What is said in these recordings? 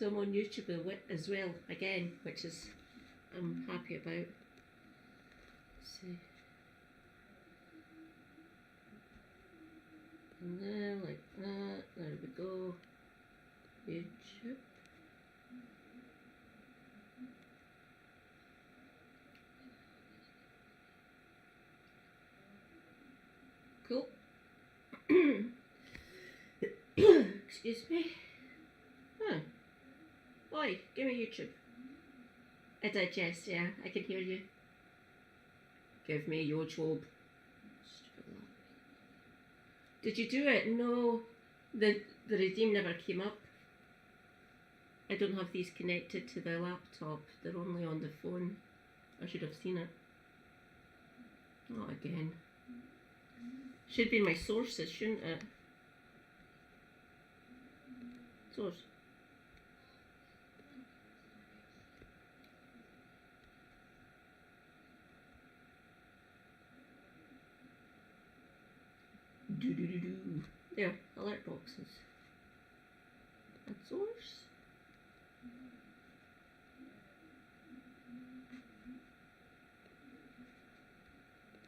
So I'm on YouTube as well, again, which is I'm happy about. Let's see. And there, like that, there we go. YouTube. Cool. Excuse me. Huh. Oi, give me YouTube. I digest, yeah, I can hear you. Give me YouTube. Did you do it? No, the redeem never came up. I don't have these connected to the laptop. They're only on the phone. I should have seen it. Not again. Should be my sources, shouldn't it? Source. Do. There, alert boxes. And source.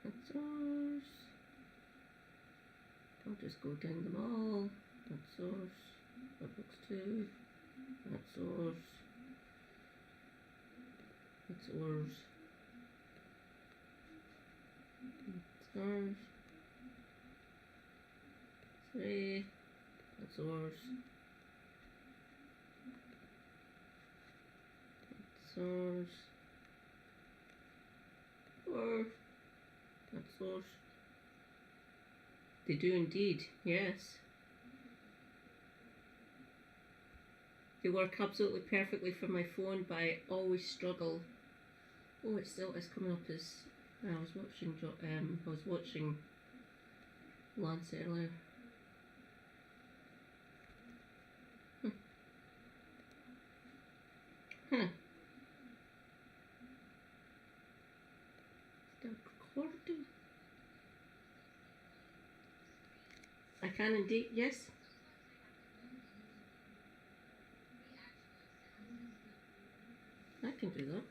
And source. I'll just go down them all. That source. That box 2. That source. That's source. That's source. 3. That's source. That's source. 4. That's source. They do indeed, yes. They work absolutely perfectly for my phone, but I always struggle. Oh, it still is coming up as I was watching Lance earlier. Huh. Start recording. I can indeed, yes. I can do that.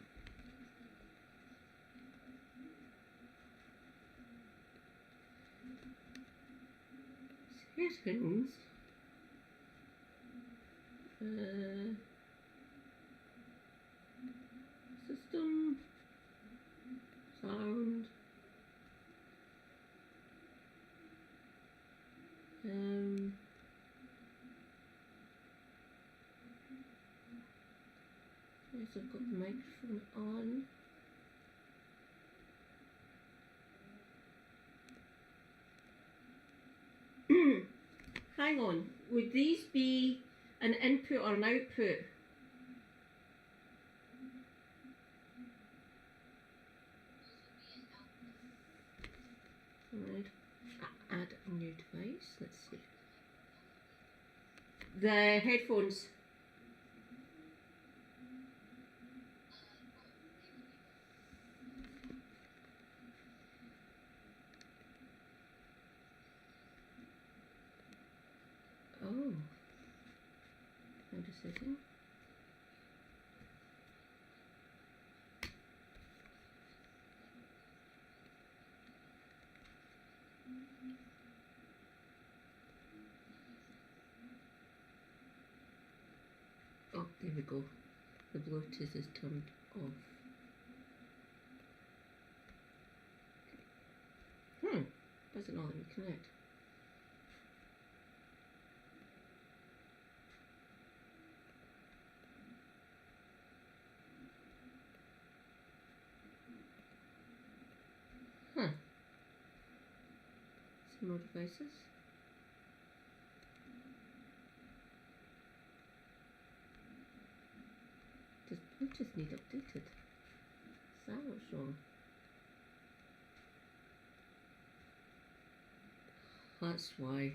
Settings. System. Sound. Yes, I've got the microphone on. Hang on, would these be an input or an output? Right. Add a new device. Let's see. The headphones. Oh. Add a setting. Oh, there we go. The Bluetooth is turned off. Doesn't let me connect. Some more devices. Does Bluetooth need updated? Is that what's wrong? That's why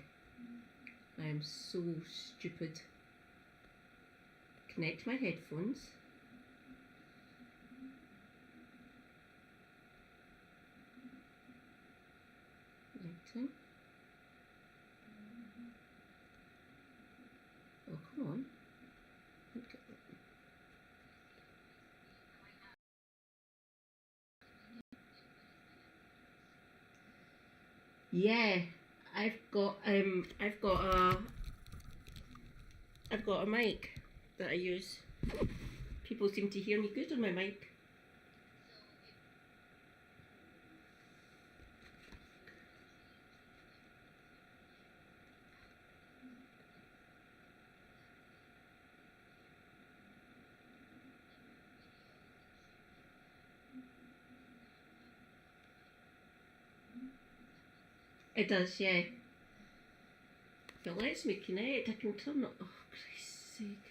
I am so stupid. Connect my headphones. Connecting. Oh, come on. Okay. Yeah, I've got a mic that I use. People seem to hear me good on my mic. It does, yeah. If it lets me connect, I can turn it. Oh, Christ's sake.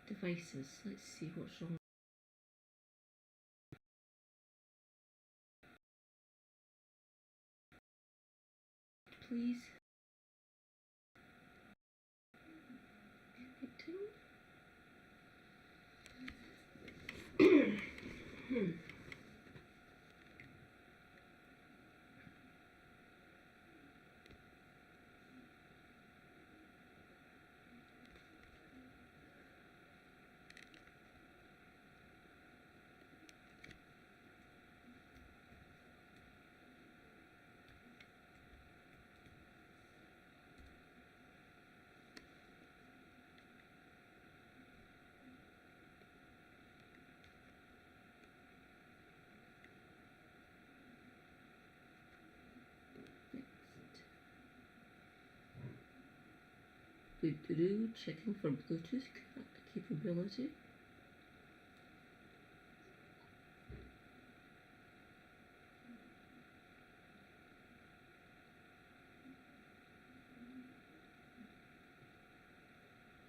Devices. Let's see what's wrong. Please. Connecting. Checking for Bluetooth capability.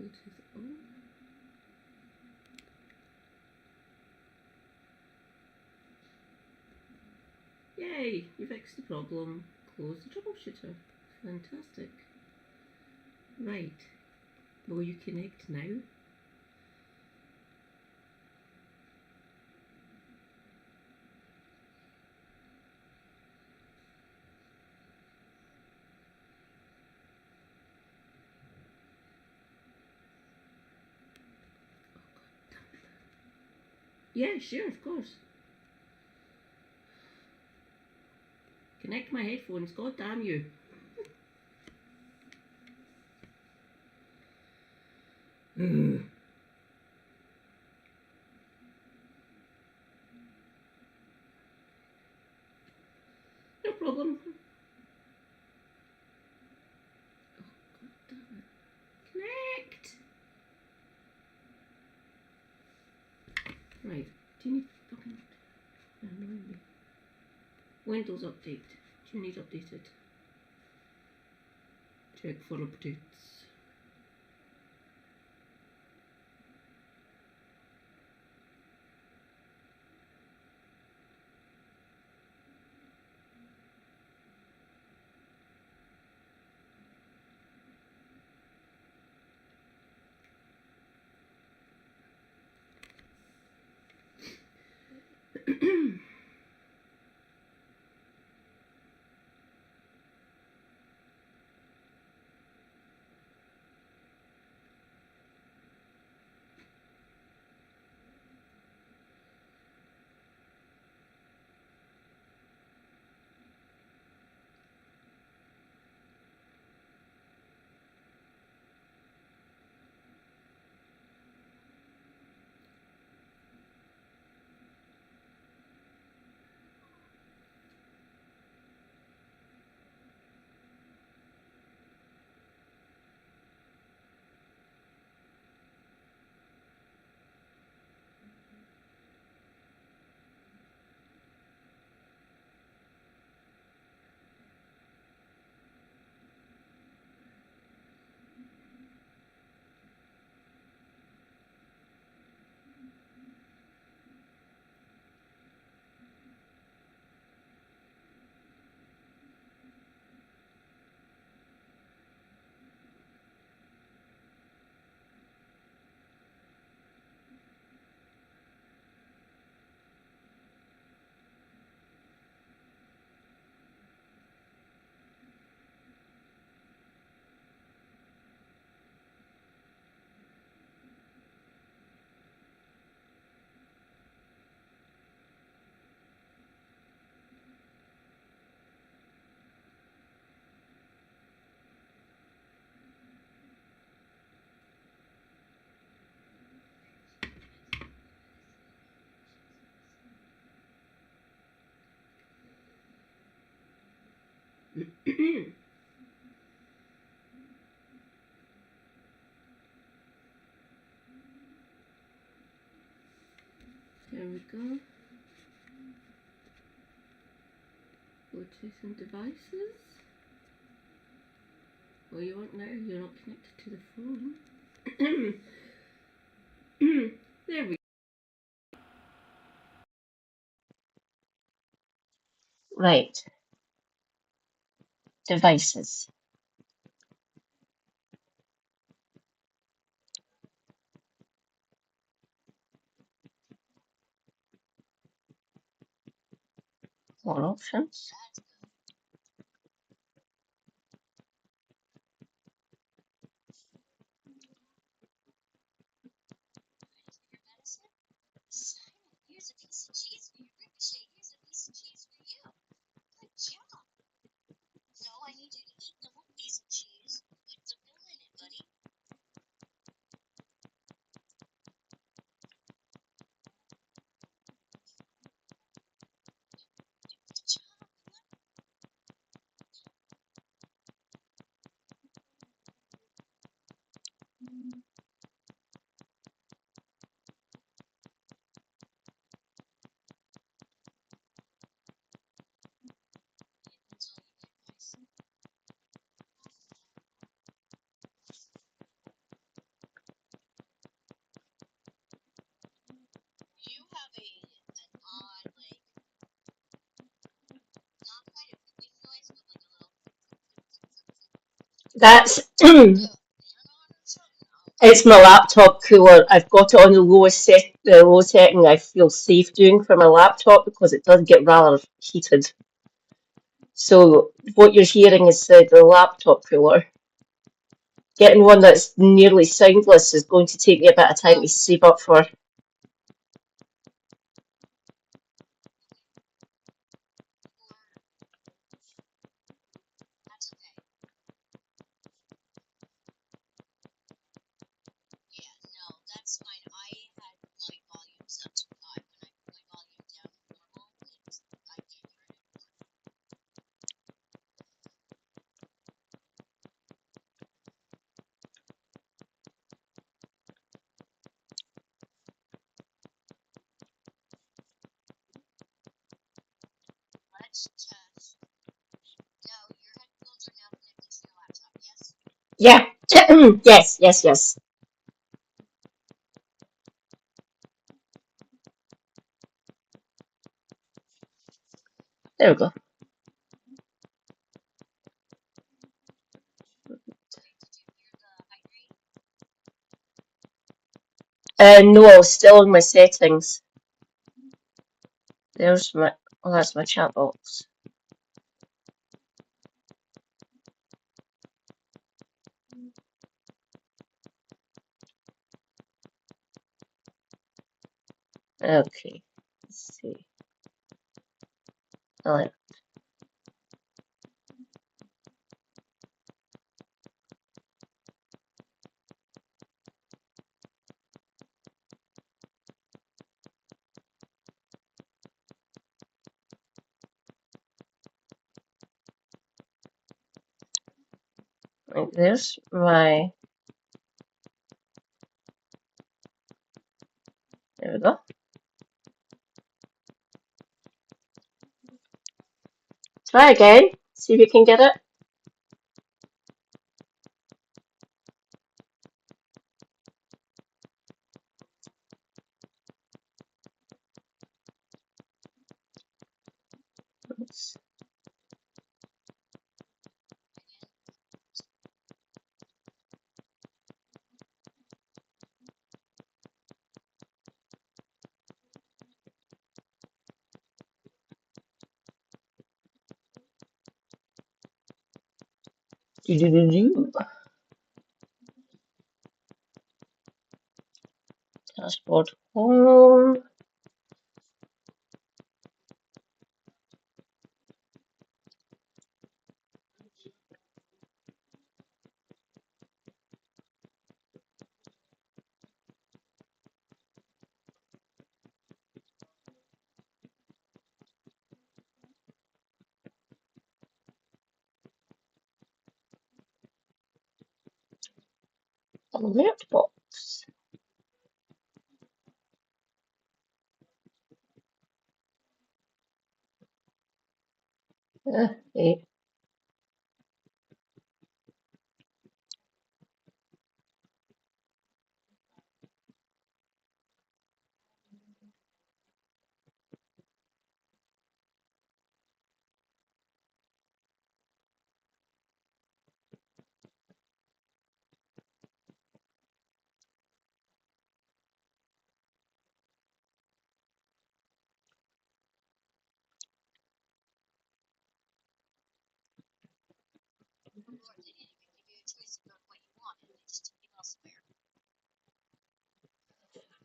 Bluetooth on. Yay! You fixed the problem. Close the troubleshooter. Fantastic. Right. Will you connect now? Yeah, sure, of course. Connect my headphones, god damn you. No problem. Oh, god damn it. Connect! Right, do you need fucking annoying me? Windows update. Do you need updated? Check for updates. There we go. Bluetooth and devices. Well, you aren't now, you're not connected to the phone. There we go. Right, devices. More options. That's it's my laptop cooler. I've got it on the low setting I feel safe doing for my laptop because it does get rather heated. So what you're hearing is the laptop cooler. Getting one that's nearly soundless is going to take me a bit of time to save up for. Yeah. Yes, yes, yes. There we go. No, I was still in my settings. There's my, oh, that's my chat box. Okay, let's see. All right, right, there's my, there we go. Try again, see if you can get it. Oops. Do-do-do-do. Dashboard home. Alert box. Hey.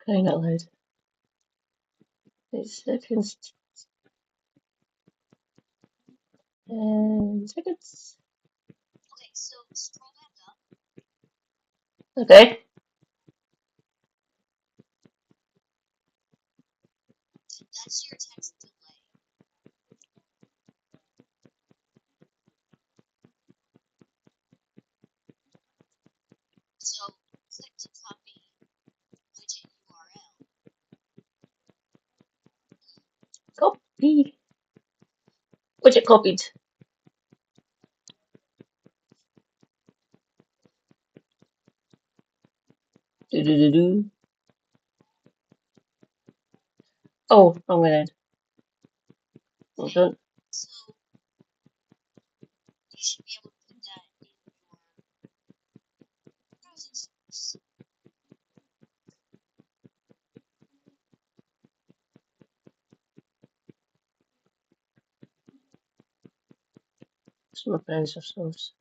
Crying out loud. 8 seconds. 10 seconds. Okay. Copy. Widget copied. Do do do do. Oh, wrong way then. Hold on. It's my browser source.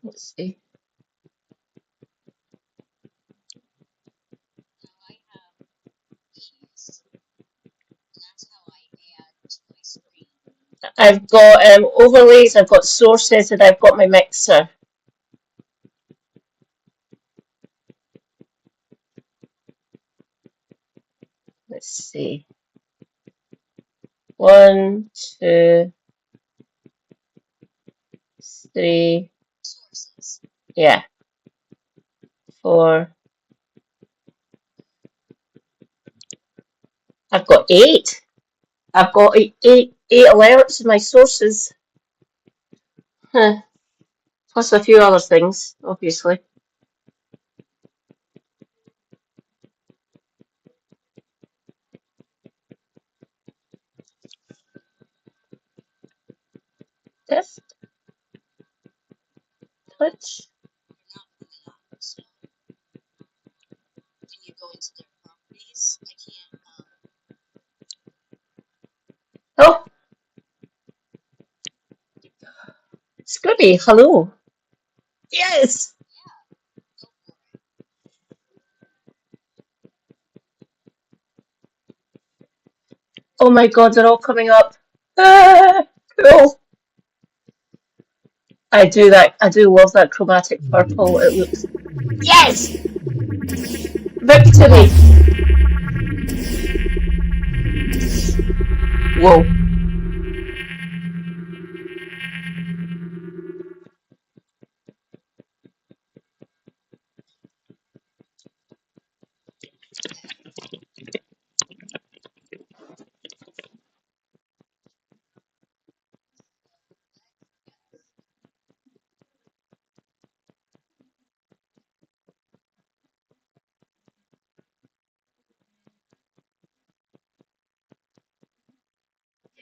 Let's see. I've got overlays, I've got sources, and I've got my mixer. Let's see. 1, 2, 3. Yeah. 4. I've got 8. I've got eight alerts in my sources. Huh. Plus a few other things, obviously. Test. Touch. Oh, Scooby, hello. Yes! Oh my god, they're all coming up. Ah, cool. I do that. I do love that chromatic purple. It looks. Yes! Victory! Whoa.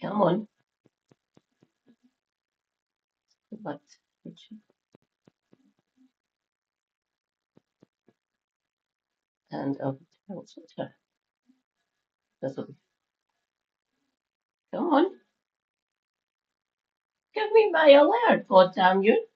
Come on. But and this will be. Come on. Give me my alert, God damn you.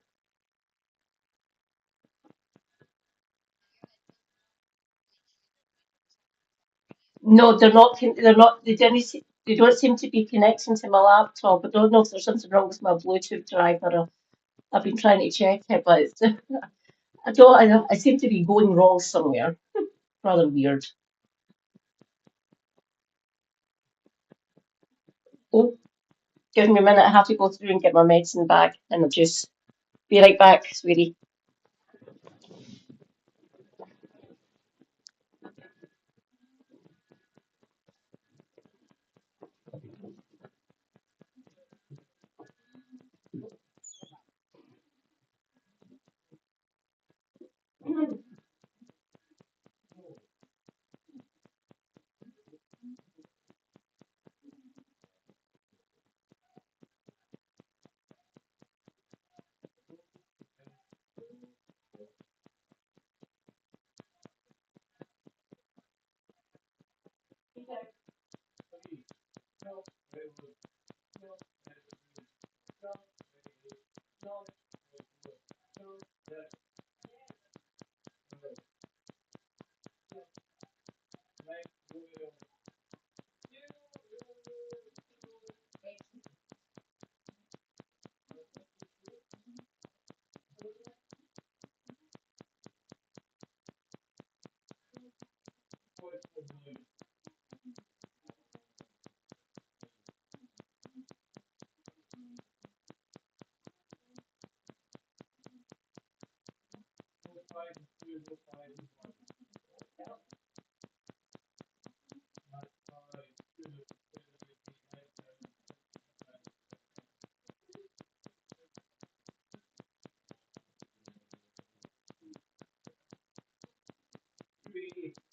No, they're not. They're not. They didn't. They don't seem to be connecting to my laptop. I don't know if there's something wrong with my Bluetooth driver. I've been trying to check it, but it's, I don't. I seem to be going wrong somewhere. Rather weird. Oh, give me a minute. I have to go through and get my medicine bag and the juice. Be right back, sweetie.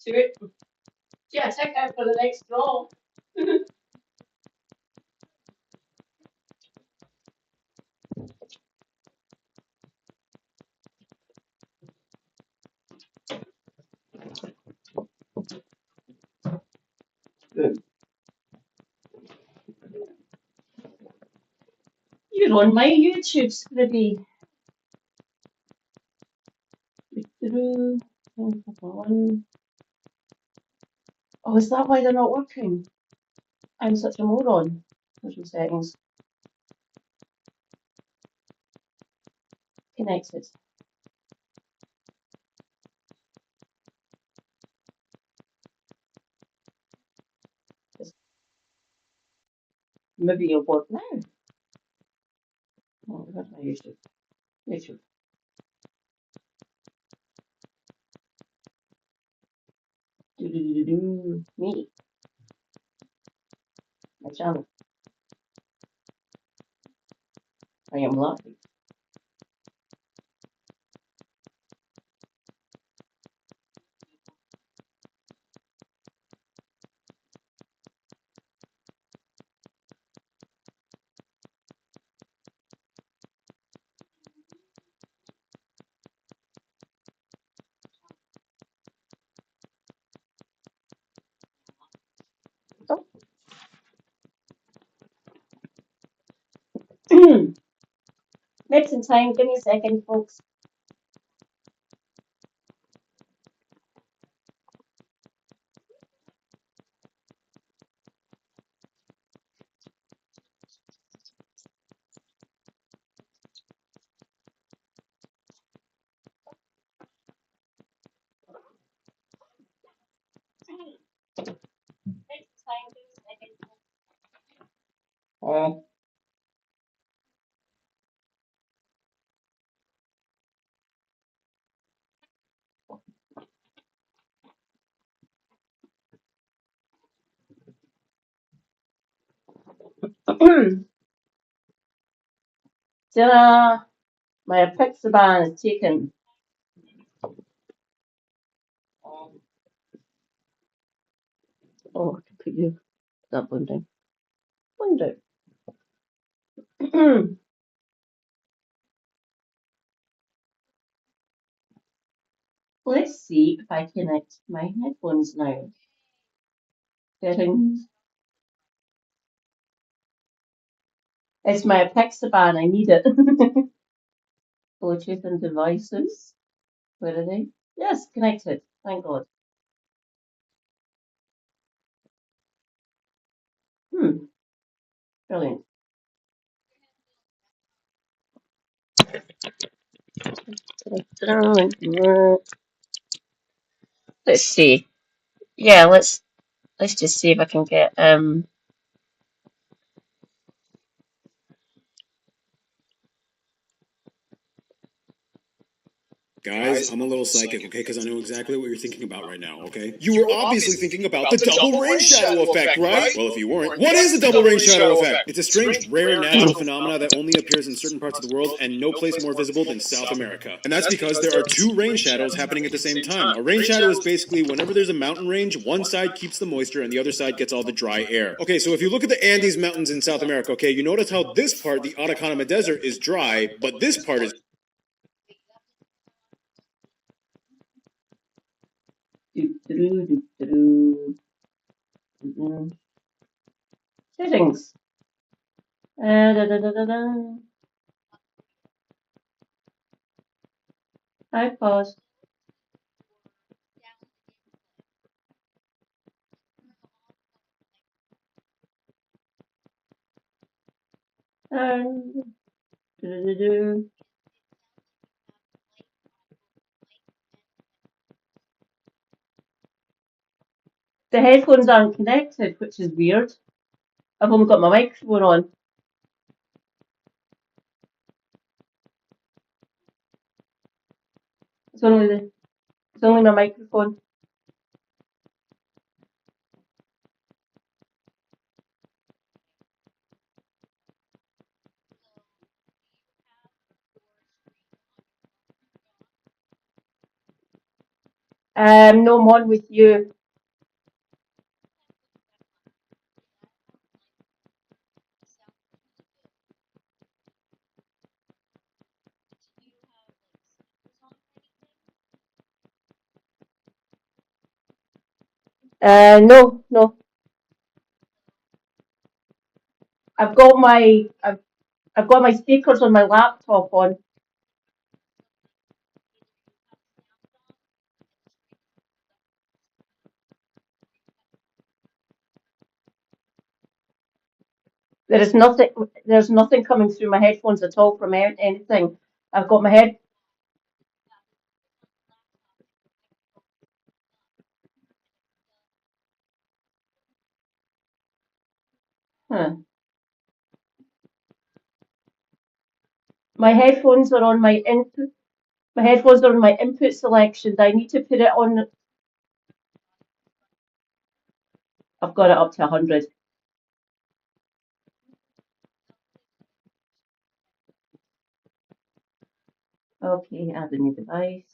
Two. Yeah, check out for the next draw. You're on my YouTube, Scribby. Through. Oh, is that why they're not working? I'm such a moron. Visual settings. Connected. Maybe you'll work now. Oh, that's my YouTube. YouTube. Do do do do do. Me. My channel. I am laughing. Oh. Medicine time. Give me a second, folks. Medicine time. Give me a second. Ta-da! My apixaban is taken. Oh, I can put you that one down. found it. Let's see if I connect my headphones now. Settings. It's my Pixaban, I need it. Bluetooth and devices. Where are they? Yes, connected. Thank God. Brilliant. Let's see. Yeah, let's just see if I can get Guys, I'm a little psychic, okay? Because I know exactly what you're thinking about right now, okay? You were obviously thinking about the double rain shadow effect, right? Well, if you weren't, what is the double rain shadow effect? It's a strange, rare natural phenomena that only appears in certain parts of the world and no place more visible than South America. And that's because there are two rain shadows happening at the same time. A rain shadow is basically whenever there's a mountain range, one side keeps the moisture and the other side gets all the dry air. Okay, so if you look at the Andes Mountains in South America, okay, you notice how this part, the Atacama Desert, is dry, but this part is settings. I pause. The headphones aren't connected, which is weird. I've only got my microphone on. It's only my microphone. No, I'm on with you. No, no. I've got my speakers on my laptop on. There's nothing coming through my headphones at all from anything. I've got my head. Huh. My headphones are on my input. My headphones are on my input selection. Do I need to put it on? I've got it up to 100. Okay, add a new device.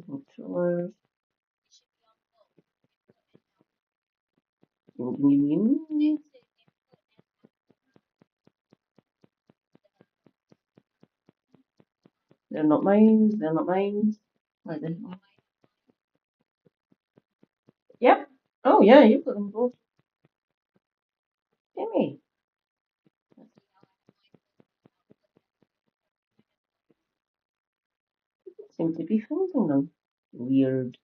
Controllers. They're not mine. They're not mine. Yep. Oh yeah, you've got them both. Gimme. Seem to be folding them. Weird.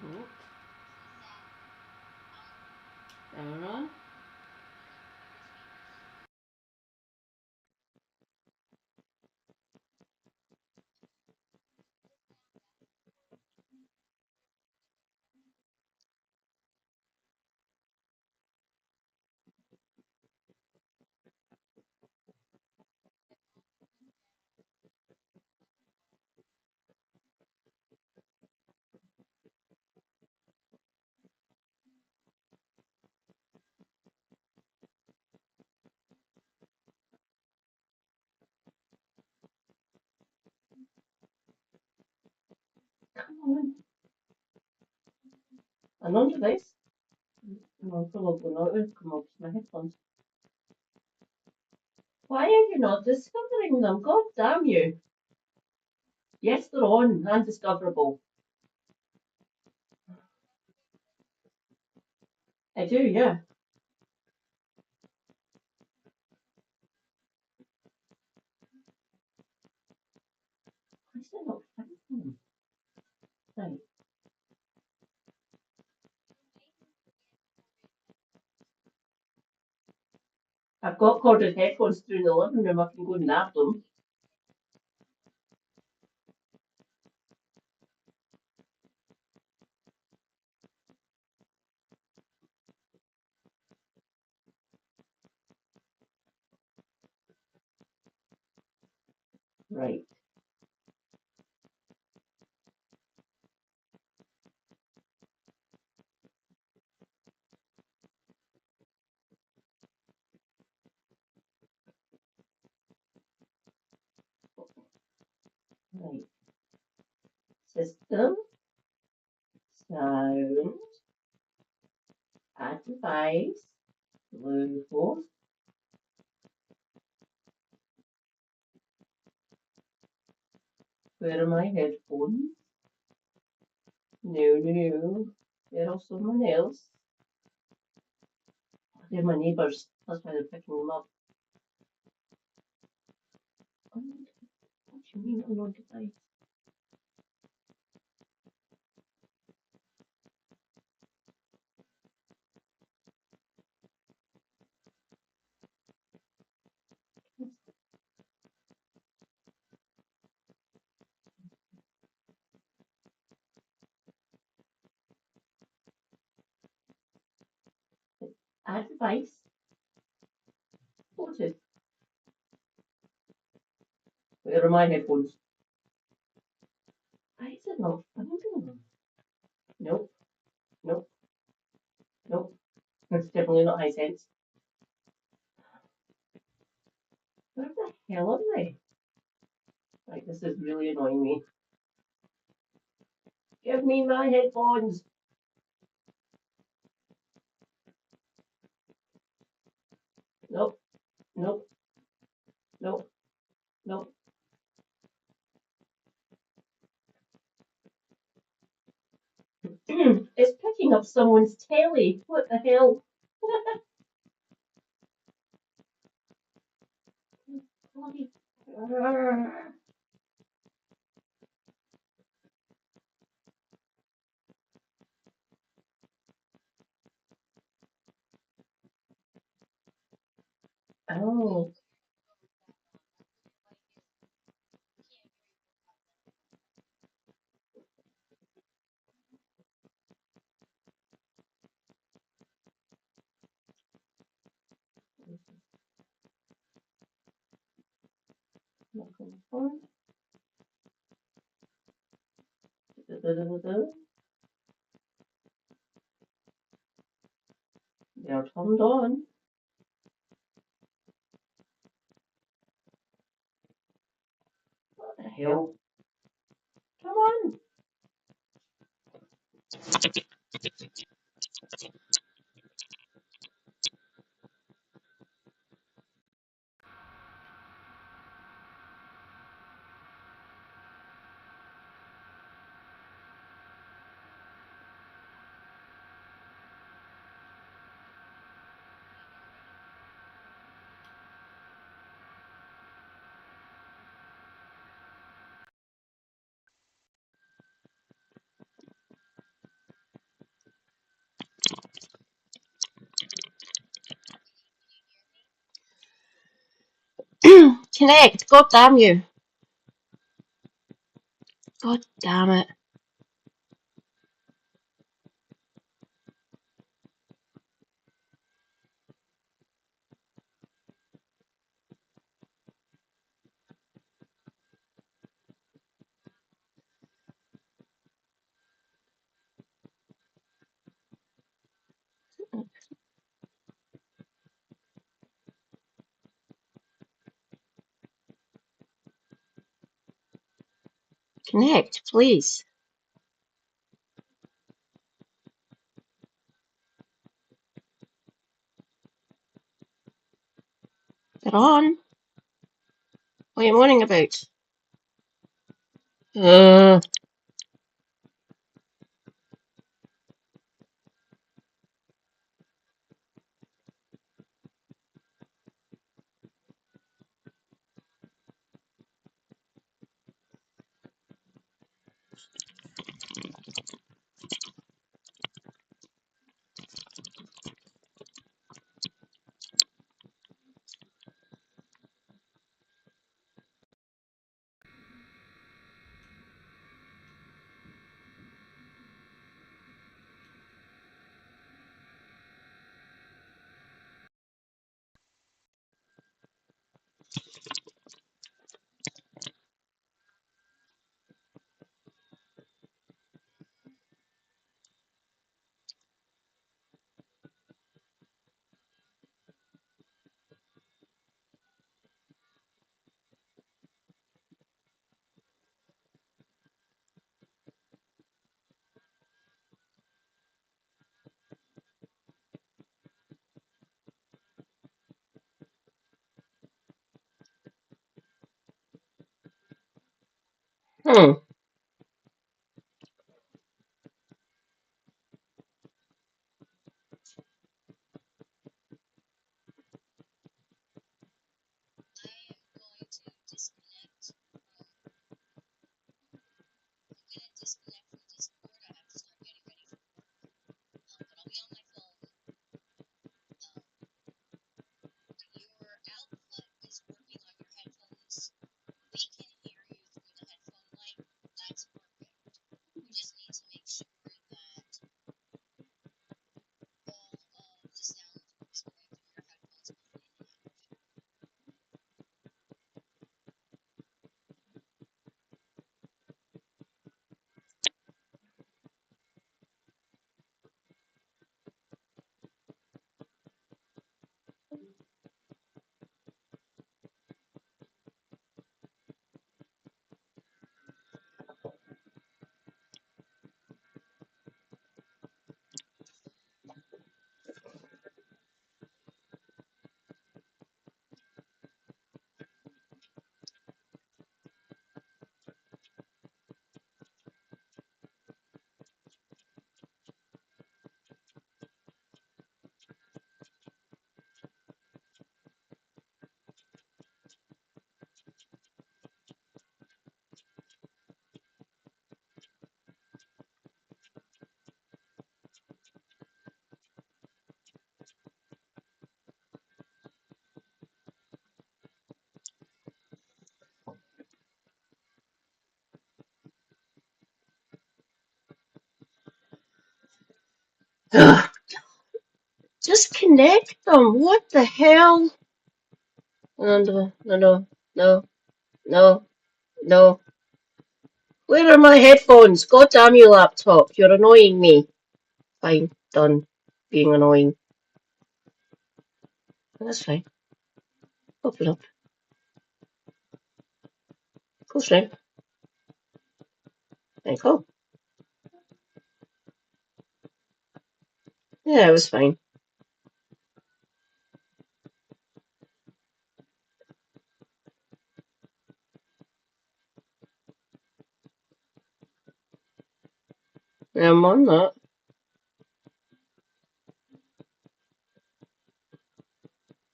Oh, power on. Come on. Another device? No, probably not. Come on, my headphones. Why are you not discovering them? God damn you. Yes, they're on. Undiscoverable. I do, yeah. Why is it not finding them? Right. I've got corded headphones through the living room. I can go and nab them. Right. Right. System. Sound. Add device. Bluetooth. Where are my headphones? No. They're all someone else. They're my neighbours. That's why they're picking them up. What do you mean unknown device? Add device. Bluetooth. Where are my headphones? Why is it not finding them? Nope. It's definitely not Hisense. Where the hell are they? Right, this is really annoying me. Give me my headphones. Nope. It's picking up someone's telly. What the hell? Bloody. Oh. They're turned on. What the hell? Come on. Connect. God damn you. God damn it. Connect, please. You're on. What are you moaning about? Hmm. Ugh, just connect them. What the hell? No, no, no, no, no, no. Where are my headphones? God damn you, laptop. You're annoying me. Fine, done. Being annoying. That's fine. Open up. Go shrimp. And go. Yeah, it was fine. Yeah, I'm on that.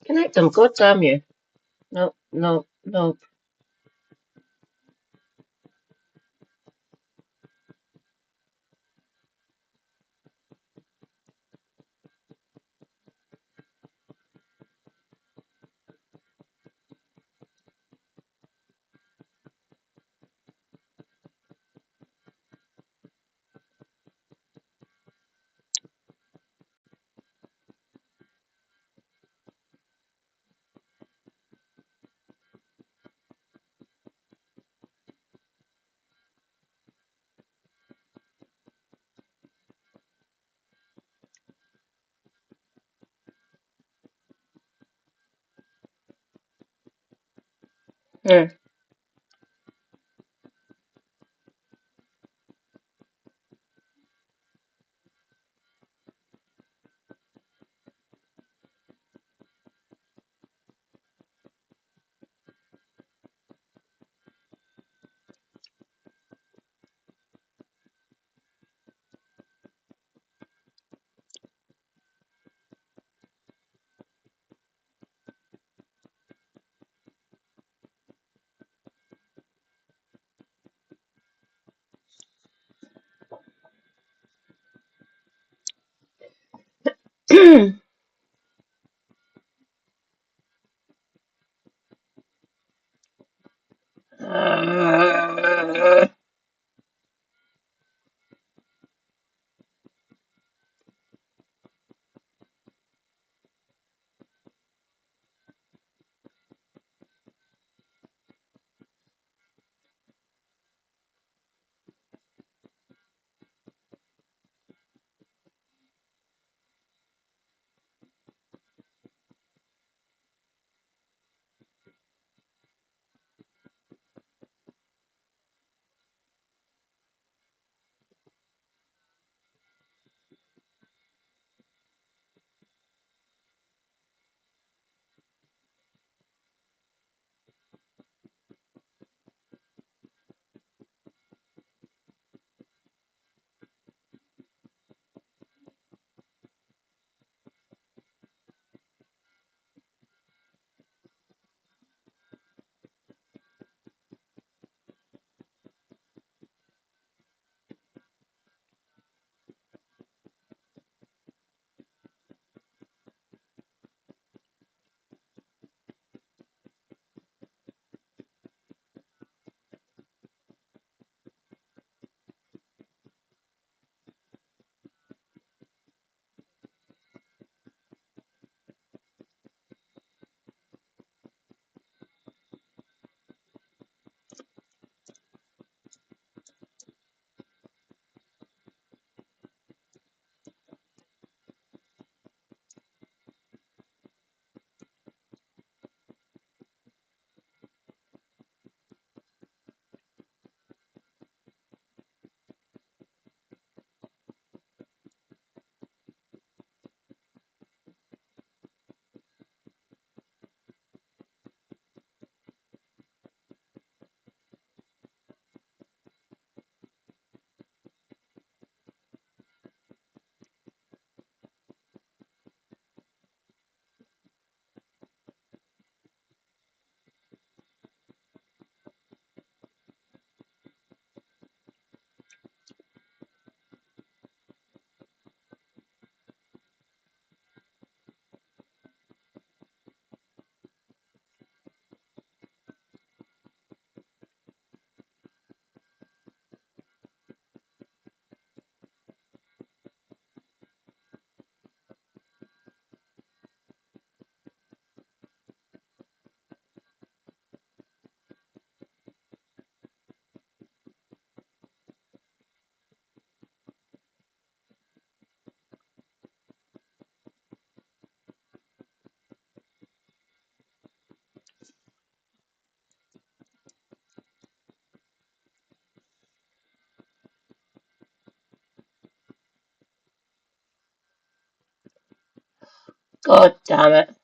Connect them. God damn you. No, no, no. Here. God damn it.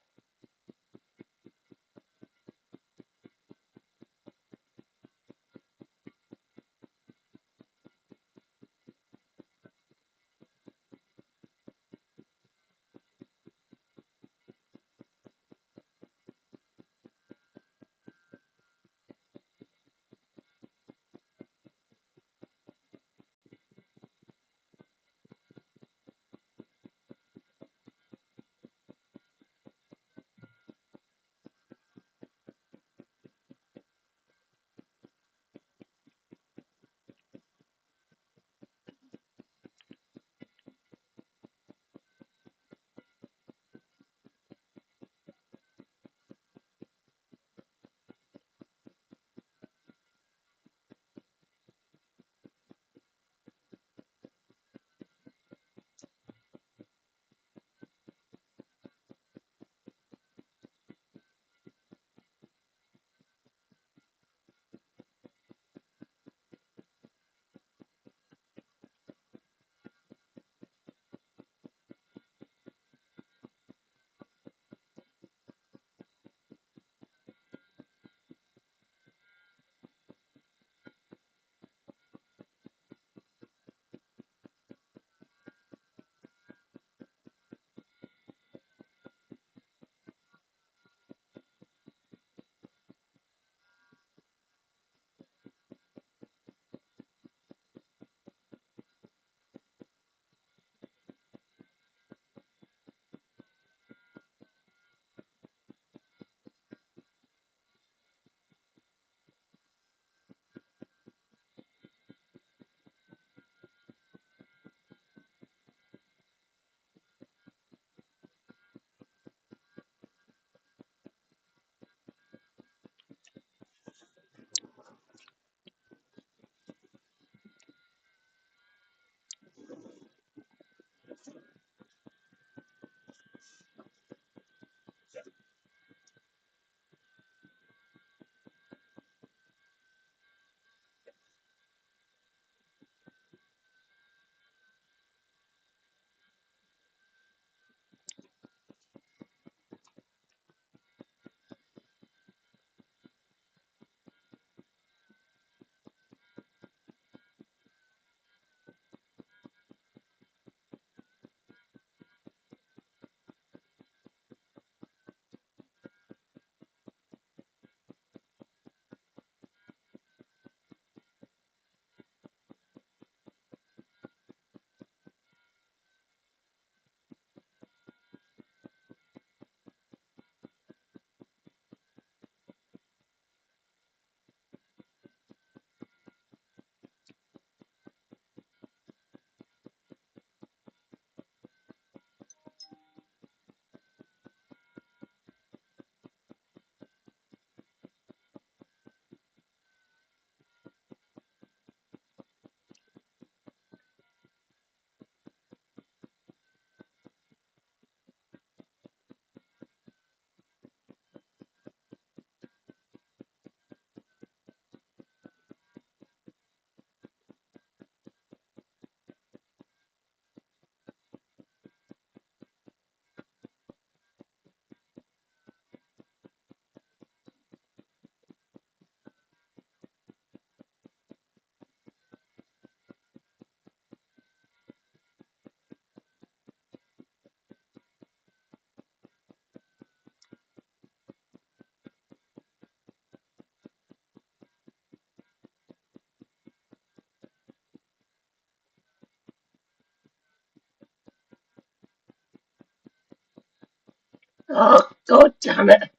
Oh, God damn it.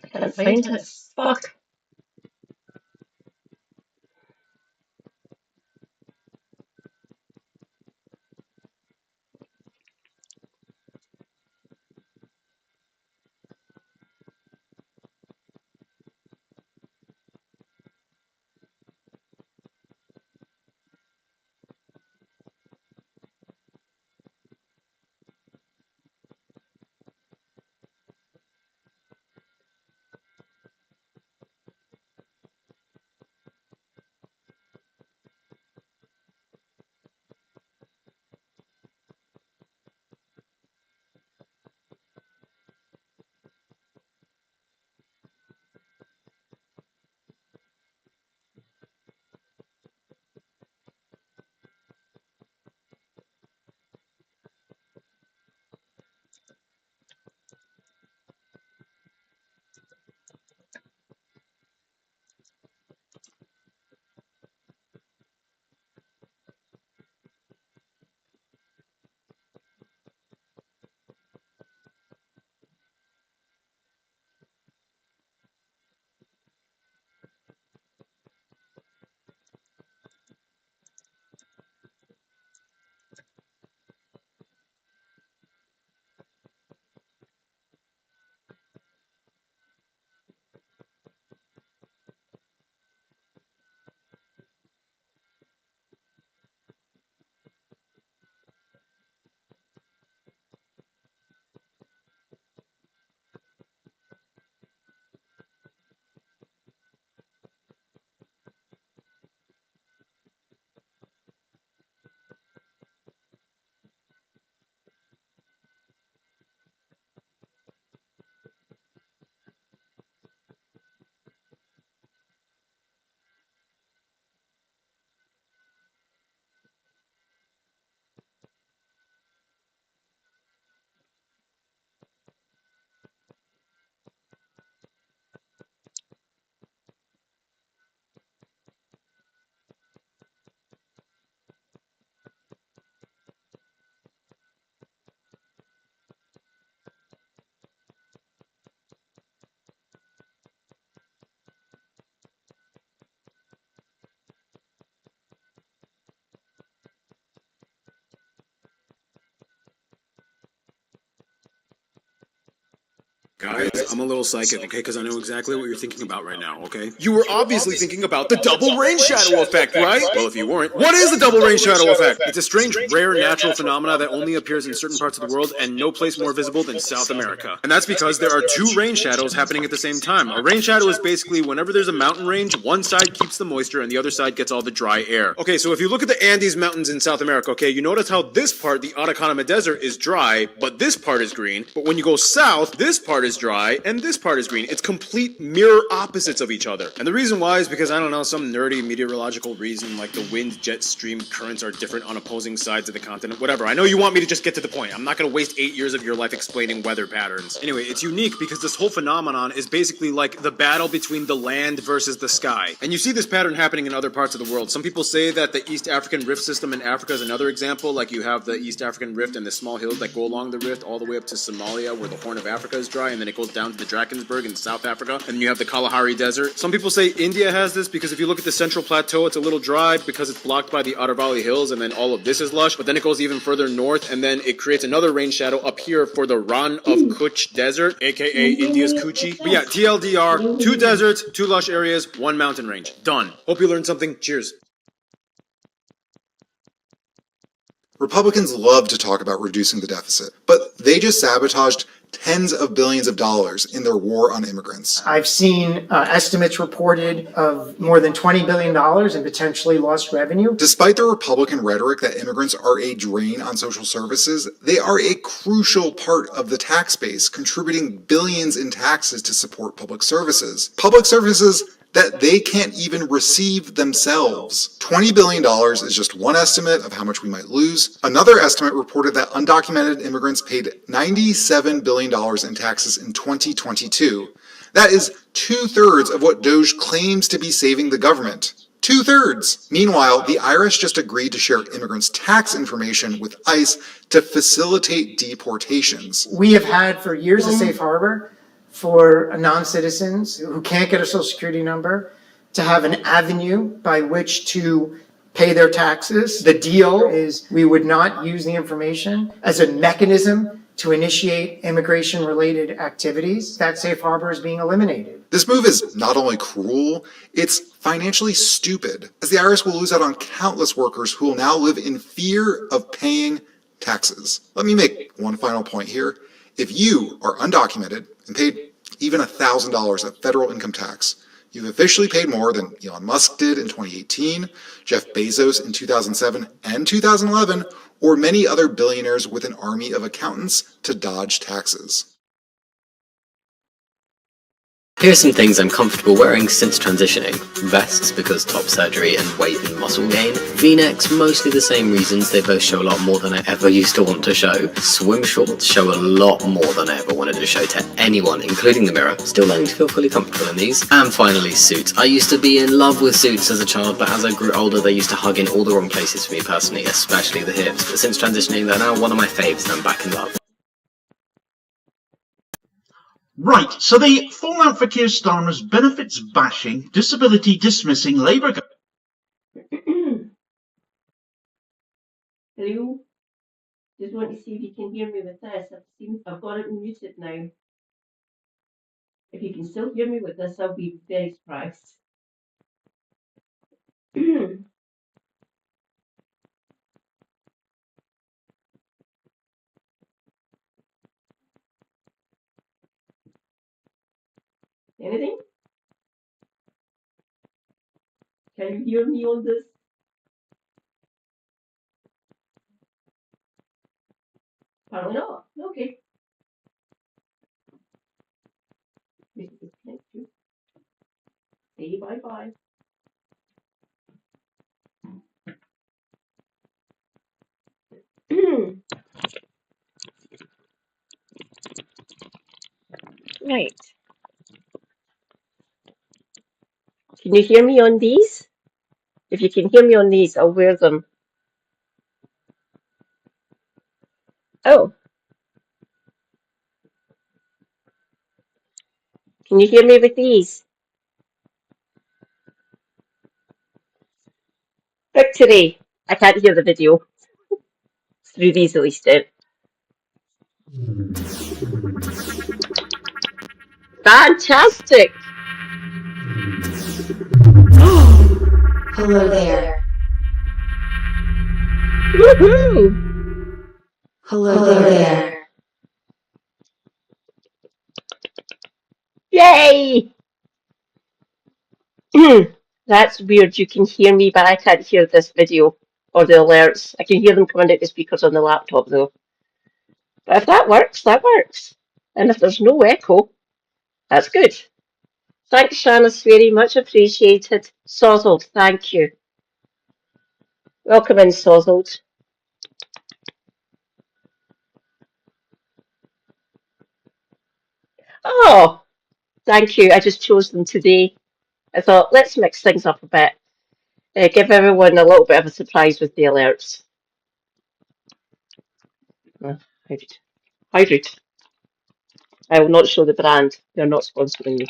I can't find it. Fuck. Guys, I'm a little psychic, okay? Because I know exactly what you're thinking about right now, okay? You were obviously thinking about the double rain shadow effect, right? Well, if you weren't, what is the double rain shadow effect? It's a strange, rare natural phenomena that only appears in certain parts of the world and no place more visible than South America. And that's because there are two rain shadows happening at the same time. A rain shadow is basically whenever there's a mountain range, one side keeps the moisture and the other side gets all the dry air. Okay, so if you look at the Andes Mountains in South America, okay, you notice how this part, the Atacama Desert, is dry, but this part is green. But when you go south, this part is dry and this part is green. It's complete mirror opposites of each other. And the reason why is because, I don't know, some nerdy meteorological reason, like the wind, jet stream currents are different on opposing sides of the continent, whatever. I know you want me to just get to the point. I'm not going to waste 8 years of your life explaining weather patterns. Anyway, it's unique because this whole phenomenon is basically like the battle between the land versus the sky. And you see this pattern happening in other parts of the world. Some people say that the East African Rift system in Africa is another example. Like you have the East African Rift and the small hills that go along the rift all the way up to Somalia, where the Horn of Africa is dry, and then it goes down to the Drakensberg in South Africa, and then you have the Kalahari Desert. Some people say India has this because if you look at the Central Plateau, it's a little dry because it's blocked by the Aravalli Hills, and then all of this is lush, but then it goes even further north, and then it creates another rain shadow up here for the Rann of Kutch Desert, aka India's Coochie. But yeah, TLDR, 2 deserts, 2 lush areas, 1 mountain range. Done. Hope you learned something. Cheers. Republicans love to talk about reducing the deficit, but they just sabotaged tens of billions of dollars in their war on immigrants. I've seen estimates reported of more than $20 billion in potentially lost revenue. Despite the Republican rhetoric that immigrants are a drain on social services, they are a crucial part of the tax base, contributing billions in taxes to support public services. Public services that they can't even receive themselves. $20 billion is just one estimate of how much we might lose. Another estimate reported that undocumented immigrants paid $97 billion in taxes in 2022. That is 2/3 of what DOJ claims to be saving the government. 2/3. Meanwhile, the IRS just agreed to share immigrants' tax information with ICE to facilitate deportations. We have had for years a safe harbor for non-citizens who can't get a social security number to have an avenue by which to pay their taxes. The deal is we would not use the information as a mechanism to initiate immigration-related activities. That safe harbor is being eliminated. This move is not only cruel, it's financially stupid, as the IRS will lose out on countless workers who will now live in fear of paying taxes. Let me make one final point here. If you are undocumented and paid even $1,000 of federal income tax, you've officially paid more than Elon Musk did in 2018, Jeff Bezos in 2007 and 2011, or many other billionaires with an army of accountants to dodge taxes. Here's some things I'm comfortable wearing since transitioning. Vests because top surgery and weight and muscle gain. V-necks, mostly the same reasons, they both show a lot more than I ever used to want to show. Swim shorts show a lot more than I ever wanted to show to anyone, including the mirror. Still learning to feel fully comfortable in these. And finally, suits. I used to be in love with suits as a child, but as I grew older, they used to hug in all the wrong places for me personally, especially the hips. But since transitioning, they're now one of my faves and I'm back in love. Right, so the fallout for Keir Starmer's benefits bashing, disability dismissing Labour Hello? Just want to see if you can hear me with this. I've got it muted now. If you can still hear me with this, I'll be very surprised. Anything? Can you hear me on this? Apparently not. Okay. This is disconnect you. Say bye-bye. Right. Can you hear me on these? If you can hear me on these, I'll wear them. Oh. Can you hear me with these? Victory! I can't hear the video. Through these at least. Fantastic! Hello there. Woohoo! Hello there. Yay! That's weird. You can hear me, but I can't hear this video or the alerts. I can hear them coming out the speakers on the laptop, though. But if that works, that works. And if there's no echo, that's good. Thanks, Shanice, very much appreciated. Sozzled, thank you. Welcome in, Sozzled. Oh, thank you. I just chose them today. I thought, let's mix things up a bit. Give everyone a little bit of a surprise with the alerts. How rude. I will not show the brand. They're not sponsoring me.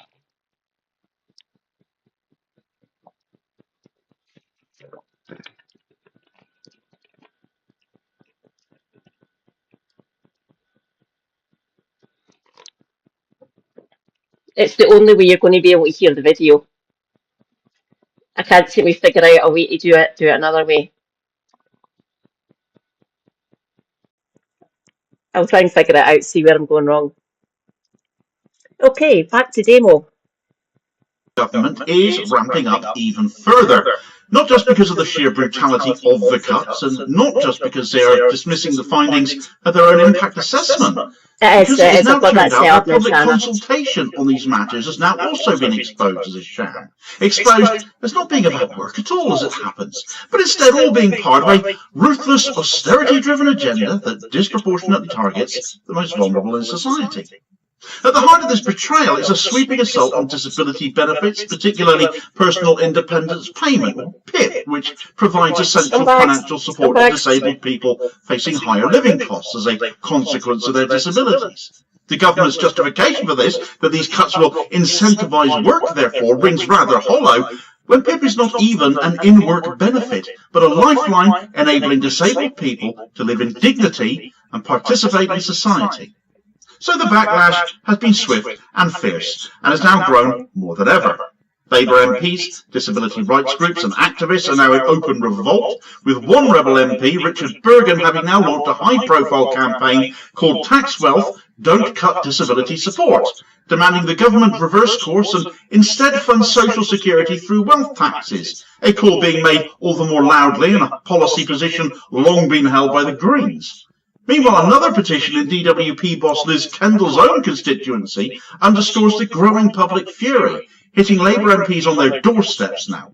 It's the only way you're going to be able to hear the video. I can't seem to figure out a way to do it another way. I'll try and figure it out, see where I'm going wrong. Okay, back to demo. Government is ramping up even further. Not just because of the sheer brutality of the cuts, and not just because they are dismissing the findings of their own impact assessment. Because it is now turned out that public consultation on these matters has now also been exposed as a sham. Exposed as not being about work at all, as it happens, but instead all being part of a ruthless, austerity-driven agenda that disproportionately targets the most vulnerable in society. At the heart of this betrayal is a sweeping assault on disability benefits, particularly Personal Independence Payment, or PIP, which provides essential financial support to disabled people facing higher living costs as a consequence of their disabilities. The government's justification for this, that these cuts will incentivise work, therefore, rings rather hollow, when PIP is not even an in-work benefit, but a lifeline enabling disabled people to live in dignity and participate in society. So the backlash has been swift and fierce, and has now grown more than ever. Labour MPs, disability rights groups and activists are now in open revolt, with one rebel MP, Richard Bergen, having now launched a high-profile campaign called Tax Wealth, Don't Cut Disability Support, demanding the government reverse course and instead fund social security through wealth taxes, a call being made all the more loudly in a policy position long been held by the Greens. Meanwhile, another petition in DWP boss Liz Kendall's own constituency underscores the growing public fury, hitting Labour MPs on their doorsteps now.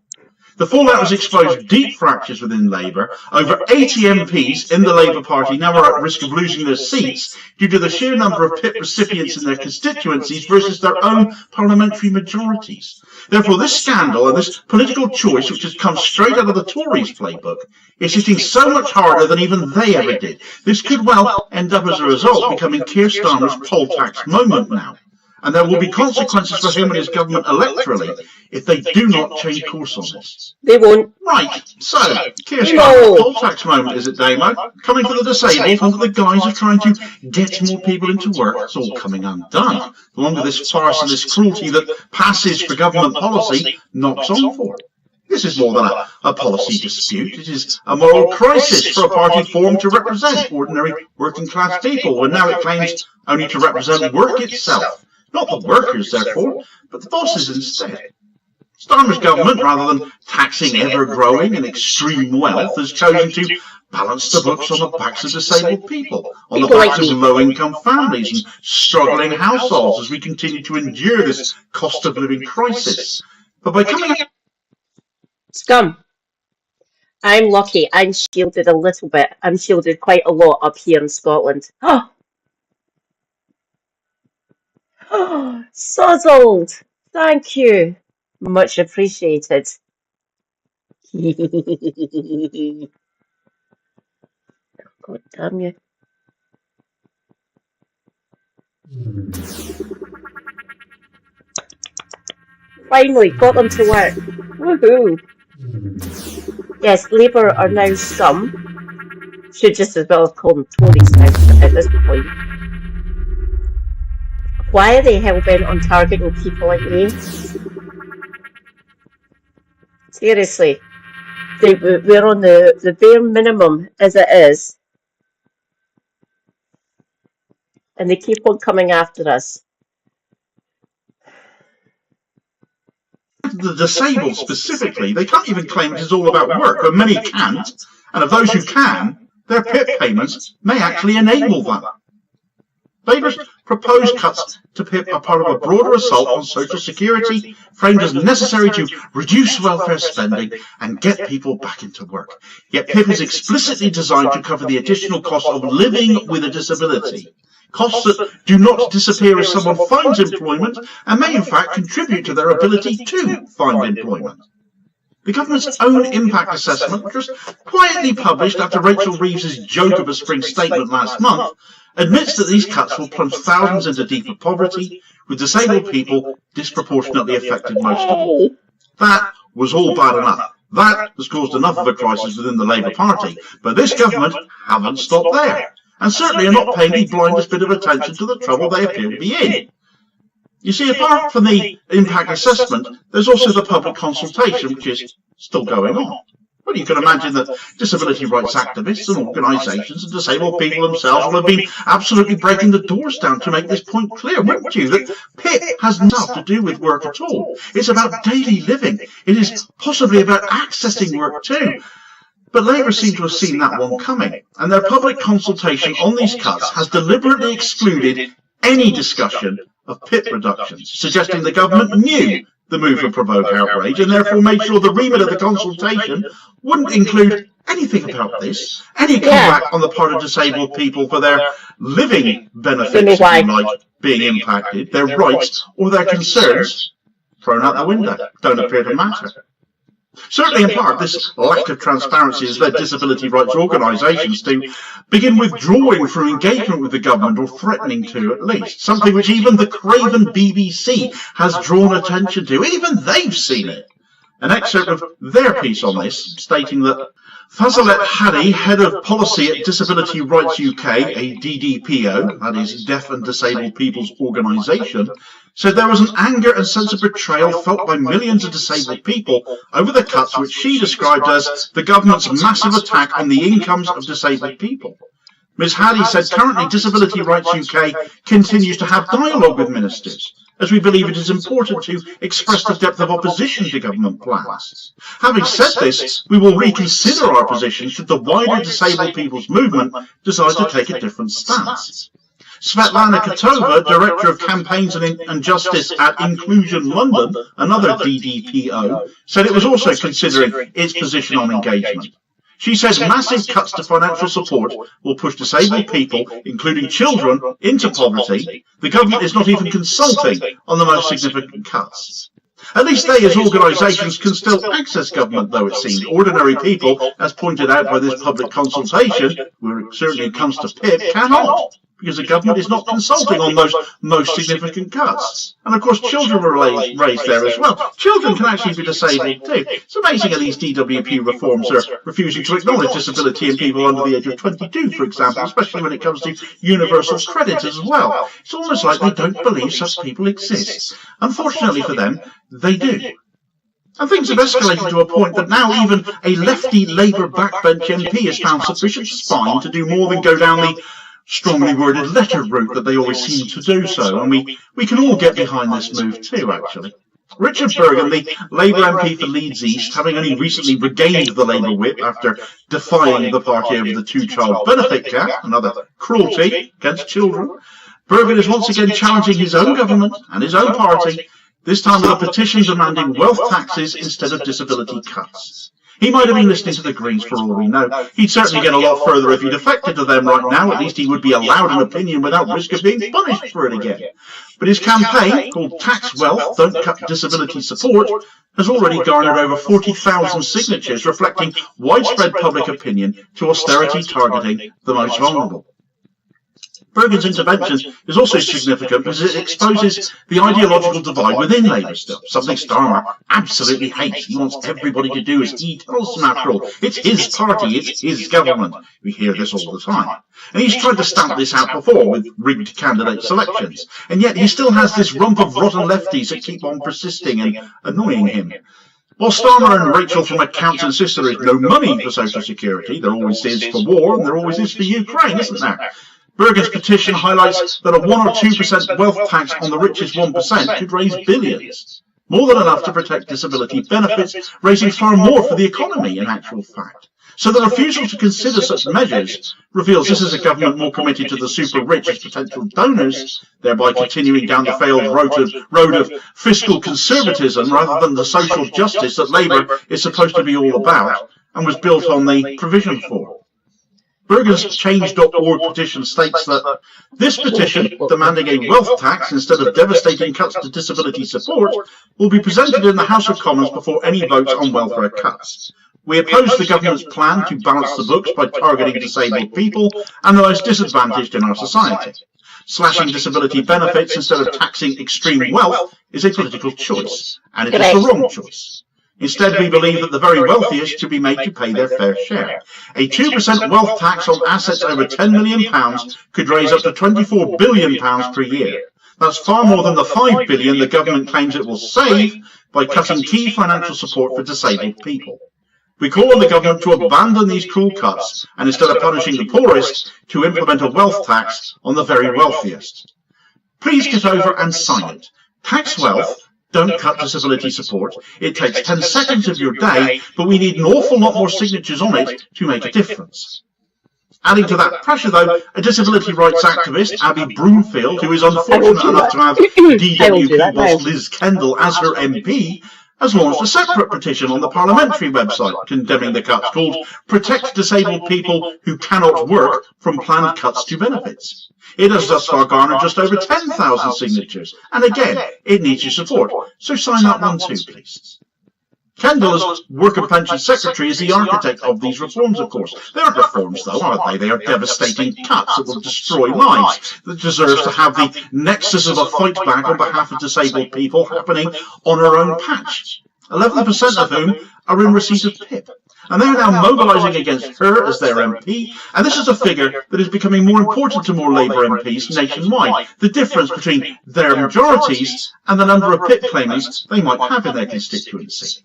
The fallout has exposed deep fractures within Labour. Over 80 MPs in the Labour Party now are at risk of losing their seats due to the sheer number of PIP recipients in their constituencies versus their own parliamentary majorities. Therefore, this scandal and this political choice, which has come straight out of the Tories' playbook, is hitting so much harder than even they ever did. This could well end up as a result becoming Keir Starmer's poll tax moment now. And there will be consequences for him and his government electorally if they do not change course on this. They won't. Right, so, Keir Starmer's poll tax moment, is it, Damo? Coming for the disabled under the guise of trying to get more people into work. It's all coming undone. The longer this farce and this cruelty that passes for government policy knocks on for. This is more than a policy dispute. It is a moral crisis for a party formed to represent ordinary working-class people, when now it claims only to represent work itself. Not the workers, therefore, but the bosses instead. Starmer's government, rather than taxing ever-growing and extreme wealth, has chosen to balance the books on the backs of disabled people, on the backs of low-income families and struggling households as we continue to endure this cost-of-living crisis. But by coming... Scum. I'm lucky. I'm shielded a little bit. I'm shielded quite a lot up here in Scotland. Oh, sozzled! Thank you. Much appreciated. God damn you. Finally, got them to work. Woohoo! Yes, Labour are now scum. Should just as well have called them Tories now at this point. Why are they hell-bent on targeting people like me? Seriously. We're on the bare minimum as it is. And they keep on coming after us. The disabled specifically, they can't even claim it is all about work, but many can't, and of those who can, their PIP payments may actually enable that. Labour's proposed cuts to PIP are part of a broader assault on social security, framed as necessary to reduce welfare spending and get people back into work. Yet PIP is explicitly designed to cover the additional cost of living with a disability. Costs that do not disappear as someone finds employment and may in fact contribute to their ability to find employment. The government's own impact assessment, which was quietly published after Rachel Reeves's joke of a spring statement last month, admits that these cuts will plunge thousands into deeper poverty, with disabled people disproportionately affected most of all. That was all bad enough. That has caused enough of a crisis within the Labour Party, but this government haven't stopped there, and certainly are not paying the blindest bit of attention to the trouble they appear to be in. You see, apart from the impact assessment, there's also the public consultation, which is still going on. Well, you can imagine that disability rights activists and organisations and disabled people themselves will have been absolutely breaking the doors down to make this point clear, wouldn't you? That PIP has nothing to do with work at all. It's about daily living. It is possibly about accessing work too. But Labour seem to have seen that one coming, and their public consultation on these cuts has deliberately excluded any discussion of PIP reductions, suggesting the government knew the move would provoke outrage and therefore made sure the remit of the consultation wouldn't include anything about this, any comeback on the part of disabled people for their living benefits, if you like, being impacted, their rights or their concerns thrown out the window, don't appear to matter. Certainly in part, this lack of transparency has led disability rights organisations to begin withdrawing from engagement with the government, or threatening to at least, something which even the craven BBC has drawn attention to. Even they've seen it. An excerpt of their piece on this, stating that Fazilet Hadi, head of policy at Disability Rights UK, a DDPO, that is Deaf and Disabled People's Organisation, said there was an anger and sense of betrayal felt by millions of disabled people over the cuts which she described as the government's massive attack on the incomes of disabled people. Ms Hadi said currently Disability Rights UK continues to have dialogue with ministers, as we believe it is important to express the depth of opposition to government plans. Having said this, we will reconsider our position should the wider disabled people's movement decide to take a different stance. Svetlana Katova, Director of Campaigns and Justice at Inclusion London, another DDPO, said it was also considering its position on engagement. She says massive cuts to financial support will push disabled people, including children, into poverty. The government is not even consulting on the most significant cuts. At least they, as organisations, can still access government, though it seems. Ordinary people, as pointed out by this public consultation, where it certainly comes to PIP, cannot, because the government is not consulting on those most significant cuts. And of course children were raised there as well. Children can actually be disabled too. It's amazing how these DWP reforms are refusing to acknowledge disability in people under the age of 22, for example, especially when it comes to universal credit as well. It's almost like they don't believe such people exist. Unfortunately for them, they do. And things have escalated to a point that now even a lefty Labour backbench MP has found sufficient spine to do more than go down the strongly worded letter route that they always seem to do so, and we can all get behind this move too, actually. Richard Bergen, the Labour MP for Leeds East, having only recently regained the Labour whip after defying the party over the two-child benefit cap, another cruelty against children, Bergen is once again challenging his own government and his own party, this time with a petition demanding wealth taxes instead of disability cuts. He might have been listening to the Greens for all we know. He'd certainly get a lot further if he defected to them right now. At least he would be allowed an opinion without risk of being punished for it again. But his campaign, called Tax Wealth, Don't Cut Disability Support, has already garnered over 40,000 signatures, reflecting widespread public opinion to austerity targeting the most vulnerable. Bergen's intervention is also significant because it exposes the ideological divide within Labour still, something Starmer absolutely hates. He wants everybody to do as he tells them after all. It's his party, it's his government. We hear this all the time. And he's tried to stamp this out before with rigged candidate selections. And yet he still has this rump of rotten lefties that keep on persisting and annoying him. While Starmer and Rachel from accounts insist there is no money for social security, there always is for war and there always is for Ukraine, isn't there? Bergen's petition highlights that a 1 or 2% wealth tax on the richest 1% could raise billions, more than enough to protect disability benefits, raising far more for the economy in actual fact. So the refusal to consider such measures reveals this is a government more committed to the super rich as potential donors, thereby continuing down the failed road of fiscal conservatism rather than the social justice that Labour is supposed to be all about and was built on the provision for. Bergen's Change.org petition states that this petition, demanding a wealth tax instead of devastating cuts to disability support, will be presented in the House of Commons before any votes on welfare cuts. We oppose the government's plan to balance the books by targeting disabled people and the most disadvantaged in our society. Slashing disability benefits instead of taxing extreme wealth is a political choice, and it is the wrong choice. Instead, we believe that the very wealthiest should be made to pay their fair share. A 2% wealth tax on assets over £10 million could raise up to £24 billion per year. That's far more than the £5 billion the government claims it will save by cutting key financial support for disabled people. We call on the government to abandon these cruel cuts and instead of punishing the poorest, to implement a wealth tax on the very wealthiest. Please get over and sign it. Tax wealth. Don't cut disability support. It takes 10 seconds of your day, but we need an awful lot more signatures on it to make a difference. Adding to that pressure, though, a disability rights activist, Abby Broomfield, who is unfortunate enough to have DWP boss Liz Kendall as her MP, has launched a separate petition on the parliamentary website condemning the cuts called Protect Disabled People Who Cannot Work from Planned Cuts to Benefits. It has thus far garnered just over 10,000 signatures, and again, it needs your support, so sign that one too, please. Kendall, as Work and Pension Secretary, is the architect of these reforms, of course. They aren't reforms, though, are they? They are devastating cuts that will destroy lives, that deserves to have the nexus of a fight back on behalf of disabled people happening on her own patch, 11% of whom are in receipt of PIP. And they are now mobilising against her as their MP, and this is a figure that is becoming more important to more Labour MPs nationwide, the difference between their majorities and the number of PIP claimants they might have in their constituency.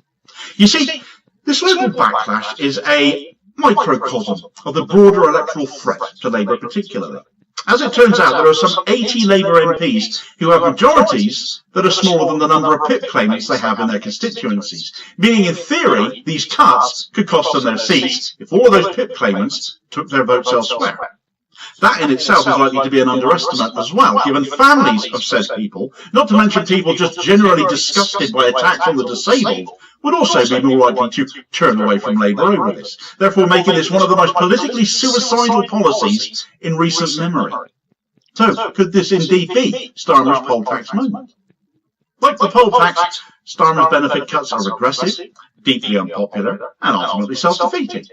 You see, this local backlash is a microcosm of the broader electoral threat to Labour particularly. As it turns out, there are some 80 Labour MPs who have majorities that are smaller than the number of PIP claimants they have in their constituencies, meaning in theory these cuts could cost them their seats if all of those PIP claimants took their votes elsewhere. That in itself is likely to be an underestimate as well, given families of said people, not to mention people just generally disgusted by attacks on the disabled, would also be more likely to turn away from Labour over this, therefore making this one of the most politically suicidal policies in recent memory. So, could this indeed be Starmer's poll tax moment? Like the poll tax, Starmer's benefit cuts are regressive, deeply unpopular, and ultimately self-defeating.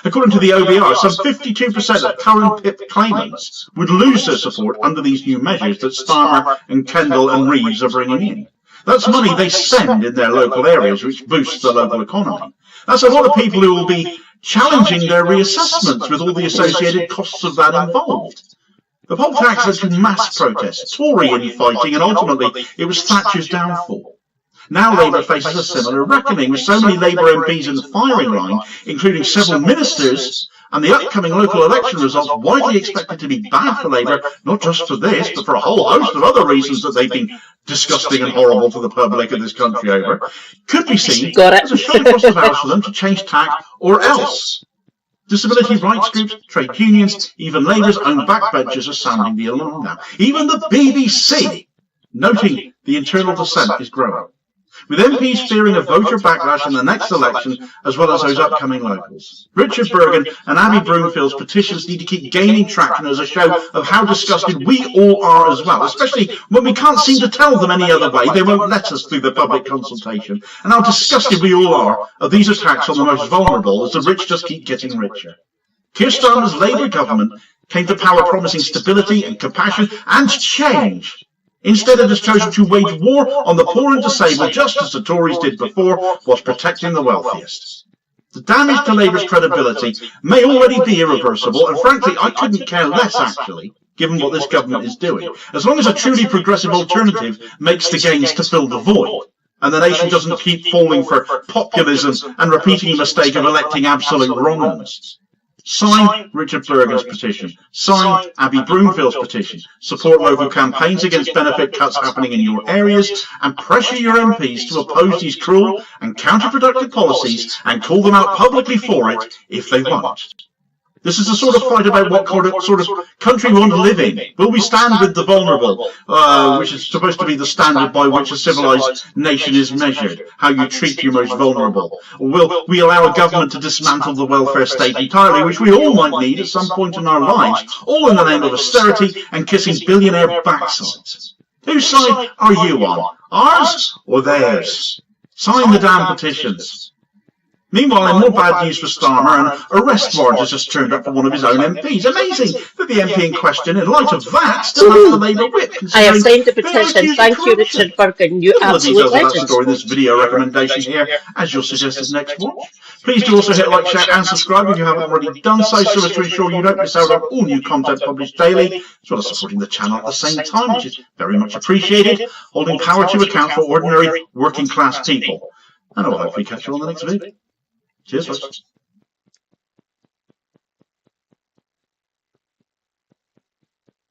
According to the OBR, some 52% of current PIP claimants would lose their support under these new measures that Starmer and Kendall and Reeves are bringing in. That's money they spend in their local areas, which boosts the local economy. That's a lot of people who will be challenging their reassessments with all the associated costs of that involved. The poll tax led to mass protests, Tory infighting, and ultimately it was Thatcher's downfall. Now Labour faces a similar reckoning, with so many Labour MPs in the firing line, including several ministers, and the upcoming local election results widely expected to be bad for Labour, not just for this, but for a whole host of other reasons that they've been disgusting and horrible to the public of this country over, could be seen as a shot across the bows for them to change tack or else. Disability rights groups, trade unions, even Labour's own backbenchers are sounding the alarm now. Even the BBC, noting the internal dissent is growing, with MPs fearing a voter backlash in the next election, as well as those upcoming locals. Richard Bergen and Abby Broomfield's petitions need to keep gaining traction as a show of how disgusted we all are as well, especially when we can't seem to tell them any other way. They won't let us through the public consultation, and how disgusted we all are of these attacks on the most vulnerable as the rich just keep getting richer. Keir Starmer's Labour government came to power promising stability and compassion and change. Instead, it has chosen to wage war on the poor and disabled, just as the Tories did before, whilst protecting the wealthiest. The damage to Labour's credibility may already be irreversible, and frankly, I couldn't care less, actually, given what this government is doing, as long as a truly progressive alternative makes the gains to fill the void, and the nation doesn't keep falling for populism and repeating the mistake of electing absolute wrong'uns. Sign Richard Bergen's petition. Sign Abby Broomfield's petition. Support local campaigns against benefit cuts happening in your areas, and pressure your MPs to oppose these cruel and counterproductive policies and call them out publicly for it if they want. This is a sort of fight about what sort of country we want to live in. Will we stand with the vulnerable, which is supposed to be the standard by which a civilized nation is measured, how you treat your most vulnerable? Or will we allow a government to dismantle the welfare state entirely, which we all might need at some point in our lives, all in the name of austerity and kissing billionaire backsides? Whose side are you on? Ours or theirs? Sign the damn petitions. Meanwhile, in more bad news for Starmer, an arrest warrant has just turned up for one of his own MPs. Amazing that the MP in question, in light of that, still has the Labour whip. I have signed the petition. Thank you, Richard Bergen. You absolute legend. That story in this video recommendation here, as you'll suggest as next watch. Please do also hit like, share and subscribe if you haven't already done so as to ensure you don't miss out on all new content published daily, as well as supporting the channel at the same time, which is very much appreciated, holding power to account for ordinary working class people. And I will hopefully catch you on the next video. Cheers, folks.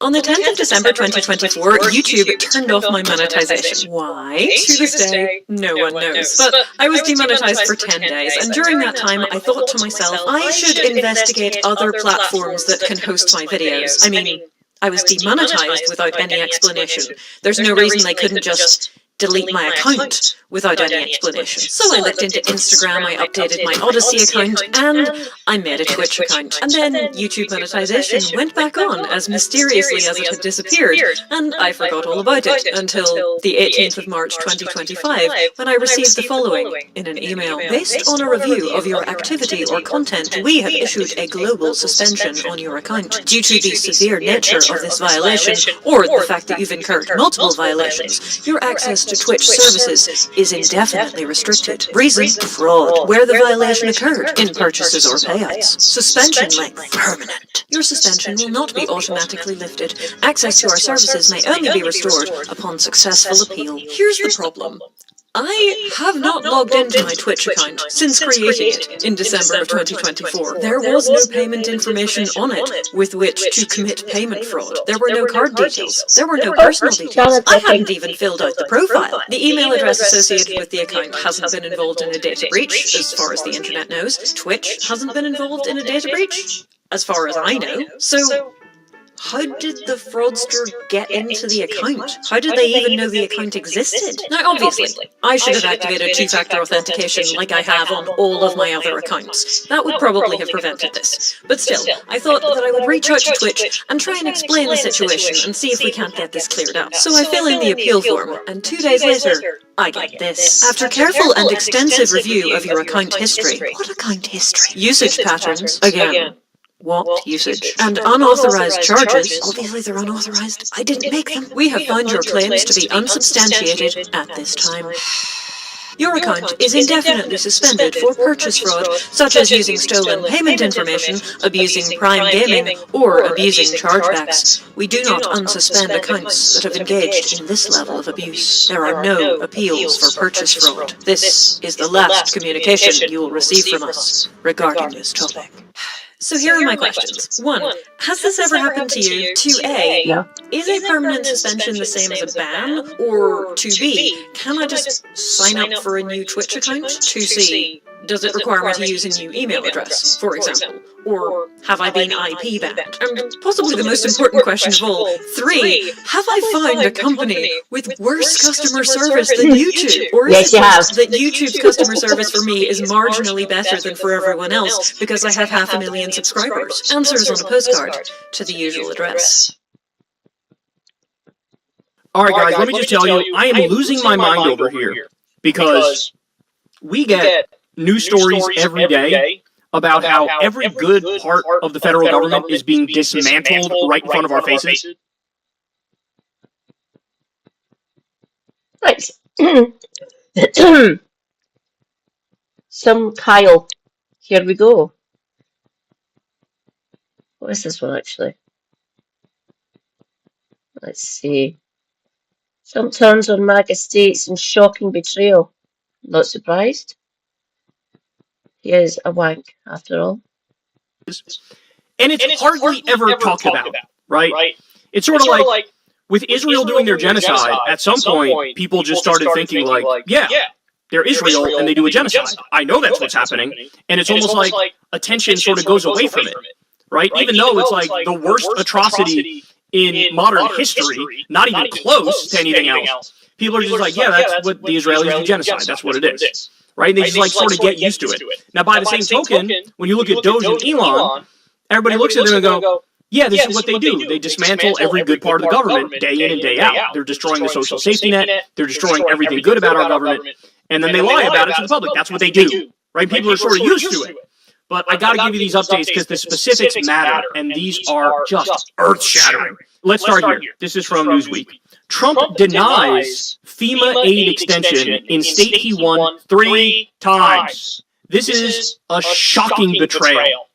On the 10th of December 2024, YouTube turned off my monetization. Why? To this day, no one knows. But I was demonetized for 10 days, and during that time, I thought to myself, I should investigate other platforms that can host my videos. I mean, I was demonetized without any explanation. There's no reason they couldn't just delete my account without any explanation. So I looked into Instagram, I updated my Odyssey account, and I made a Twitch account. And then YouTube monetization went back on as mysteriously as it had disappeared, and I forgot all about it until the 18th of March 2025, when I received the following in an email. Based on a review of your activity or content, we have issued a global suspension on your account. Due to the severe nature of this violation, or the fact that you've incurred multiple violations, your access to Twitch services is indefinitely restricted. Reason? Fraud. Where the violation occurred, in purchases or payouts. Suspension length? Permanent. Your suspension will not be automatically lifted. Access to our services may only be restored upon successful appeal. Here's the problem. I have not logged into my Twitch account since creating it in December of 2024. There was no payment information on it with which to commit payment fraud. There were no card details. There were no personal details. I hadn't even filled out the profile. The email address associated with the account hasn't been involved in a data breach, as far as the internet knows. Twitch hasn't been involved in a data breach, as far as I know. So how did the fraudster get into the account? How did they even know the account existed? Now, obviously, I should have activated two-factor authentication like I have on all of my other accounts. That would probably have prevented this. But still, I thought that I would reach out to Twitch and try and explain the situation and see if we can't get this cleared up. So I fill in the appeal form, and 2 days later, I get this. After careful and extensive review of your account history. What account history? Usage patterns. Again. What usage? And unauthorized charges. Obviously they're unauthorized. I didn't make them. We have found your claims to be unsubstantiated at this time. Your account is indefinitely suspended for purchase fraud, such as using stolen payment information, abusing Prime Gaming, or abusing chargebacks. We do not unsuspend accounts that have engaged in this level of abuse. There are no appeals for purchase fraud. This is the last communication you will receive from us regarding this topic. So here are my questions. 1. Has this ever happened to you? 2A. No. Is a permanent suspension the same as a ban? Or 2B. Can I just sign up for a new Twitch account? 2C. Does it require me to use a new email address, for example? Or have I been IP banned? And possibly the most important question of all, 3. Have I found a company with worse customer service than YouTube? Or is it just that YouTube's customer service for me is marginally better than for everyone else because I have 500,000 subscribers? Answers on a postcard to the usual address. Alright guys, let me just tell you, I am losing my mind over here because we get news stories every day about how every good part of the federal government is being dismantled right in front of our faces? Right. Some Kyle. Here we go. What is this one actually? Let's see. Some turns on MAGA states and shocking betrayal. Not surprised. He is a wank, after all. And it's hardly ever talked about, right? It's sort of like with Israel doing their genocide, at some point, people just started thinking like, yeah, they're Israel and they do a genocide. I know that's what's happening. And it's almost like attention sort of goes away from it, right? Even though it's like the worst atrocity in modern history, not even close to anything else. People are just like, yeah, that's what the Israelis do, genocide. That's what it is, right? And they just like sort of get used to it. Now, by the same token, when you look at Doge and Elon, everybody looks at them and go, yeah, this is what they do. They dismantle every good part of the government day in and day out. They're destroying the social safety net. They're destroying everything good about our government. And then they lie about it to the public. That's what they do, right? People are sort of used to it. But I got to give you these updates because the specifics matter, and these are just earth-shattering. Let's start here. This is from Newsweek. Trump denies FEMA aid extension in state he won 3 times. This is a shocking betrayal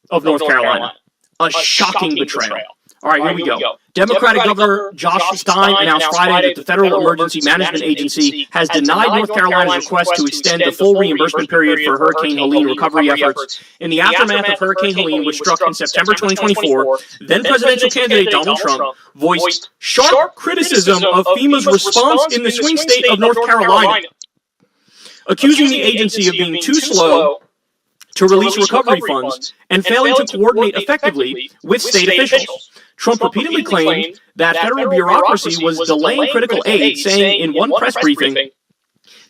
of North Carolina. A shocking betrayal. All right, here we go. Democratic Governor Josh Stein announced Friday that the Federal Emergency Management Agency has denied North Carolina's request to extend the full reimbursement period for Hurricane Helene recovery efforts. In the aftermath of Hurricane Helene, which struck in September 2024, then presidential candidate Donald Trump voiced sharp criticism of FEMA's response in the swing state of North Carolina, accusing the agency of being too slow to release recovery funds and failing to coordinate effectively with state officials. Trump repeatedly claimed that federal bureaucracy was delaying critical aid, saying in one press briefing,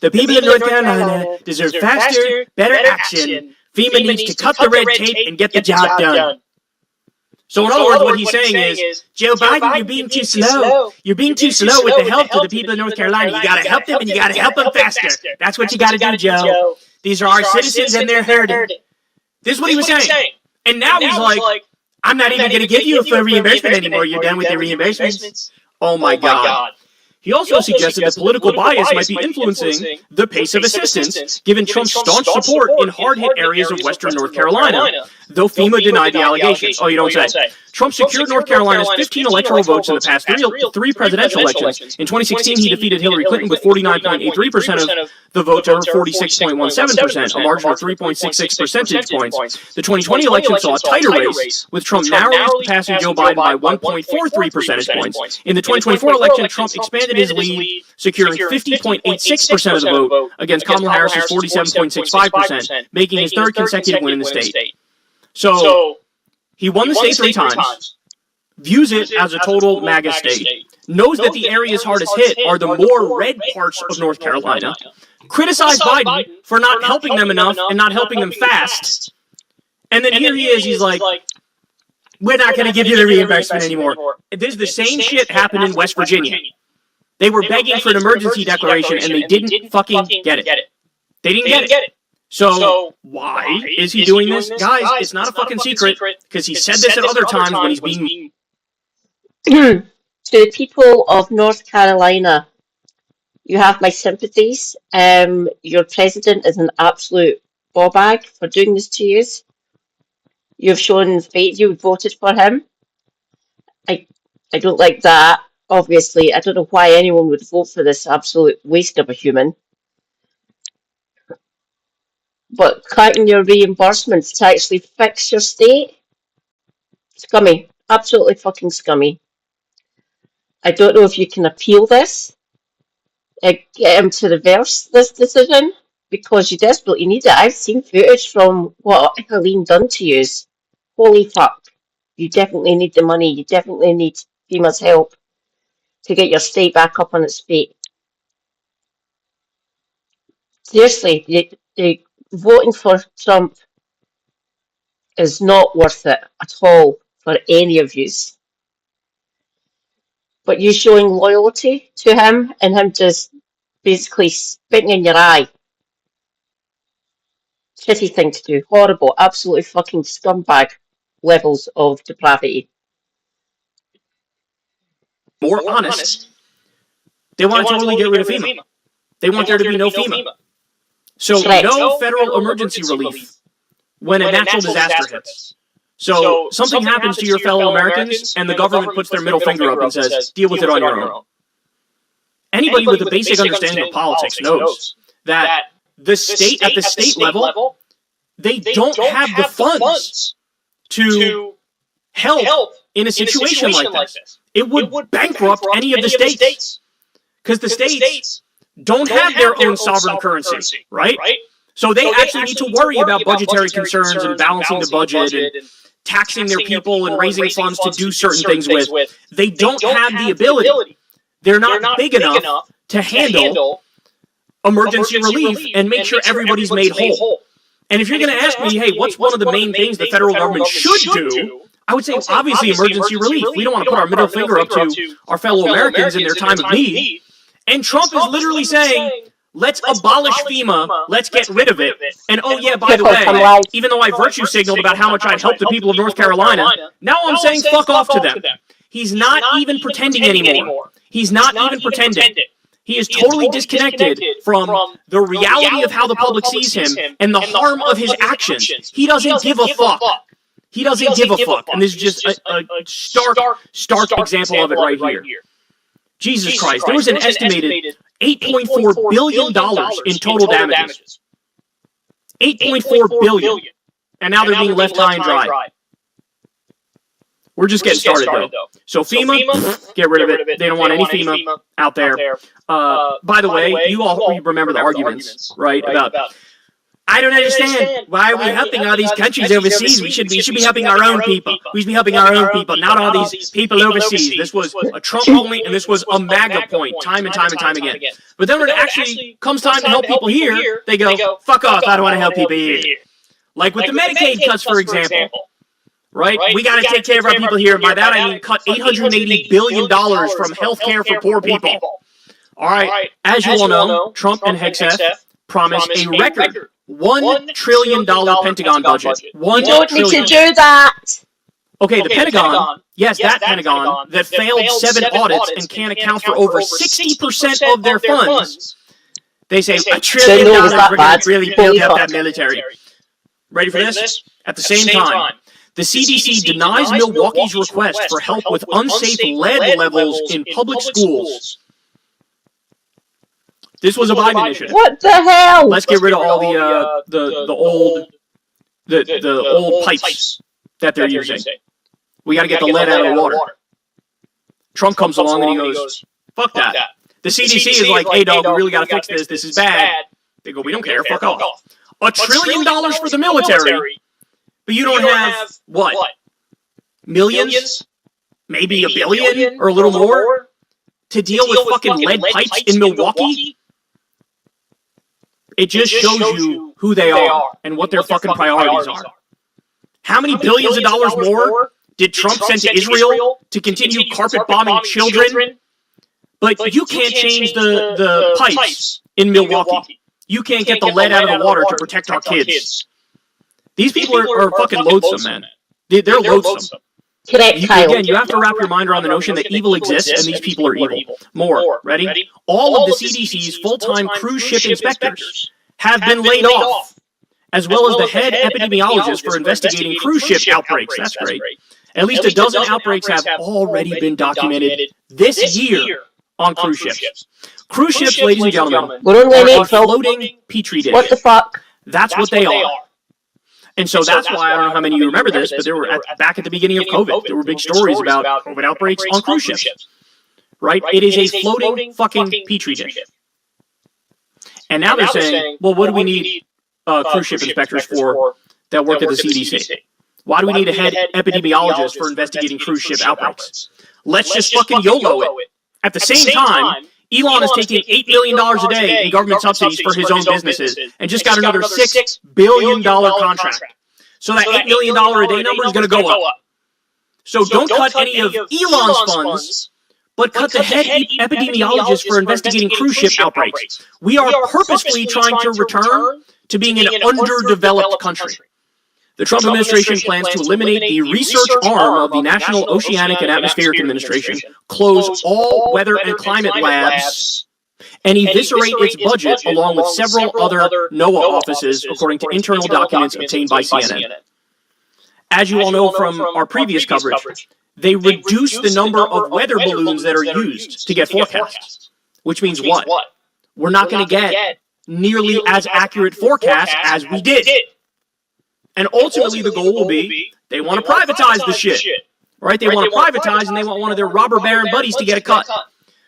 "The people of North Carolina deserve faster, better action. FEMA needs to cut the red tape and get the job done." So in other words, what he's saying is, Joe Biden, you're being too slow. You're being too slow with the help to the people of North Carolina. You got to help them, and you got to help them faster. That's what you got to do, Joe. These are our citizens, and they're hurting. This is what he was saying. And now he's like, I'm not even going to give you a full reimbursement anymore. You're done with the reimbursements. Oh my God. He also suggested that political bias might be influencing the pace of assistance, given Trump's staunch support in hard-hit areas of western North Carolina, though FEMA denied the allegations. Oh, you don't say. Trump secured North Carolina's 15 electoral votes in the past three presidential elections. In 2016, he defeated Hillary Clinton with 49.83% of the vote to her 46.17%, a margin of 3.66 percentage points. The 2020 election saw a tighter race, with Trump narrowly passing Joe Biden by 1.43 percentage points. In the 2024 election, Trump expanded his lead, securing 50.86% of the vote against Kamala Harris's 47.65%, making his third consecutive win in the state. So, he won the state 3 times, views it as a total MAGA state, knows that the areas hardest hit are the more red parts of North Carolina, criticized Biden for not helping them enough and not helping them fast, and then here he is, he's like, we're not going to give you the reimbursement anymore. This is the same shit happened in West Virginia. They were begging for an emergency declaration and they didn't fucking get it. They didn't get it. So, why is he doing this? Guys, it's not a fucking secret, because he said this at other times when he's being... To the people of North Carolina, you have my sympathies. Your president is an absolute ball bag for doing this to you. You've shown faith, you voted for him. I don't like that, obviously. I don't know why anyone would vote for this absolute waste of a human. But cutting your reimbursements to actually fix your state? Scummy. Absolutely fucking scummy. I don't know if you can appeal this, get him to reverse this decision, because you desperately need it. I've seen footage from what Helene done to you. Holy fuck. You definitely need the money. You definitely need FEMA's help to get your state back up on its feet. Seriously, voting for Trump is not worth it at all for any of you. But you showing loyalty to him and him just basically spitting in your eye Shitty thing to do. Horrible. Absolutely fucking scumbag levels of depravity. More honest, they want to totally get rid of FEMA. They want there to be no FEMA. So Correct. no federal emergency relief when a natural disaster hits. So something happens to your fellow Americans, and the government puts their middle finger up and says, deal with it on your own. Anybody with a basic understanding of politics knows that the state, at the state level, they don't have the funds to help in a situation like this. It would bankrupt any of the states, because the states don't have their own sovereign currency, right? So they actually need to worry about budgetary concerns and balancing the budget and taxing their people and raising funds to do certain things with. They don't have the ability. They're not big enough to handle emergency relief and make sure everybody's made whole. And if you're going to ask me, hey, what's one of the main things the federal government should do? I would say obviously emergency relief. We don't want to put our middle finger up to our fellow Americans in their time of need. And Trump is literally saying, let's abolish FEMA, let's get rid of it. And oh yeah, by the way, even though I virtue signaled about how much I'd help the people of North Carolina, now I'm saying fuck off to them. He's not even pretending anymore. He's not even pretending. He is totally disconnected from the reality of how the public sees him and the harm of his actions. He doesn't give a fuck. He doesn't give a fuck. And this is just a stark example of it right here. Jesus Christ, there was an estimated $8.4 billion in total damages. $8.4 billion. And now they're being left high and dry. We're just getting started, though. So FEMA, get rid of it. They don't want any FEMA out there. By the way, you all remember the arguments, right? About, I don't understand. Why are we helping all these countries overseas? We should be helping our own people. We should be helping our own people, not all these people overseas. This was a Trump point, and this was a MAGA point, time and time again. But then when it actually comes time to help people here, they go, fuck off, I don't want to help people here. Like with the Medicaid cuts, for example. Right? We got to take care of our people here. By that I mean cut $880 billion from health care for poor people. All right. As you all know, Trump and Hegseth promised a record $1 trillion Pentagon budget. You don't need to do that. Okay, the Pentagon, yes, that Pentagon that failed 7 audits and can't account for over 60% of their funds. They say $1 trillion, we're going to really build up that military. Ready for this? At the same time, the CDC denies Milwaukee's request for help with unsafe lead levels in public schools. This was a Biden initiative. What the hell? Let's get rid of all the old pipes that they're using. We got to get the lead out of the water. Trump comes along and he goes, fuck that. The CDC is like, hey dog, we really got to fix this. This is bad. They go, we don't care. Fuck off. $1 trillion for the military. But you don't have, what? Millions? Maybe $1 billion or a little more? To deal with fucking lead pipes in Milwaukee? It just shows you who they are and what their fucking priorities are. How many billions of dollars more did Trump send to Israel to continue carpet bombing children? But you can't change the pipes in Milwaukee. You can't get the lead out of the water to protect our kids. These people are fucking loathsome, man. They're loathsome. Correct, Kyle. Again, you have to wrap your mind around the notion that evil exists and these people are evil. More. Ready? All of the CDC's full-time cruise ship inspectors have been laid off, as well as the head epidemiologist for investigating cruise ship outbreaks. That's great. At least a dozen outbreaks have already been documented this year on cruise ships. Cruise ships, ladies and gentlemen, are a floating petri dish. What the fuck? That's what they are. And so that's why, I don't know how many of you remember this, but there were, back at the beginning of COVID, there were big stories about COVID outbreaks on cruise ships. Right? It is a floating fucking petri dish. And now they're saying, well, what do we need cruise ship inspectors for that work at the CDC? Why do we need a head epidemiologist for investigating cruise ship outbreaks? Let's just fucking YOLO it. At the same time, Elon is taking $8 million a day in government subsidies for his own businesses and just got another $6 billion contract. So that $8 million a day number is going to go up. So don't cut any of Elon's funds, but cut the head epidemiologist for investigating cruise ship outbreaks. We are purposefully trying to return to being an underdeveloped country. The Trump administration plans to eliminate the research arm of the National Oceanic and Atmospheric Administration, close all weather and climate labs, and eviscerate its budget along with several other NOAA offices, according to internal documents obtained by CNN. As you all know from our previous coverage, they reduce the number of weather balloons that are used to get forecasts, which means what? We're not going to get nearly as accurate forecasts as we did. And ultimately, the goal will be they want to privatize the shit, right? They want to privatize, and they want one of their robber baron buddies to get a cut.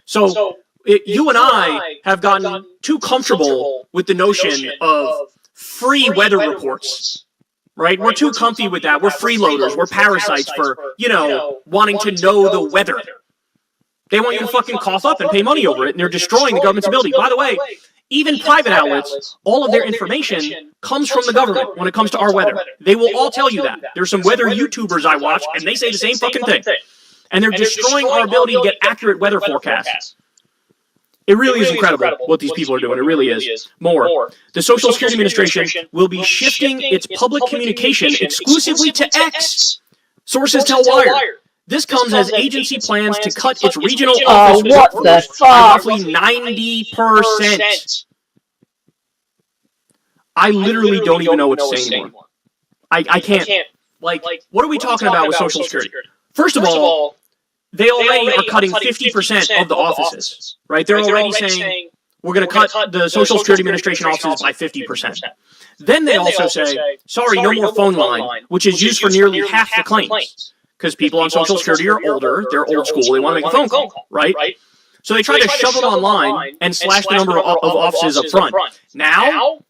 So you and I have gotten too comfortable with the notion of free weather reports, right? We're too comfy with that. We're freeloaders. We're parasites for, wanting to know the weather. They want you to fucking cough up and pay money over it, and they're destroying the government's ability. By the way, even private outlets, all of their information comes from the government when it comes to our weather. They will all tell you that. There's some weather YouTubers I watch, and they say the same fucking thing. And they're destroying our ability to get accurate weather forecasts. It really is incredible what these people are doing. It really is. More. The Social Security Administration will be shifting its public communication exclusively to X. Sources tell Wired. This comes as agency plans to cut its regional office workforce by roughly 90%. I literally don't even know what to say anymore. I can't. Like, what are we talking about with Social Security? First of all, they already are cutting 50% of the offices, right? They're already saying, we're going to cut the Social Security Administration offices by 50%. Then they also say, sorry, no more phone line, which is used for nearly half the claims. Because people on Social Security are older, they're old school, they want to make a phone call, right? So they try to shove it online and slash the number of offices up front. Now,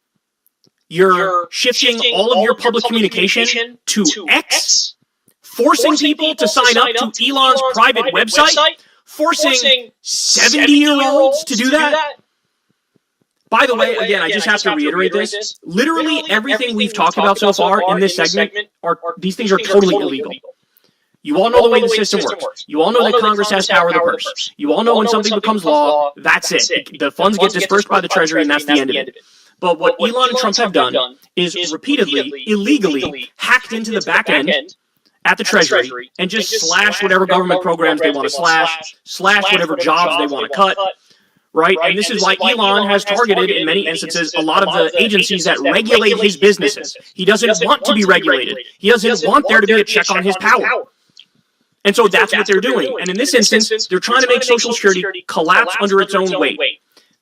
you're shifting all of your public communication to X, forcing people to sign up to Elon's private website, forcing 70-year-olds to do that. By the way, again, I just have to reiterate this. Literally everything we've talked about so far in this segment, these things are totally illegal. You all know the way the system works. You all know that Congress has power of the purse. You all know when something becomes law, that's it. The funds get dispersed by the Treasury, and that's the end of it. But what Elon and Trump have done is repeatedly, illegally hacked into the back end at the Treasury and just slash whatever government programs they want to slash whatever jobs they want to cut, right? And this is why Elon has targeted, in many instances, a lot of the agencies that regulate his businesses. He doesn't want to be regulated. He doesn't want there to be a check on his power. And so that's what they're doing. And in this instance, they're trying to make Social Security collapse under its own weight.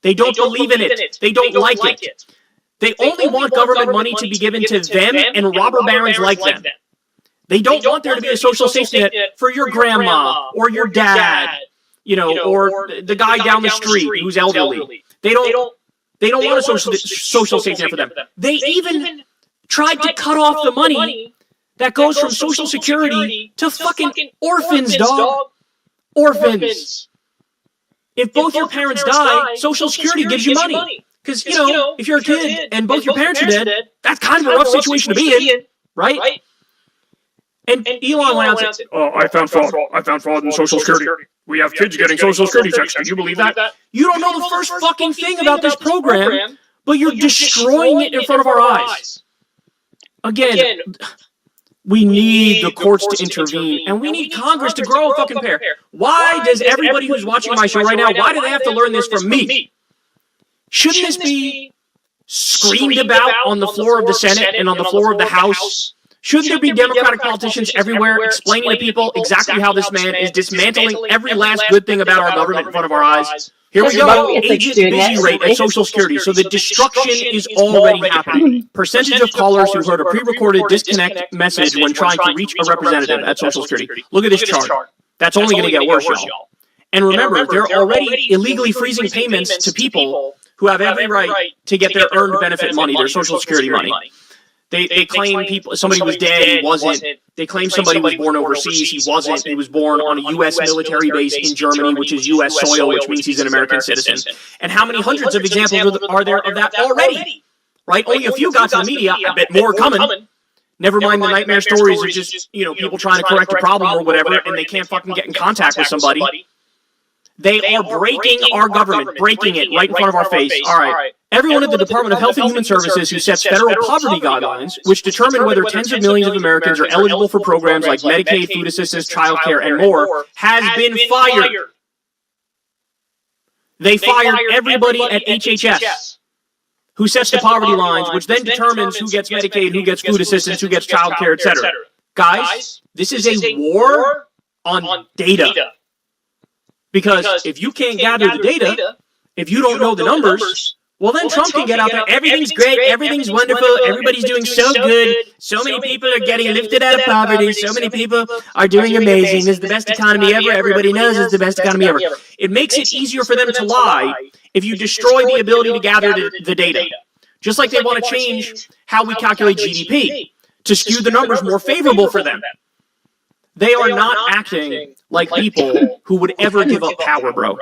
They don't believe in it. They don't like it. They only want government money to be given to them and robber barons like them. They don't want there to be a social safety net for your grandma or your dad, or the guy down the street who's elderly. They don't want a social safety net for them. They even tried to cut off the money that goes from Social Security to fucking orphans, dog. Orphans. If both your parents die, Social Security gives you money. Because, if you're a kid and both your parents are dead, that's kind of a rough situation to be in, right? And Elon went out and said, I found fraud in Social Security. We have kids getting Social Security checks. Can you believe that? You don't know the first fucking thing about this program, but you're destroying it in front of our eyes. Again, we need the courts to intervene, and we need Congress to grow a fucking pair. Why does everybody who's watching my show right now, why do they have to learn this from me? Shouldn't this be screamed about on the floor of the Senate and on the floor of the House? Shouldn't there be Democratic politicians everywhere explaining to people exactly how this man is dismantling every last good thing about our government in front of our eyes? Here we go, agent busy rate at Social Security, so the destruction is already happening. Percentage of callers who heard a pre-recorded disconnect message when trying to reach a representative at Social Security. Look at this chart. That's only going to get worse, y'all. And remember, they're already illegally freezing payments to people who have every right to get their earned benefit money, their Social Security money. They claim somebody was dead, he wasn't. They claim somebody was born overseas, he wasn't. He was born on a U.S. military base in Germany, which is U.S. soil, which means he's an American citizen. And how many hundreds of examples are there of that already? Right? Only a few got to the media. I bet more are coming. Never mind the nightmare stories of just, people trying to correct a problem or whatever, and they can't fucking get in contact with somebody. They are breaking our government, breaking it right in front of our face. All right. Everyone at the Department of Health and Human Services who sets federal poverty guidelines, which determine whether tens of millions of Americans are eligible for programs like Medicaid, food assistance, childcare, and more, has been fired. They fired everybody at HHS who sets the poverty lines, which then determines who gets Medicaid, who gets food assistance, who gets childcare, etc. Guys, this is a war on data. Because if you can't gather the data, if you don't know the numbers, well, then Trump can get out there. Everything's great. Everything's wonderful. Everybody's doing so good. So many people are getting lifted out of poverty. So many people are doing amazing. This is the best economy ever. Everybody knows it's the best economy ever. It makes it easier for them to lie if you destroy the ability to gather the data. Just like they want to change how we calculate GDP to skew the numbers more favorable for them. They are not acting like people who would ever give up power, bro.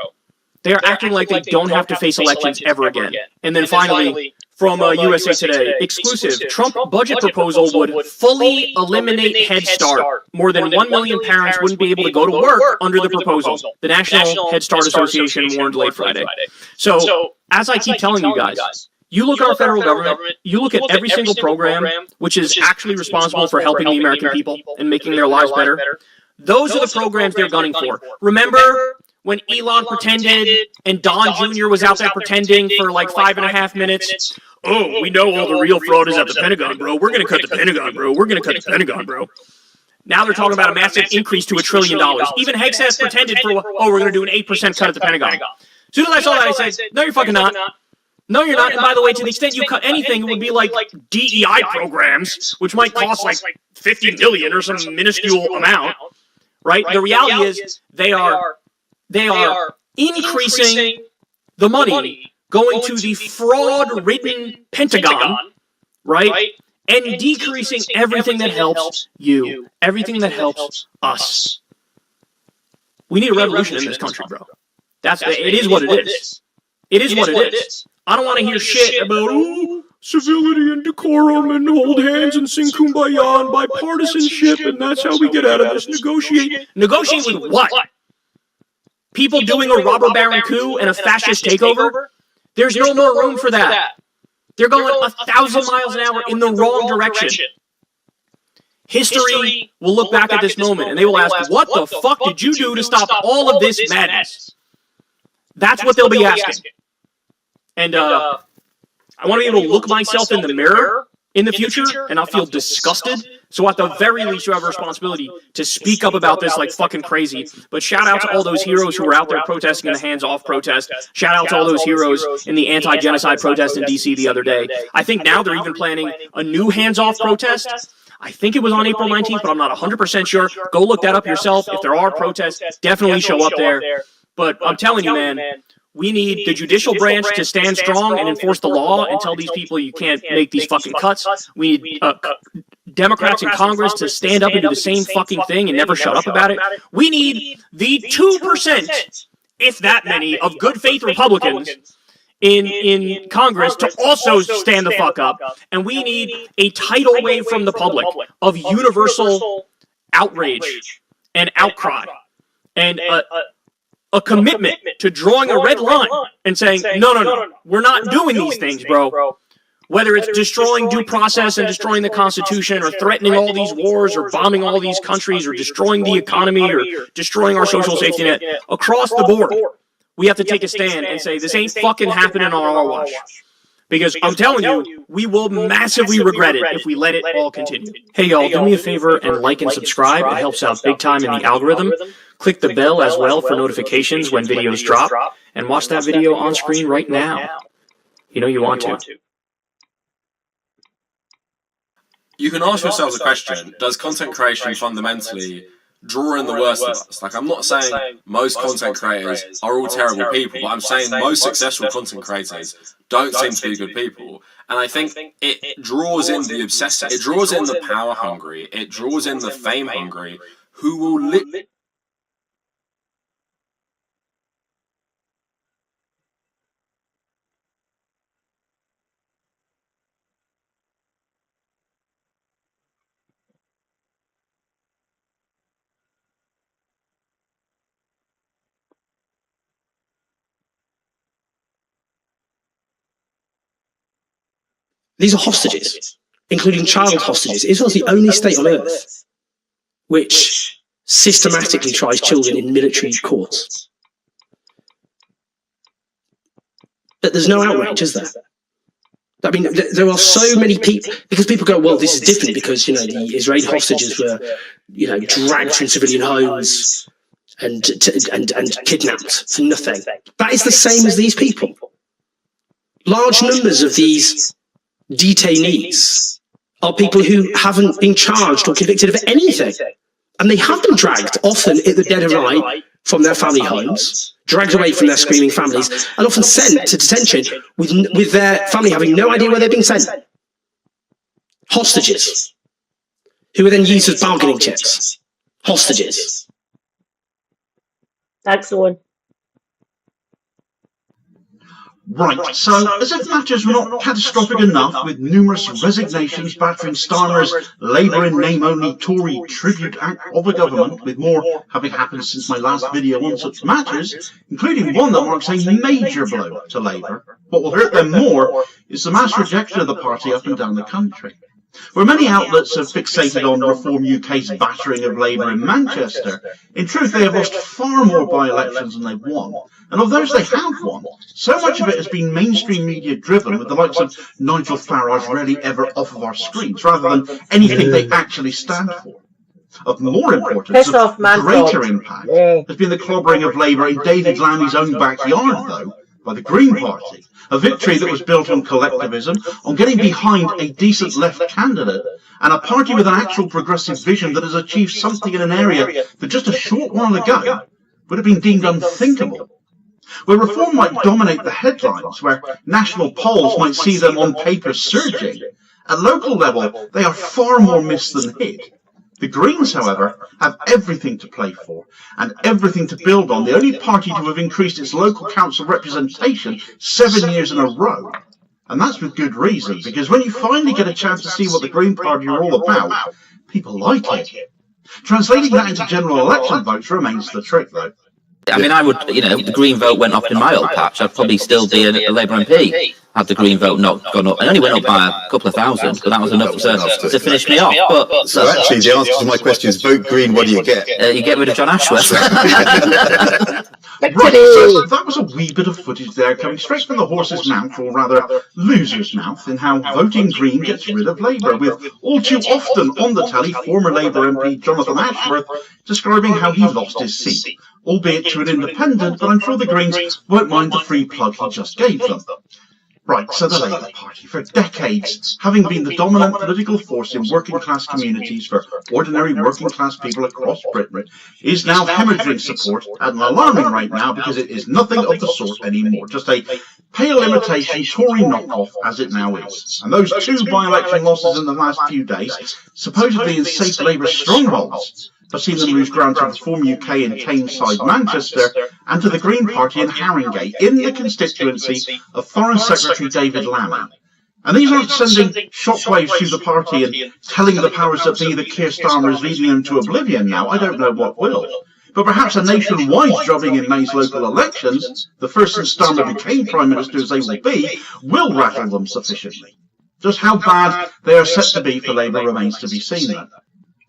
They are acting like they don't have to face elections ever again. And then finally, from USA Today, exclusive, Trump budget proposal would fully eliminate Head Start. More than 1 million parents wouldn't be able to go to work under the proposal. The National Head Start Association warned late Friday. So, as I keep telling you guys, you look at our federal government, you look at every single program which is actually responsible for helping the American people and making their lives better. Those are the programs they're gunning for. Remember when Elon pretended and Don Jr. was out there pretending for like 5.5 minutes? Oh, we know all the real fraud is at the Pentagon, bro. We're going to cut the Pentagon, bro. We're going to cut the Pentagon, bro. Now they're talking about a massive increase to $1 trillion. Even Hegseth pretended for, oh, we're going to do an 8% cut at the Pentagon. As soon as I saw that, I said, no, you're fucking not. No, you're not. And by the way, to the extent you cut anything, it would be like DEI programs, which might cost like $50 million or some minuscule amount, right? The reality is they are increasing the money going to the fraud-ridden Pentagon, right? And decreasing everything that helps you, everything that helps us. We need a revolution in this country, bro. It is what it is. It is what it is. I don't want to hear shit about, civility and decorum and hold hands and sing kumbaya and bipartisanship and that's how we get out of this. Negotiate. Negotiate with what? People doing a robber baron coup and a fascist takeover? There's no more room for that. They're going 1,000 miles an hour in the wrong direction. History will look back at this moment and they will ask, what the fuck did you do to stop all of this madness? That's what they'll be asking. And I want to be able to look myself in the mirror in the future and not feel disgusted. So at the very least, you have a responsibility to speak up about this like fucking crazy. But shout out to all those heroes who were out there protesting in the hands-off protest. Shout out to all those heroes in the anti-genocide protest in D.C. the other day. I think now they're even planning a new hands-off protest. I think it was on April 19th, but I'm not 100% sure. Go look that up yourself. If there are protests, definitely show up there. But I'm telling you, man, we need the judicial branch to stand strong and enforce the law and tell these people you can't make these fucking cuts. We need Democrats in Congress to stand up and do the same fucking thing and never shut up about it. We need the 2%, if that many, of good faith Republicans in Congress to also stand the fuck up. And we need a tidal wave from the public of universal outrage and outcry and a commitment to drawing a red line and saying, no, we're not doing these things, bro. Whether it's destroying due process and destroying the Constitution or threatening all these wars or bombing all these countries or destroying the economy or destroying our social safety net, across the board, we have to take a stand and say, this ain't fucking happening on our watch. Because I'm telling you, we will massively regret it if we let it all continue. Hey y'all, do me a favor and like and subscribe. It helps out big time in the algorithm. Click the bell as well for notifications when videos drop. And watch that video on screen right now. You know you want to. You can ask yourselves a question: does content creation fundamentally draw in the worst of us? Like, I'm not saying most content creators are all terrible people, but I'm saying most successful content creators don't seem to be good people. And I think it draws in the obsessive, it draws in the power hungry, it draws in the fame hungry, who will These are hostages, including child hostages. Israel's the only state on earth which systematically tries children in military courts. But there's no outrage, is there? I mean, there are so many people, because people go, well, this is different because, the Israeli hostages were, dragged from civilian homes and kidnapped for nothing. That is the same as these people. Large numbers of these detainees are people who haven't been charged or convicted of anything. And they have been dragged, often at the dead of night, from their family homes, dragged away from their screaming families, and often sent to detention with their family having no idea where they're being sent. Hostages, who are then used as bargaining chips. Hostages. Thanks, Owen. Right, so as if matters were not catastrophic enough, with numerous resignations battering Starmer's Labour in name-only Tory tribute act of a government, with more having happened since my last video on such matters, including one that marks a major blow to Labour. What will hurt them more is the mass rejection of the party up and down the country. Where many outlets have fixated on Reform UK's battering of Labour in Manchester, in truth they have lost far more by-elections than they've won. And of those they have won, so much of it has been mainstream media driven, with the likes of Nigel Farage rarely ever off of our screens, rather than anything they actually stand for. Of more importance, of greater impact, has been the clobbering of Labour in David Lammy's own backyard, though, by the Green Party. A victory that was built on collectivism, on getting behind a decent left candidate, and a party with an actual progressive vision that has achieved something in an area that just a short while ago would have been deemed unthinkable. Where Reform might dominate the headlines, where national polls might see them on paper surging, at local level they are far more missed than hit. The Greens, however, have everything to play for and everything to build on, the only party to have increased its local council representation 7 years in a row. And that's with good reason, because when you finally get a chance to see what the Green Party are all about, people like it. Translating that into general election votes remains the trick, though. I mean, I would, the Green vote went up in my old patch, I'd probably still be a Labour MP had the Green vote not gone up. It only went up by a couple of thousand, but that was enough to finish me off. But so actually, the answer to my question is vote Green, what do you get? You get rid of John Ashworth. Right, so that was a wee bit of footage there coming straight from the horse's mouth, or rather loser's mouth, in how voting Green gets rid of Labour, with all too often on the telly former Labour MP Jonathan Ashworth describing how he lost his seat, albeit to an independent, but I'm sure the Greens won't mind the free plug he just gave them. Right, so the Labour Party, for decades, having been the dominant political force in working-class communities for ordinary working-class people across Britain, is now hemorrhaging support at an alarming rate now, because it is nothing of the sort anymore, just a pale imitation Tory knockoff as it now is. And those two by-election losses in the last few days, supposedly in safe Labour strongholds, have seen them lose ground to Reform UK in Tameside, Manchester, and to the Green Party in Haringey, in the constituency of Foreign Secretary David Lammy. And these aren't sending shockwaves through the party and telling the powers that be that Keir Starmer is leading them to oblivion now. I don't know what will. But perhaps a nationwide jobbing in May's local elections, the first since Starmer became Prime Minister as they will be, will rattle them sufficiently. Just how bad they are set to be for Labour remains to be seen then.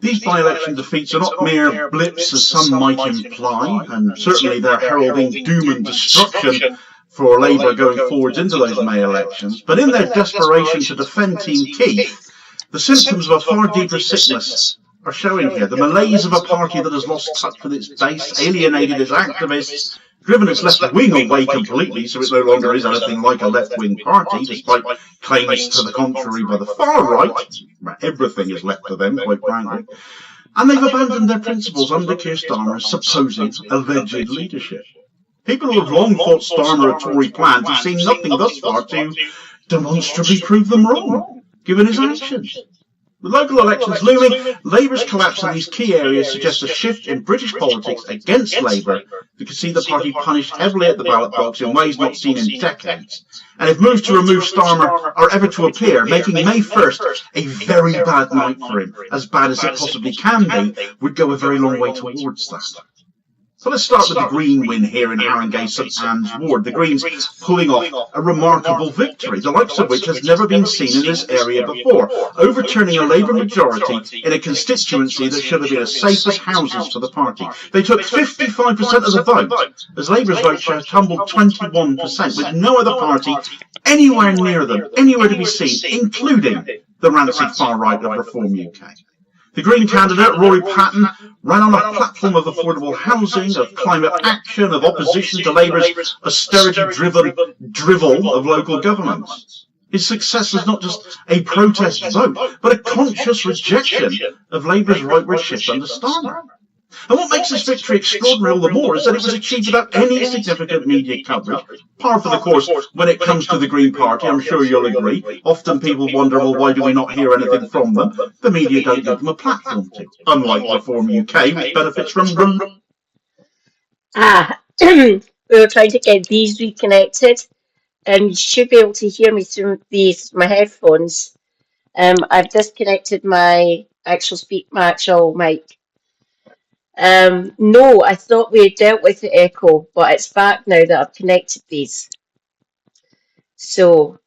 These by-election defeats are not mere blips, as some might imply, and certainly they're heralding doom and destruction for Labour going forwards into those May elections, but in their desperation to defend Team Keith, the symptoms of a far deeper sickness are showing here. The malaise of a party that has lost touch with its base, alienated its activists, driven its left wing away completely, so it no longer is anything like a left-wing party, despite claims to the contrary by the far right. Everything is left to them, quite frankly. And they've abandoned their principles under Keir Starmer's supposed alleged leadership. People who have long thought Starmer a Tory plant have seen nothing thus far to demonstrably prove them wrong, given his actions. With local elections looming, Labour's collapse in these key areas suggests a shift in British politics against Labour that could see the party punished heavily at the ballot box in ways not seen in decades. And if moves to remove Starmer are ever to appear, making May 1st a very bad night for him, as bad as it possibly can be, would go a very long way towards that. So let's start with the Green win here in Haringey St Anne's ward. The Greens pulling off a remarkable victory, the likes of which has never been seen in this area before, overturning a Labour majority in a constituency that should have been as safe as houses for the party. They took 55% of the vote, as Labour's vote share tumbled 21%, with no other party anywhere near them, anywhere to be seen, including the rancid far right of Reform UK. The Green candidate, Rory Patton, ran on a platform of affordable housing, of climate action, of opposition to Labour's austerity-driven drivel of local governments. His success was not just a protest vote, but a conscious rejection of Labour's rightward shift under Starmer. And what makes this victory extraordinary all the more is that it was achieved without any significant media coverage. Par for the course when it comes to the Green Party, I'm sure you'll agree. Often people wonder, well, why do we not hear anything from them? The media don't give them a platform to, unlike Reform UK, which benefits from... We were trying to get these reconnected, and you should be able to hear me through my headphones. I've disconnected my actual mic. No, I thought we had dealt with the echo, but it's back now that I've connected these. So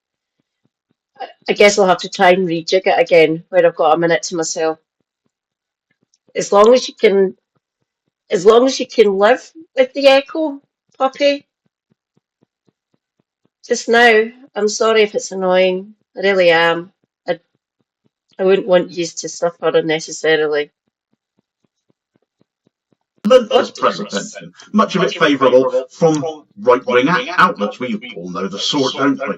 I guess I'll have to try and rejig it again when I've got a minute to myself. As long as you can live with the echo, Poppy. Just now, I'm sorry if it's annoying. I really am. I wouldn't want you to suffer unnecessarily. Relentless press attention, much of it favourable from right-wing outlets. We all know the sort, don't we?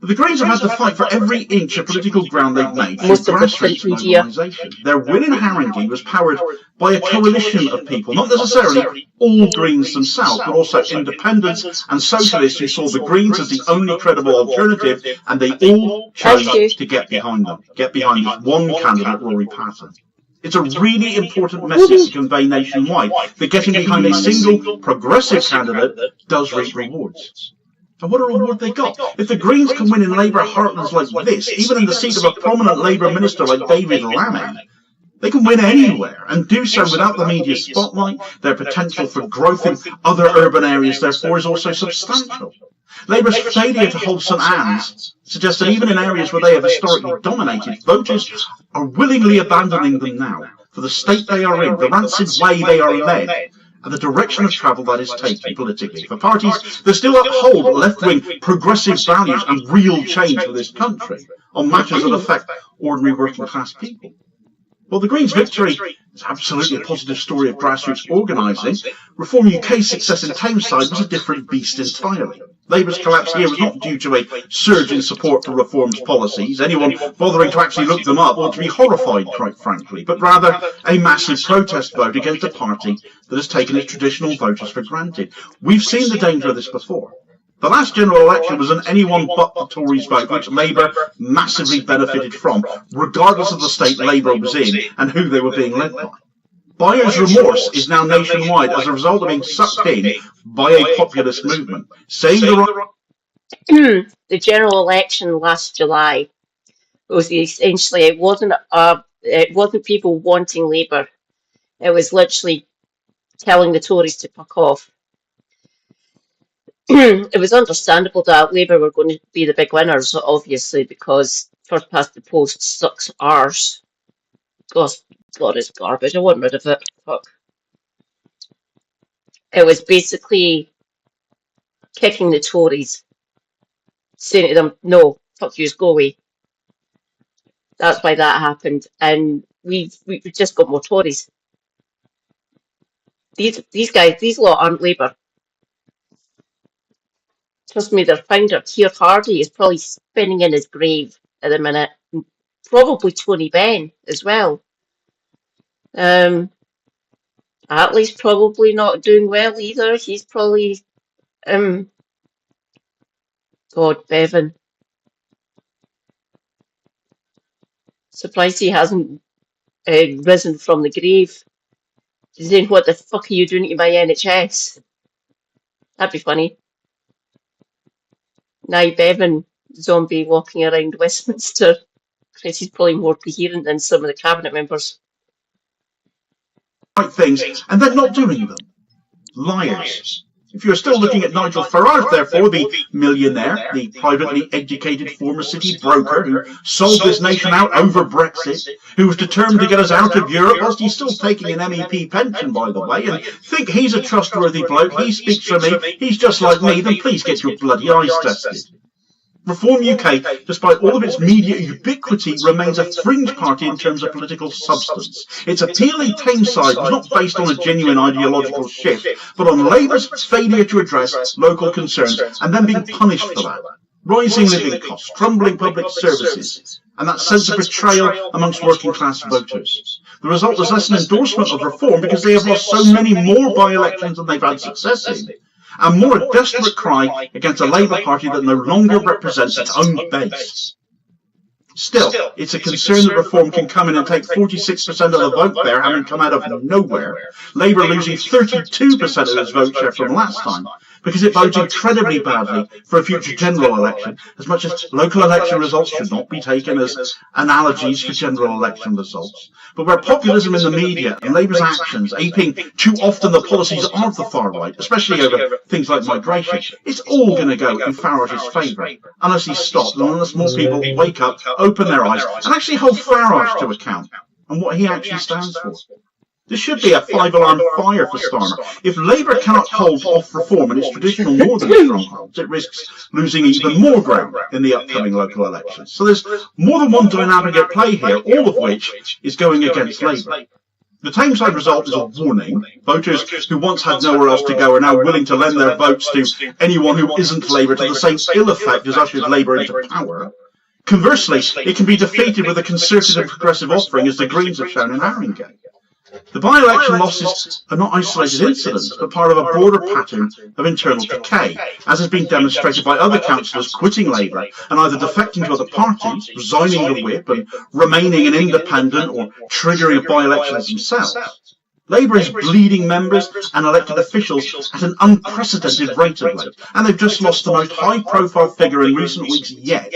The Greens have had to fight for every inch of political ground they've made through grassroots mobilisation. Their win in Haringey was powered by a coalition of people, not necessarily all Greens themselves, but also independents and socialists who saw the Greens as the only credible alternative, and they all chose to get behind them, get behind this one candidate, Rory Patton. It's a really important message to convey nationwide that getting behind a single progressive candidate does reap rewards. And what a reward they got. If the Greens can win in Labour heartlands like this, even in the seat of a prominent Labour minister like David Lammy, they can win anywhere and do so without the media spotlight. Their potential for growth in other urban areas, therefore, is also substantial. Labour's failure to hold St Anne's suggests that even in areas where they have historically dominated, voters are willingly abandoning them now for the state they are in, the rancid way they are led, and the direction of travel that is taken politically. For parties that still uphold left-wing progressive values and real change for this country on matters that affect ordinary working-class people. Well, the Greens' victory is absolutely a positive story of grassroots organising. Reform UK's success in Tameside was a different beast entirely. Labour's collapse here was not due to a surge in support for Reform's policies. Anyone bothering to actually look them up ought to be horrified, quite frankly, but rather a massive protest vote against a party that has taken its traditional voters for granted. We've seen the danger of this before. The last general election was an anyone but the Tories vote, which Labour massively benefited from, regardless of the state Labour was in and who they were being led by. Buyer's remorse is now nationwide as a result of being sucked in by a populist movement. Saying the general election last July was essentially it wasn't people wanting Labour. It was literally telling the Tories to fuck off. It was understandable that Labour were going to be the big winners, obviously, because first past the post sucks arse. God, it's garbage. I want rid of it. Fuck. It was basically kicking the Tories, saying to them, no, fuck yous, go away. That's why that happened. And we've just got more Tories. These guys, these lot aren't Labour. Trust me, their founder, Keir Hardie, is probably spinning in his grave at the minute. Probably Tony Benn as well. Attlee's probably not doing well either. He's probably, God, Bevan. Surprised he hasn't risen from the grave. He's saying, what the fuck are you doing to my NHS? That'd be funny. Now Bevan, zombie walking around Westminster. Chris, he's probably more coherent than some of the cabinet members. right things, and they're not doing them. Liars. If you're still looking at Nigel Farage, therefore, the millionaire, the privately educated former city broker who sold this nation out over Brexit, who was determined to get us out of Europe whilst he's still taking an MEP pension, by the way, and think he's a trustworthy bloke, he speaks for me, he's just like me, then please get your bloody eyes tested. Reform UK, despite all of its media ubiquity, remains a fringe party in terms of political substance. Its appealing tame side was not based on a genuine ideological shift, but on Labour's failure to address local concerns and then being punished for that. Rising living costs, crumbling public services, and that sense of betrayal amongst working class voters. The result was less an endorsement of reform because they have lost so many more by-elections than they've had success in, and more a desperate cry against a Labour Party that no longer represents its own base. Still, it's a concern that reform can come in and take 46% of the vote there, having come out of nowhere. Labour losing 32% of its vote share from last time, because it votes incredibly badly for a future general election, as much as local election results should not be taken as analogies for general election results. But where populism in the media and Labour's actions aping too often the policies of the far right, especially over things like migration, it's all going to go in Farage's favour, unless he's stopped and unless more people wake up, open their eyes, and actually hold Farage to account on what he actually stands for. This should be a five-alarm fire for Starmer. If Labour cannot hold off reform in its traditional northern strongholds, it risks losing even more ground in the upcoming local elections. So there's more than one dynamic at play here, all of which is going against Labour. The Tameside result is a warning. Voters who once had nowhere else to go are now willing to lend their votes to anyone who isn't Labour to the same ill effect as ushered Labour into power. Conversely, it can be defeated with a conservative progressive offering, as the Greens have shown in Haringey. The by-election losses are not isolated incidents, but part of a broader pattern of internal decay, as has been demonstrated by other councillors quitting Labour and either defecting to other parties, resigning the whip and remaining an independent or triggering a by-election themselves. Labour is bleeding members and elected officials at an unprecedented rate of late, and they've just lost the most high-profile figure in recent weeks yet,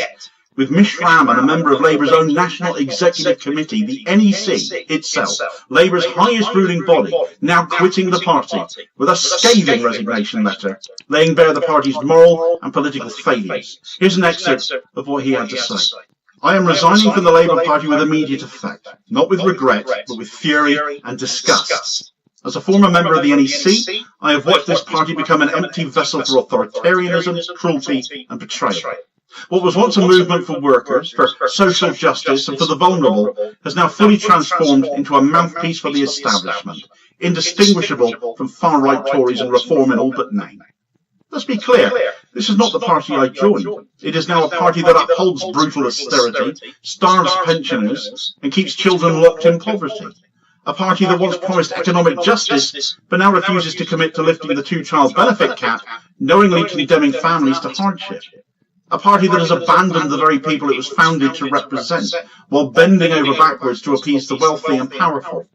with Mish Rahman, a member of Labour's own National Executive Committee, the NEC itself, Labour's highest ruling body, now quitting the party with a scathing resignation letter, laying bare the party's moral and political failures. Here's an excerpt of what he had to say. I am resigning from the Labour Party with immediate effect, not with regret, but with fury and disgust. As a former member of the NEC, I have watched this party become an empty vessel for authoritarianism, cruelty and betrayal. What was once a movement for workers, for social justice and for the vulnerable has now fully transformed into a mouthpiece for the establishment, indistinguishable from far-right Tories and reform in all but name. Let's be clear, this is not the party I joined. It is now a party that upholds brutal austerity, starves pensioners and keeps children locked in poverty. A party that once promised economic justice, but now refuses to commit to lifting the two-child benefit cap, knowingly condemning families to hardship. A party that has abandoned the very people it was founded to represent, while bending over backwards to appease the wealthy and powerful.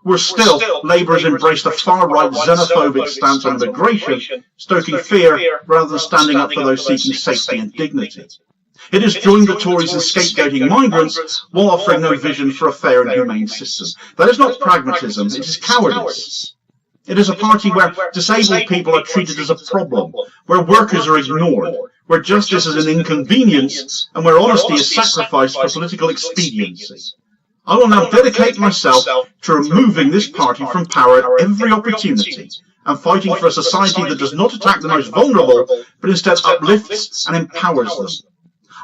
Worse still, Labour has embraced a far-right xenophobic stance on immigration, stoking fear rather than standing up for those seeking safety and dignity. It has joined the Tories in scapegoating migrants while offering no vision for a fair and humane system. That is not pragmatism, it is cowardice. It is a party where disabled people are treated as a problem, where workers are ignored, where justice is an inconvenience, and where honesty is sacrificed for political expediency. I will now dedicate myself to removing this party from power at every opportunity and fighting for a society that does not attack the most vulnerable, but instead uplifts and empowers them.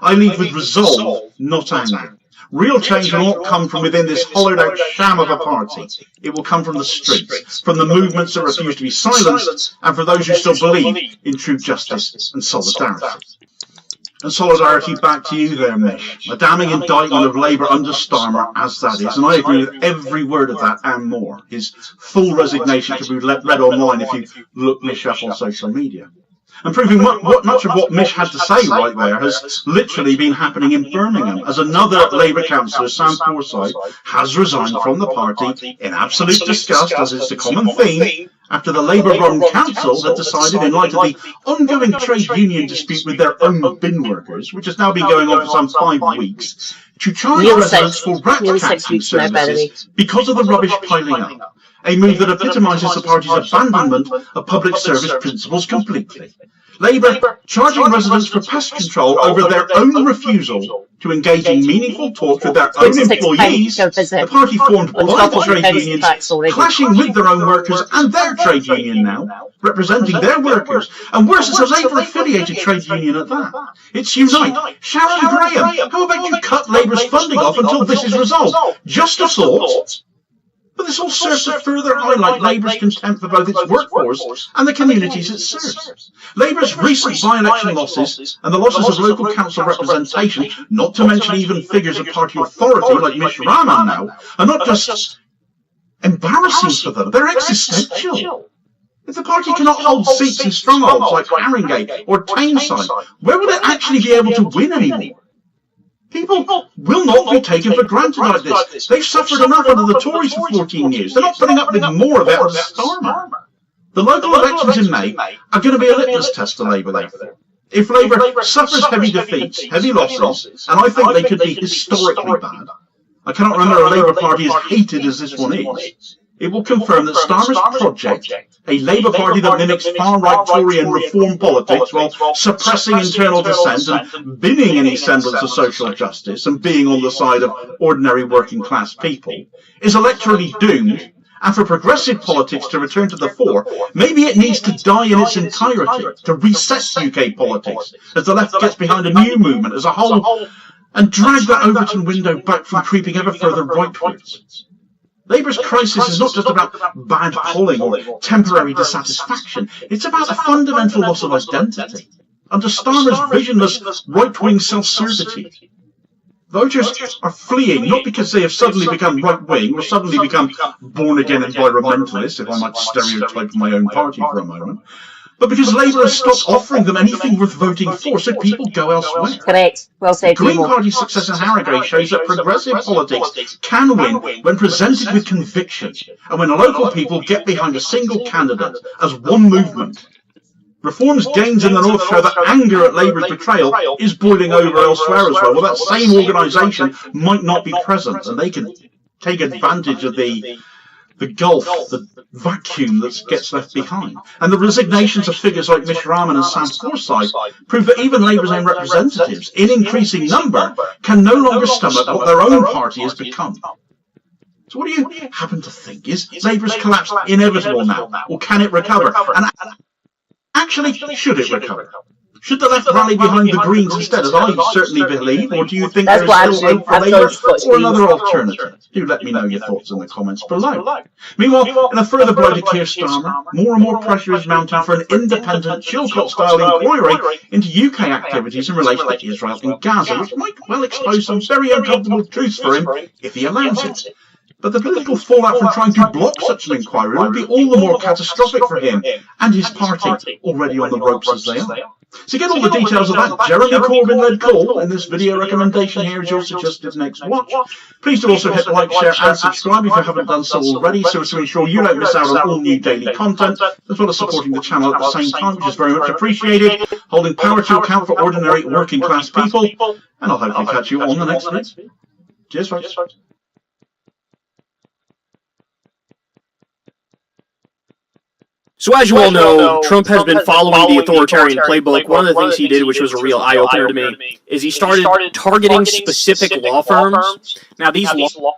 I leave with resolve, not anger. Real change will not come from within this hollowed-out sham of a party. It will come from the streets, from the movements that refuse to be silenced, and from those who still believe in true justice and solidarity. And solidarity back to you there, Mish. A damning indictment of Labour under Starmer, as that is, and I agree with every word of that and more. His full resignation can be read online if you look Mish up on social media. And proving much of what Mish had to say right there has literally been happening in Birmingham, as another Labour councillor, Sam Forsyth, has resigned from the party in absolute disgust, as is the common theme, after the Labour-run council had decided, in light of the ongoing trade union dispute with their own bin workers, which has now been going on for some 5 weeks, to charge residents for rat taxi services because of the rubbish piling up. a move that epitomises the party's abandonment of public service principles completely. Labour charging residents for pest control over their own refusal to engage in meaningful talks with their own employees, the party formed by the trade unions, clashing with their own workers and their trade union now, representing their workers, and worse, it's a Labour-affiliated trade union at that. It's Unite. Sharon Graham, how about you cut Labour's funding off until this is resolved? Just a thought. But this all serves to further highlight Labour's contempt for both its workforce and the communities it serves. Labour's recent by-election losses and the losses of local council representation, not to mention even figures of party authority like Mish Rahman now, are not just embarrassing for them, they're existential. If the party cannot hold seats in strongholds like Haringey or Tameside, where will it actually be able to win anymore? People will not be taken for granted like this. They've suffered enough under the Tories for 14 years. They're not putting up with more of it under Starmer. The local elections in May are going to be a litmus test for Labour, therefore. If Labour suffers heavy defeats, heavy losses, and I think they could be historically bad, I cannot remember a Labour Party as hated as this one is, it will confirm that Starmer's project, a Labour Party that mimics far-right Tory and reform politics while suppressing internal dissent and binning any semblance of social justice and being on the side of ordinary working-class people, is electorally doomed, and for progressive politics to return to the fore, maybe it needs to die in its entirety to reset UK politics as the left gets behind a new movement as a whole and drag that Overton window back from creeping ever further rightwards. Labour's crisis is not just about bad polling or temporary dissatisfaction. It's about a fundamental loss of identity. Under Starmer's visionless right-wing self-certitude. Voters are fleeing, not because they have suddenly become right-wing or suddenly become born-again environmentalists, if I might stereotype my own party for a moment, but because Labour has stopped offering them anything worth voting for, so people go elsewhere. Correct. Well said. The Green Party's success in Harrogate shows that progressive politics can win when presented with conviction, and when local people get behind a single candidate as one movement. Reform's gains in the North show that anger at Labour's betrayal is boiling over elsewhere as well. Well, that same organisation might not be present, and they can take advantage of the gulf, the vacuum that gets left behind. And the resignations of figures like Mish Rahman and Sam Forsyth prove that even Labour's own representatives, in increasing number, can no longer stomach what their own party has become. So what do you happen to think? Is Labour's collapse inevitable now, or can it recover? And actually, should it recover? Should the left rally behind the Greens instead, as I certainly believe, or do you think there is still hope for Labour or another alternative? Do let me know your thoughts in the comments below. Meanwhile, in a further blow to Keir Starmer, more and more pressure is mounting for an independent Chilcot-style inquiry into UK activities in relation to Israel and Gaza, which might well expose some very uncomfortable truths for him if he allows it. But the political fallout from trying to block such an inquiry will be all the more catastrophic for him and his party, already on the ropes as they are. So get all the details of that Jeremy Corbyn-led call in this video recommendation here as your suggested next watch. Please do also hit like, share and subscribe if you haven't done so already, so as to ensure you don't miss out on all new daily content, as well as supporting the channel at the same time, which is very much appreciated, holding power to account for ordinary working class people, and I'll hopefully catch you on the next video. Cheers, folks. So as you all know, Trump has been following the authoritarian playbook. One of the things he did, which was a real eye-opener to me, is he started targeting specific law firms. Now, these law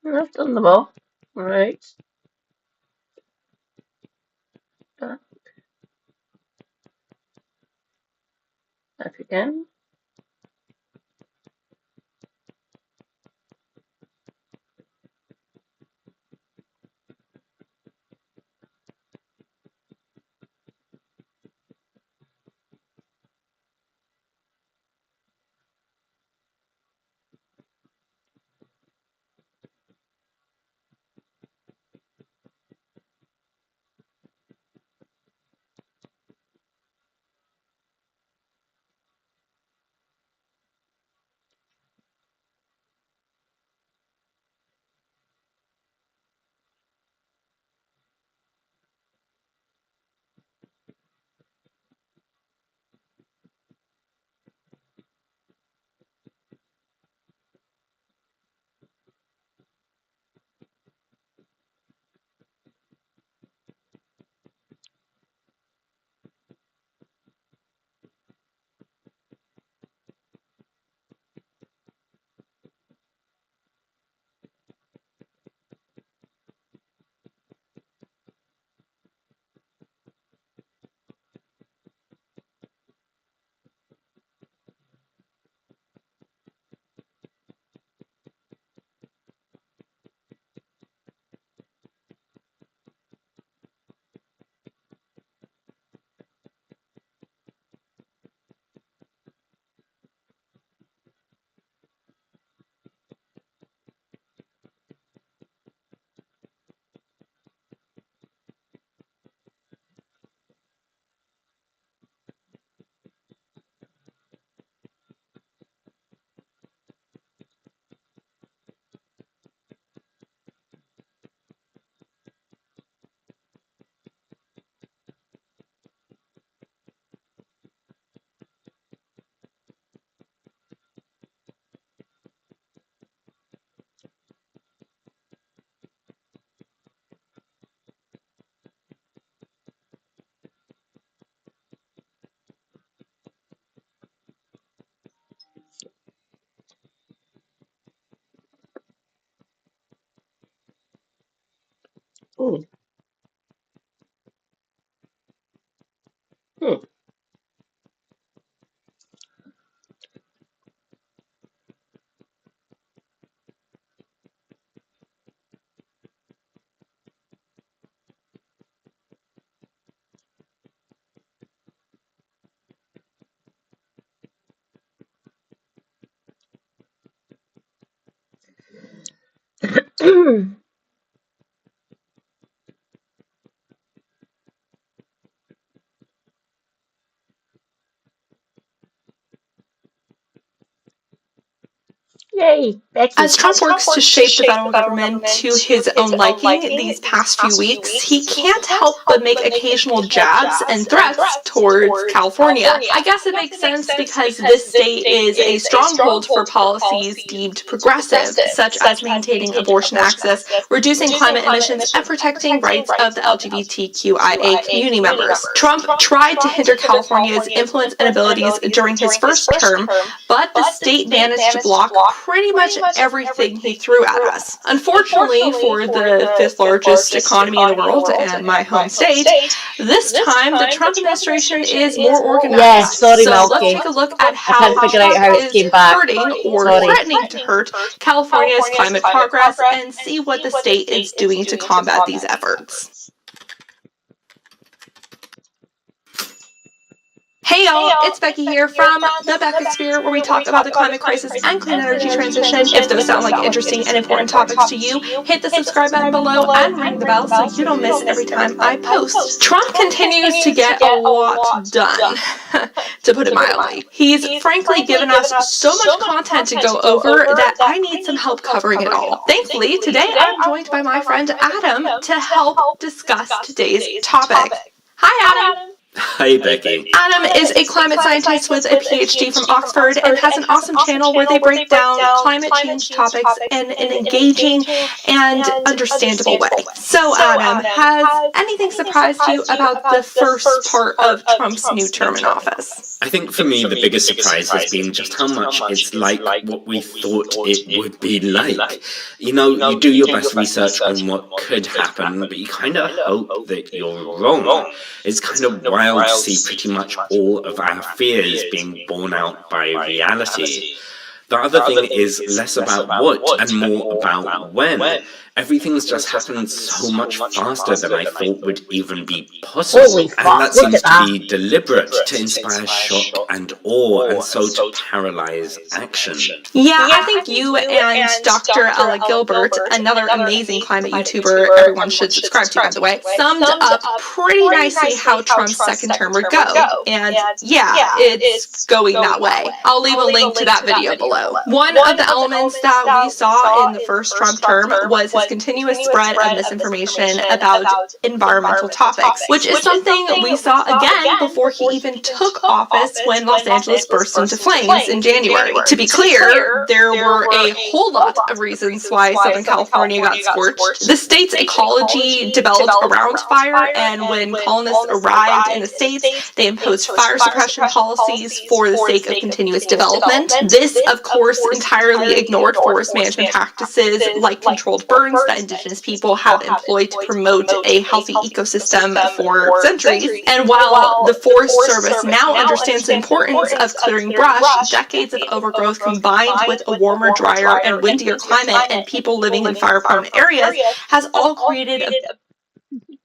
I've done them all. Right. Back again. Oh. Hmm. Yay, Becky. As Trump works to shape the federal government to his own liking these past few weeks, he can't help but make occasional jabs and threats towards California. I guess it makes sense because this state is a stronghold for policies deemed progressive, such as maintaining abortion access, reducing climate emissions, and protecting rights of the LGBTQIA community members. Trump tried to hinder California's influence and abilities during his first term, but the state managed to block pretty much everything he threw at us. Unfortunately for the fifth largest economy in the world and my home state, this time the Trump administration is more organized. Yeah, sorry, so Malky. let's take a look at I how can't figure out how Trump it is came back. hurting or Sorry. threatening to hurt California's climate progress and see what the state is doing to combat these efforts. Hey y'all, it's Becky here from the Becca Sphere, where we talk about the climate crisis and clean energy transition. If those sound like interesting and important topics to you, hit the subscribe button below and ring the bell so you don't miss every time I post. Trump continues to get a lot done, to put it mildly. He's frankly given us so much content to go over that I need some help covering it all. Thankfully, today I'm joined by my friend Adam to help discuss today's topic. Hi, Adam. Hi, Becky. Adam is a climate scientist with a PhD from Oxford and has an awesome channel where they break down climate change topics in an engaging and understandable way. So, Adam, has anything surprised you about the first part of Trump's new term in office? I think for me the biggest surprise has been just how much it's like what we thought it would be like. You know, you do your best research on what could happen, but you kind of hope that you're wrong. It's kind of wild to see pretty much all of our fears being borne out by reality. The other thing is less about what and more about when. Everything's just happened so much faster than I thought would even be possible. And that seems to be deliberate, to inspire shock and awe, and so to paralyze action. Yeah, I think you and Dr. Ella Gilbert, another amazing climate YouTuber everyone should subscribe to, by the way, summed up pretty nicely how Trump's second term would go. And yeah, it's going that way. I'll leave a link to that video below. One of the elements that we saw in the first Trump term was his continuous spread of misinformation about environmental topics, which is something we saw again before he even took office when Los Angeles burst into flames in January. To be clear, there were a whole lot of reasons why Southern California got scorched. The state's ecology developed around fire, and when colonists arrived in the states, they imposed fire suppression policies for the sake of continuous development. This, of course, entirely ignored forest management practices like controlled burns that indigenous people have employed to promote a healthy ecosystem for centuries. And while the Forest Service now understands the importance of clearing brush, decades of overgrowth combined with a warmer, drier, and windier climate and people living in fire-prone areas has all created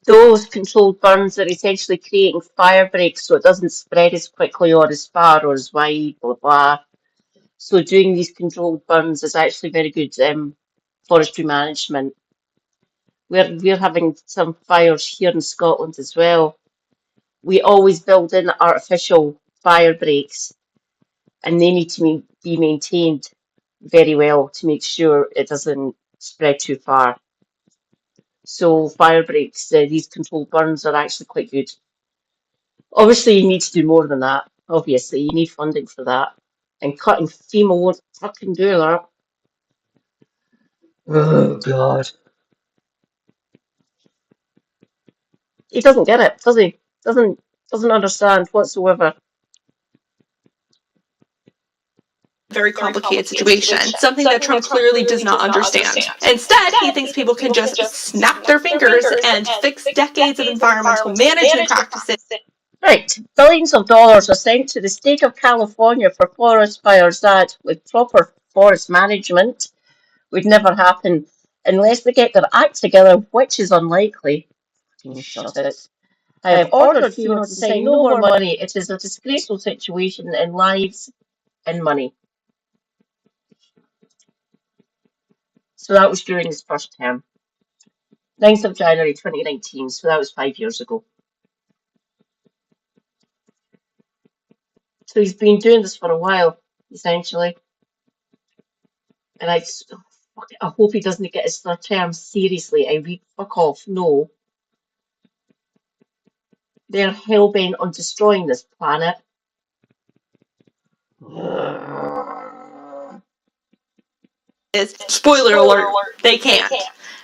Those controlled burns are essentially creating fire breaks so it doesn't spread as quickly or as far or as wide, blah, blah. So doing these controlled burns is actually very good forestry management. We're having some fires here in Scotland as well. We always build in artificial fire breaks, and they need to be maintained very well to make sure it doesn't spread too far. So fire breaks, these controlled burns are actually quite good. Obviously, you need to do more than that. Obviously, you need funding for that. And cutting FEMA won't fucking do that. Oh, God. He doesn't get it, does he? Doesn't understand whatsoever. very complicated situation, something that Trump clearly does not understand. Instead, he thinks people can just snap their fingers and fix decades of environmental management practices. Right, billions of dollars are sent to the state of California for forest fires that, with proper forest management, would never happen unless they get their act together, which is unlikely. Shut it. I have ordered FEMA to sign no more money. It is a disgraceful situation in lives and money. So that was during his first term. 9th of January 2019, so that was 5 years ago. So he's been doing this for a while, essentially. And I hope he doesn't get his third term seriously. I read fuck off. No. They're hell-bent on destroying this planet. Spoiler alert, they can't.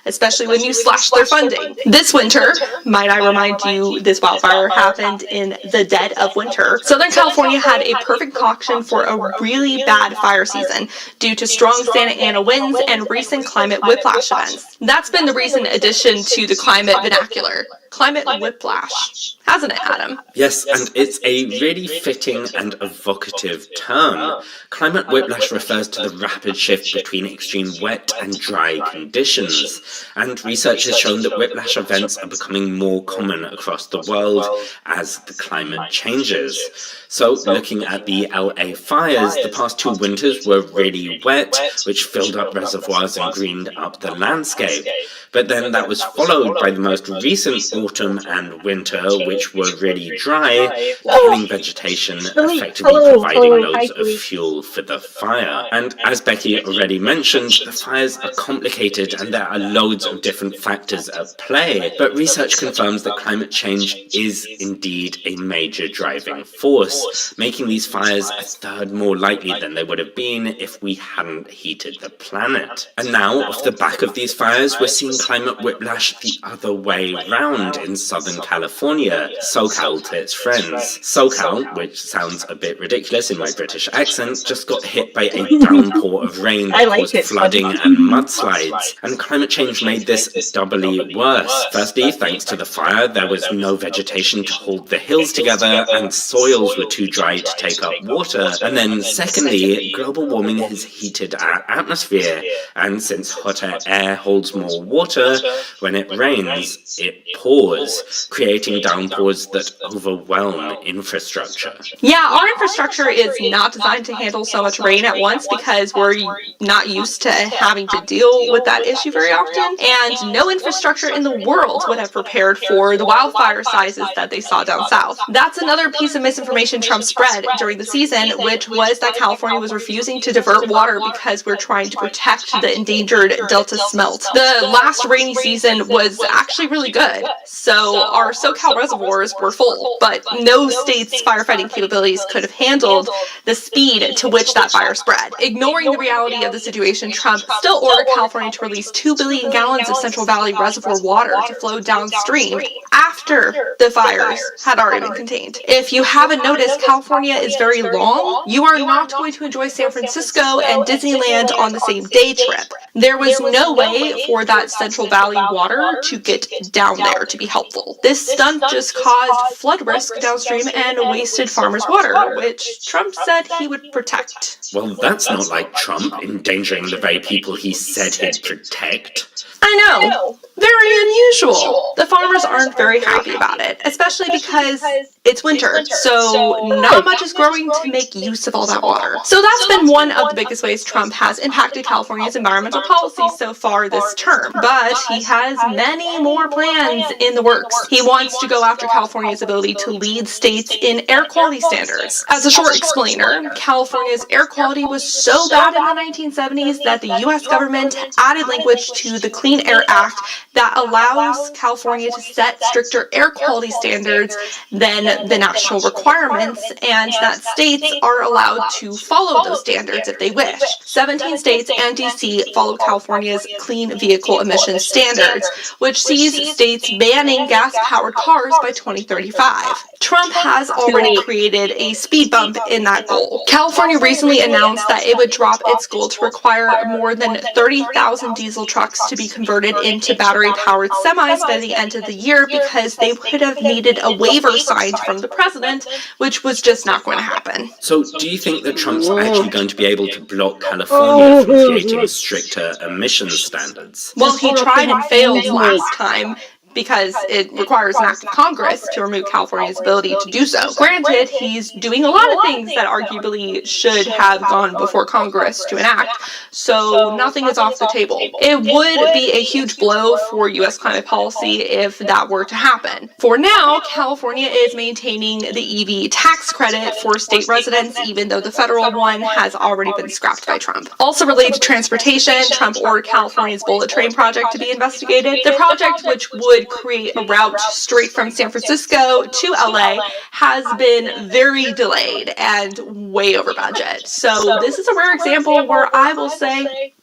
Especially when you slash their funding. This winter, might I remind you, this wildfire happened in the dead of winter. Southern California had a perfect concoction for a really bad fire season due to strong Santa Ana winds and recent climate whiplash events. That's been the recent addition to the climate vernacular. Climate whiplash. Hasn't it, Adam? Yes, and it's a really fitting and evocative term. Climate whiplash refers to the rapid shift between extreme wet and dry conditions. And research has shown that whiplash events are becoming more common across the world as the climate changes. So, looking at the LA fires, the past 2 winters were really wet, which filled up reservoirs and greened up the landscape. But then that was followed by the most recent autumn and winter, which were really dry, killing vegetation, effectively providing loads of fuel for the fire. And as Becky already mentioned, the fires are complicated and there are loads of different factors at play, but research confirms that climate change is indeed a major driving force, making these fires a third more likely than they would have been if we hadn't heated the planet. And now, off the back of these fires, we're seeing climate whiplash the other way round in Southern California, SoCal to its friends. SoCal, which sounds a bit ridiculous in my British accent, just got hit by a downpour of rain that caused flooding and mudslides, and climate change made this doubly worse. Firstly, thanks to the fire, there was no vegetation to hold the hills together, and soils were too dry to take up water. And then secondly, global warming has heated our atmosphere, and since hotter air holds more water, when it rains, it pours, creating downpours that overwhelm infrastructure. Yeah, our infrastructure is not designed to handle so much rain at once because we're not used to having to deal with that issue very often, and no infrastructure in the world would have prepared for the wildfire sizes that they saw down south. That's another piece of misinformation Trump spread during the season, which was that California was refusing to divert water because we're trying to protect the endangered Delta smelt. The last rainy season was actually really good, so our SoCal reservoirs were full, but no state's firefighting capabilities could have handled the speed to which that fire spread. Ignoring the reality of the situation, Trump still ordered California to release 2 billion gallons of Central Valley Reservoir water to flow downstream after the fires had already been contained. If you haven't noticed, California is very long. You are not going to enjoy San Francisco and Disneyland on the same day trip. There was no way for that Central Valley water to get down there to be helpful. This stunt just caused flood risk downstream and wasted farmers' water, which Trump said he would protect. Well, that's not like Trump, endangering the very people he said he'd protect. I know. Very unusual. The farmers aren't very happy about it, especially because it's winter, so not much is growing to make use of all that water. So that's been one of the biggest ways Trump has impacted California's environmental policy so far this term, but he has many more plans in the works. He wants to go after California's ability to lead states in air quality standards. As a short explainer, California's air quality was so bad in the 1970s that the US government added language to the Clean Air Act that allows California to set stricter air quality standards than the national requirements, and that states are allowed to follow those standards if they wish. 17 states and DC follow California's clean vehicle emissions standards, which sees states banning gas-powered cars by 2035. Trump has already created a speed bump in that goal. California recently announced that it would drop its goal to require more than 30,000 diesel trucks to be converted into battery-powered semis by the end of the year because they would have needed a waiver signed from the president, which was just not going to happen. So, do you think that Trump's actually going to be able to block California from creating stricter emissions standards? Well, he tried and failed last time, because it requires an act of Congress to remove California's ability to do so. Granted, he's doing a lot of things that arguably should have gone before Congress to enact, so nothing is off the table. It would be a huge blow for U.S. climate policy if that were to happen. For now, California is maintaining the EV tax credit for state residents, even though the federal one has already been scrapped by Trump. Also related to transportation, Trump ordered California's bullet train project to be investigated. The project, which would create a route straight from San Francisco to LA, has been very delayed and way over budget. So this is a rare example where I will say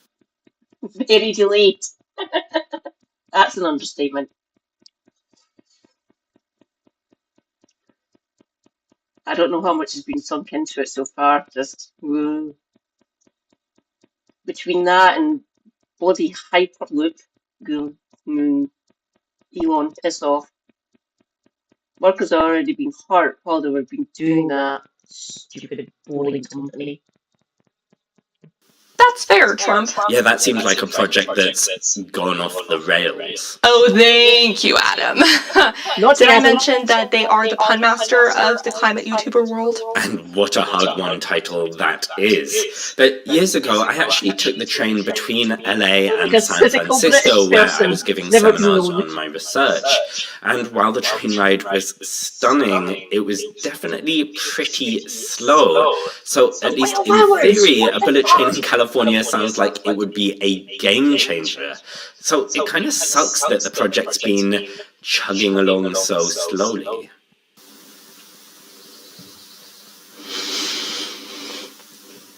very delayed. That's an understatement. I don't know how much has been sunk into it so far. Just between that and bloody Hyperloop, Elon, piss off. Workers have already been hurt while they were been doing that. Stupid, boring company. That's That's fair, Trump. Yeah, that seems like a project that's gone off the rails. Oh, thank you, Adam. Did I Adam. mention that they are the pun master of the climate YouTuber world? And what a hard-won title that is. But years ago, I actually took the train between LA and San Francisco, where I was giving seminars on my research. And while the train ride was stunning, it was definitely pretty slow. So at least in theory, a bullet train in California sounds like it would be a game changer. So it kind of sucks that the project's been chugging along so slowly.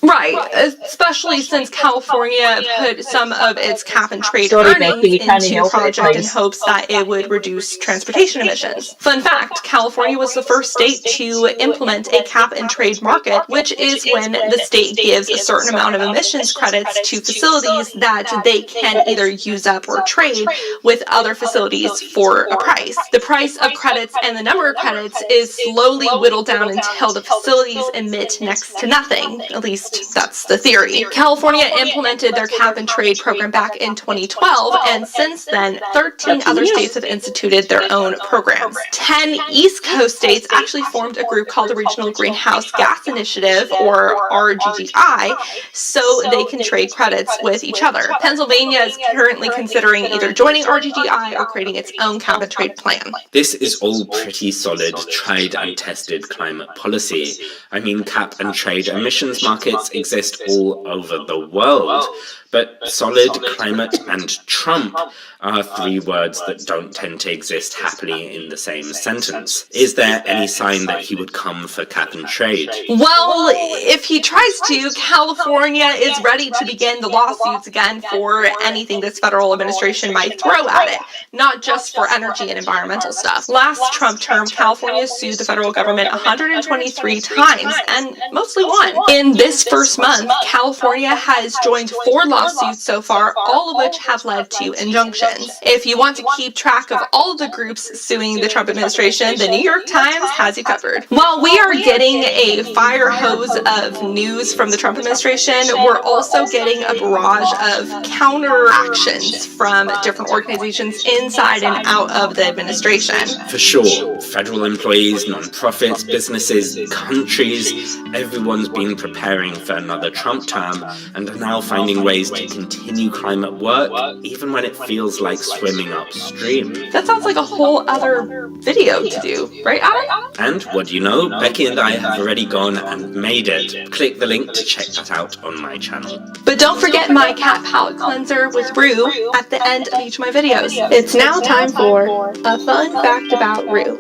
Right, especially since California put some of its cap-and-trade earnings into the project in hopes that it would reduce transportation emissions. Fun fact, California was the first state to implement a cap-and-trade market, which is when the state gives a certain amount of emissions credits to facilities that they can either use up or trade with other facilities for a price. The price of credits and the number of credits is slowly whittled down until the facilities emit next to nothing, at least that's the theory. California implemented their cap-and-trade program back in 2012, and since then, 13 other states have instituted their own programs. 10 East Coast states actually formed a group called the Regional Greenhouse Gas Initiative, or RGGI, so they can trade credits with each other. Pennsylvania is currently considering either joining RGGI or creating its own cap-and-trade plan. This is all pretty solid, tried and tested climate policy. I mean, cap and trade emissions markets exist all over the world, but solid, climate, and Trump are three words that don't tend to exist happily in the same sentence. Is there any sign that he would come for cap and trade? Well, if he tries to, California is ready to begin the lawsuits again for anything this federal administration might throw at it, not just for energy and environmental stuff. Last Trump term, California sued the federal government 123 times and mostly won. In this first month, California has joined 4 lawsuits so far, all of which have led to injunctions. If you want to keep track of all of the groups suing the Trump administration, the New York Times has you covered. While we are getting a fire hose of news from the Trump administration, we're also getting a barrage of counter actions from different organizations inside and out of the administration. For sure, federal employees, non-profits, businesses, countries, everyone's been preparing for another Trump term and are now finding ways to continue climate work, even when it feels like swimming upstream. That sounds like a whole other video to do, right, Adam? And what do you know? Becky and I have already gone and made it. Click the link to check that out on my channel. But don't forget my cat palette cleanser with Rue at the end of each of my videos. It's now time for a fun fact about Rue.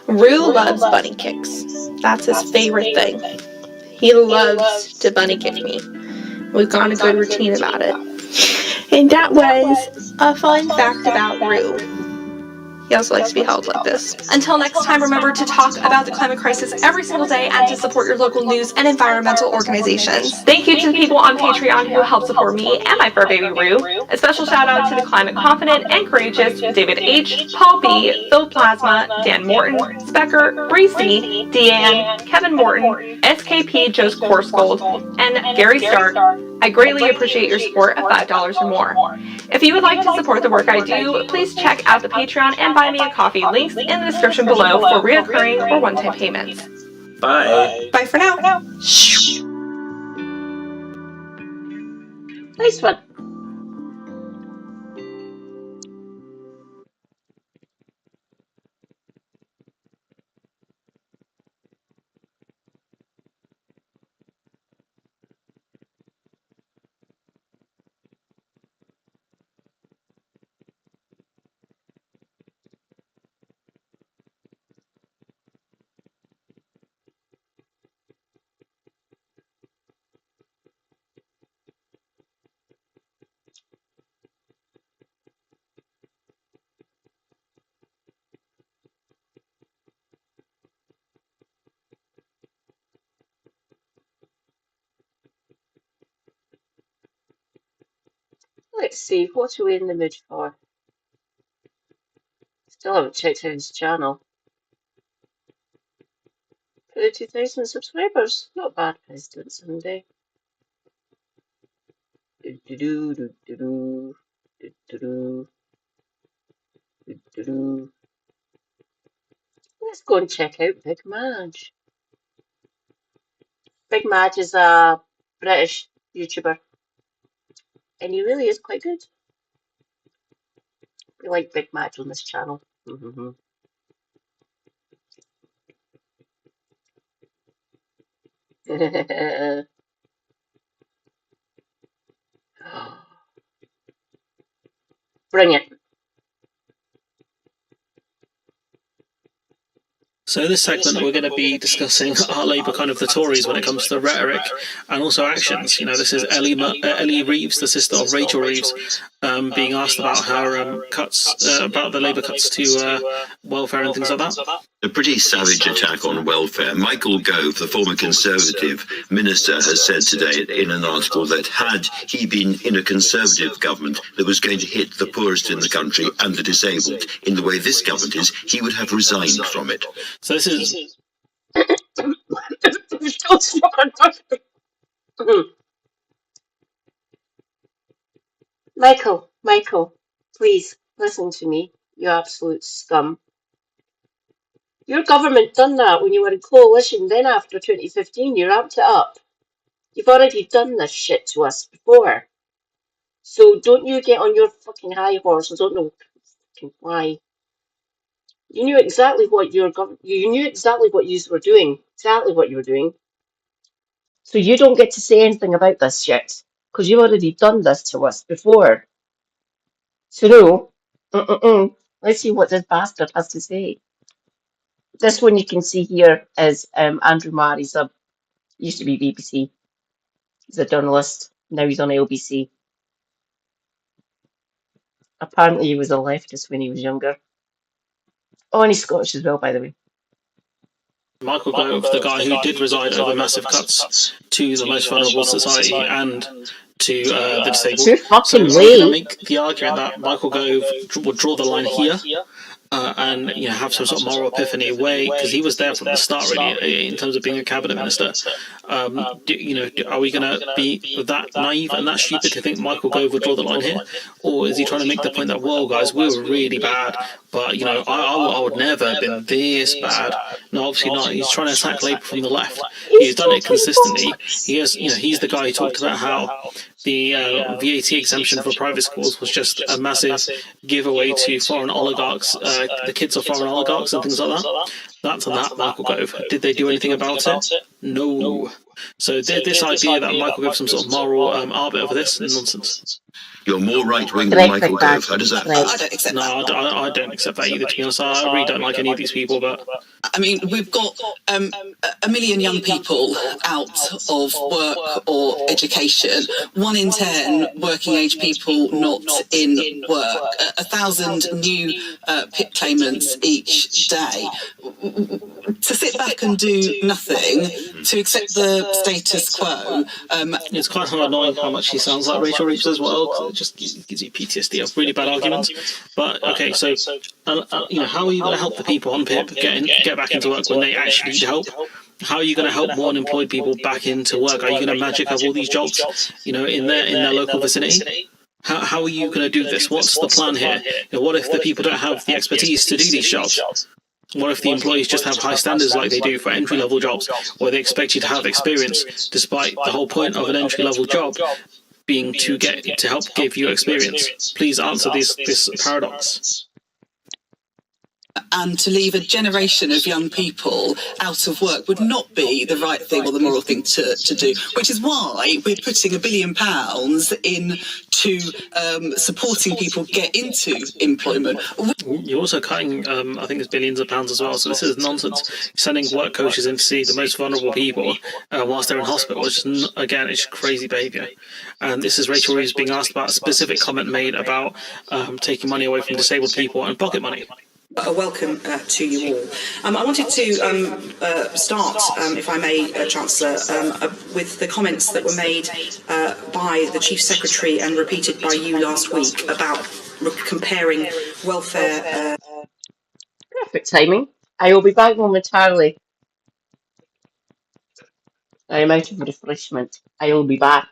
Rue loves bunny kicks. That's his favorite thing. He loves to bunny kick me. We've got a good routine about it. And that was a fun fact about Rue. He also likes to be held like this. Until next time, remember to talk about the climate crisis every single day and to support your local news and environmental organizations. Thank you to the people on Patreon who help support me and my fur baby Rue. A special shout out to the climate confident and courageous David H., Paul B., Phil Plasma, Dan Morton, Specker, Bree C., Deanne, Kevin Morton, SKP Joe's Course Gold, and Gary Stark. I greatly appreciate your support of $5 or more. If you would like to support the work I do, please check out the Patreon and buy me a coffee. Links in the description below for reoccurring or one-time payments. Bye. Bye for now. Nice one. Let's see, what are we in the mood for? Still haven't checked out his channel. 32,000 subscribers. Not bad, President Sunday. Do do do do do do do do do do. Let's go and check out Big Madge. Big Madge is a British YouTuber, and he really is quite good. We like Big Madge on this channel. Bring it. So in this segment, we're going to be discussing are Labour kind of the Tories when it comes to rhetoric and also actions. You know, this is Ellie Reeves, the sister of Rachel Reeves, being asked about her cuts, about the Labour cuts to welfare and things like that. A pretty savage attack on welfare. Michael Gove, the former Conservative minister, has said today in an article that had he been in a Conservative government that was going to hit the poorest in the country and the disabled in the way this government is, he would have resigned from it. So this is... Michael, please listen to me, you absolute scum. Your government done that when you were in coalition, then after 2015 you ramped it up. You've already done this shit to us before. So don't you get on your fucking high horse. I don't know fucking why. You knew exactly what you knew exactly what you were doing. Exactly what you were doing. So you don't get to say anything about this shit. Because you've already done this to us before. So no. Let's see what this bastard has to say. This one you can see here is Andrew Marr. Used to be BBC. He's a journalist. Now he's on LBC. Apparently he was a leftist when he was younger. Oh, and he's Scottish as well, by the way. Michael Gove, the guy who did reside over massive cuts to the most vulnerable society and to the disabled. So we're going to make the argument that Michael Gove would draw the line here. And have some sort of moral epiphany way, because he was there from the start really in terms of being a cabinet minister. Are we going to be that naive and that stupid to think Michael Gove would draw the line here, or is he trying to make the point that, well, guys, we were really bad, but I would never have been this bad? No, obviously not. He's trying to attack Labour from the left. He's done it consistently. He's the guy who talked about how the VAT exemption for private schools was just a massive giveaway to foreign oligarchs, the kids of foreign oligarchs and things like that. That's that Michael Gove. Did they do anything about it? No. So this idea that Michael Gove some sort of moral arbiter over this is nonsense. You're more right-wing than Michael Gove. How does that feel? I don't accept that. No, I don't accept that either, to be honest. I really don't like any of these people, but... I mean, we've got a million young people out of work or education. 1 in 10 working-age people not in work. 1,000 new PIP claimants each day. To sit back and do nothing, to accept the status quo... it's quite annoying how much he sounds like Rachel Reeves as well, because it just gives you PTSD of really bad arguments. But, okay, so, how are you going to help the people on PIP get back into work when they actually need help? How are you going to help more unemployed people back into work? Are you going to magic up all these jobs, in their local vicinity? How are you going to do this? What's the plan here? What if the people don't have the expertise to do these jobs? What if the employees just have high standards like they do for entry-level jobs, or they expect you to have experience, despite the whole point of an entry-level job being to help give you experience? Please answer this paradox. And to leave a generation of young people out of work would not be the right thing or the moral thing to do, which is why we're putting £1 billion into supporting people get into employment. You're also cutting, I think it's billions of pounds as well, so this is nonsense. Sending work coaches in to see the most vulnerable people whilst they're in hospital is just, again, it's crazy behaviour. And this is Rachel Reeves being asked about a specific comment made about taking money away from disabled people and pocket money. A welcome to you all. I wanted to start, if I may, Chancellor, with the comments that were made by the Chief Secretary and repeated by you last week about comparing welfare. Perfect timing. I will be back momentarily. I am out of refreshment. I will be back.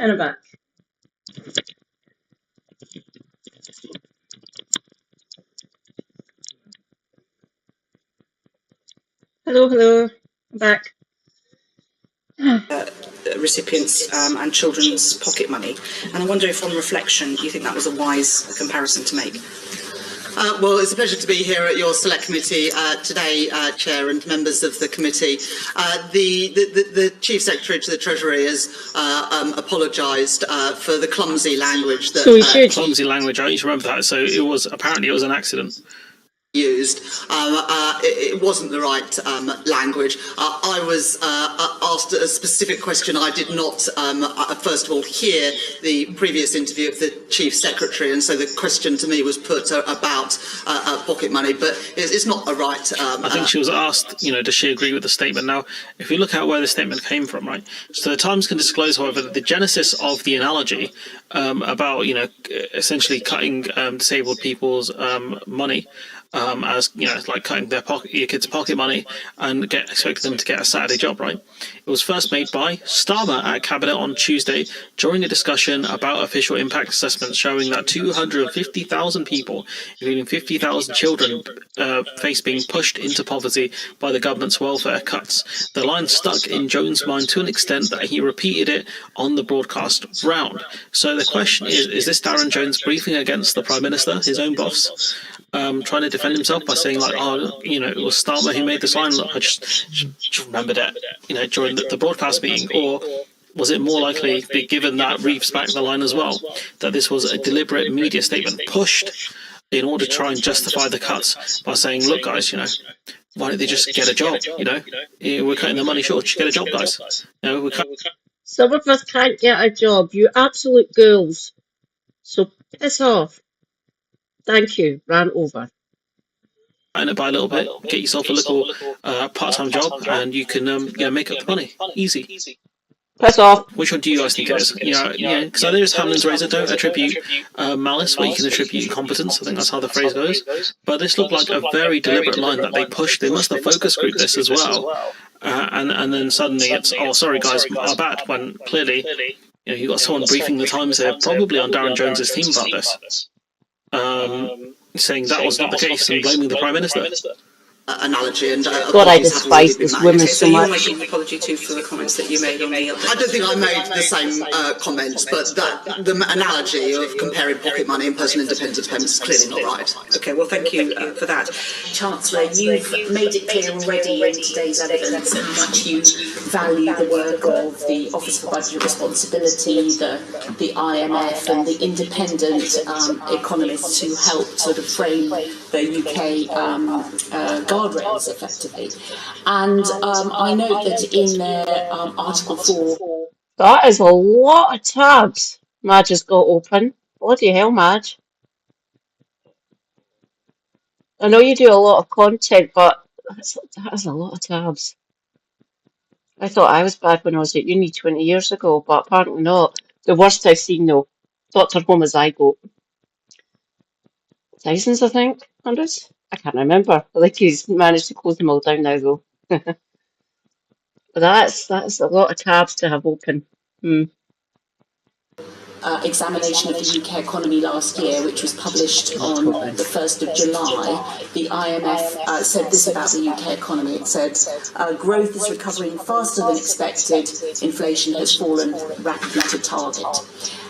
And I'm back. Hello, I'm back. Recipients and children's pocket money. And I wonder if, on reflection, you think that was a wise comparison to make. Well, it's a pleasure to be here at your Select Committee today, Chair and members of the committee. The Chief Secretary to the Treasury has apologised for the clumsy language that... So he should. Clumsy language, I need to remember that. So it was an accident. Used. It wasn't the right language. I was asked a specific question. I did not, first of all, hear the previous interview of the Chief Secretary, and so the question to me was put about pocket money, but it's not a right... I think she was asked, does she agree with the statement? Now, if you look at where the statement came from, right, so the Times can disclose, however, that the genesis of the analogy about, essentially cutting disabled people's money, as like cutting your kids' pocket money and expecting them to get a Saturday job, right? It was first made by Starmer at Cabinet on Tuesday during a discussion about official impact assessments showing that 250,000 people, including 50,000 children, face being pushed into poverty by the government's welfare cuts. The line stuck in Jones' mind to an extent that he repeated it on the broadcast round. So the question is this Darren Jones briefing against the Prime Minister, his own boss? Trying to defend himself by saying like, it was Starmer who made this line. Look, I just remembered it, during the broadcast meeting. Or was it more likely, given that Reeves backed the line as well, that this was a deliberate media statement pushed in order to try and justify the cuts by saying, look, guys, why don't they just get a job? We're cutting the money short. Just get a job, guys. Some of us can't get a job. You absolute ghouls. So piss off. Thank you. Ran over. And by a little bit, get yourself a little part-time job, and you can make up the money. Easy. Piss off. Which one do you guys think it is? Because I think it's Hamlin's razor. Don't attribute malice where you can attribute incompetence. I think that's how the phrase goes. But this looked like a very deliberate line that they pushed. They must have focus grouped this as well. And then suddenly it's, oh, sorry guys, our bad. When clearly, you got someone briefing the Times there, probably on Darren Jones's team about this. Saying that was not the case and blaming the Prime Minister. Analogy and God, I despise this woman so much. You're making an apology too for the comments that you made on the other. I don't think I made the same comments, but the analogy of comparing pocket money and personal independence payments is clearly not right. Okay, well, thank you for that. Chancellor, you've made it clear already in today's evidence how much you value the work of the Office for Budget Responsibility, the IMF and the independent economists who helped sort of frame the UK guardrails effectively. And I note that in their Article 4... That is a lot of tabs Madge has got open. Bloody hell, Madge. I know you do a lot of content, but that is a lot of tabs. I thought I was bad when I was at uni 20 years ago, but apparently not. The worst I've seen, though. Dr. Homozygote. Thousands, I think? Hundreds? I can't remember. I think he's managed to close them all down now, though. But that's a lot of tabs to have open. Examination of the UK economy last year, which was published on the 1st of July, the IMF said this about the UK economy. It said, growth is recovering faster than expected, inflation has fallen rapidly to target.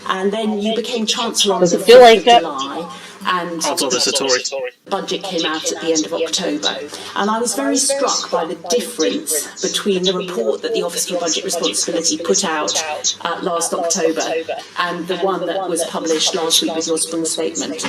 And then you became Chancellor on the 5th of July, and the budget came out at the end of October. And I was very struck by the difference between the report that the Office for Budget Responsibility put out last October and the one that was published last week with your spring statement.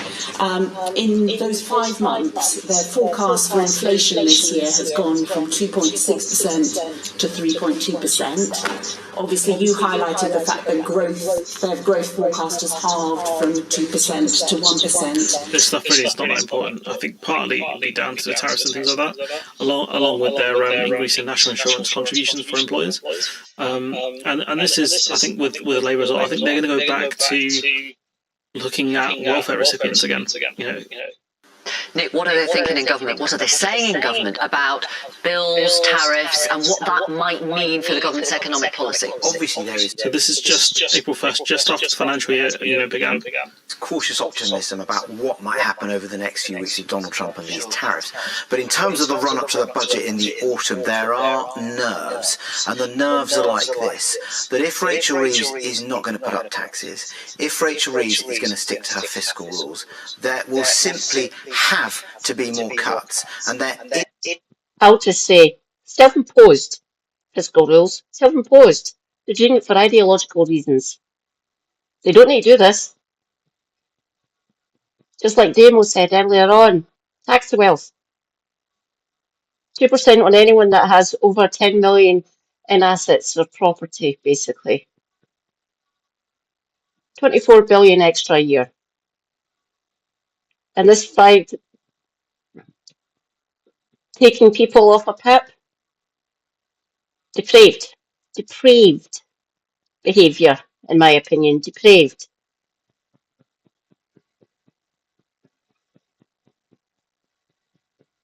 In those 5 months, their forecast for inflation this year has gone from 2.6% to 3.2%. Obviously, you highlighted the fact that their growth forecast has halved from 2% to 1%. This stuff really is not that important. I think partly down to the tariffs and things like that, along with their increase in national insurance contributions for employers. And this is, I think, with Labour as well, I think they're going to go back to looking at welfare recipients again. Nick, what are they thinking in government? What are they saying in government about bills, tariffs, and what that might mean for the government's economic policy? Obviously, there is. So this is just April 1st, just after the financial year, began. Cautious optimism about what might happen over the next few weeks with Donald Trump and these tariffs. But in terms of the run-up to the budget in the autumn, there are nerves. And the nerves are like this, that if Rachel Reeves is not going to put up taxes, if Rachel Reeves is going to stick to her fiscal rules, there will simply have to be more cuts. And I'll just say, self-imposed fiscal rules, self-imposed. They're doing it for ideological reasons. They don't need to do this. Just like Damo said earlier on, tax the wealth. 2% on anyone that has over 10 million in assets or property, basically. 24 billion extra a year. And this taking people off a PIP, depraved behaviour, in my opinion, depraved.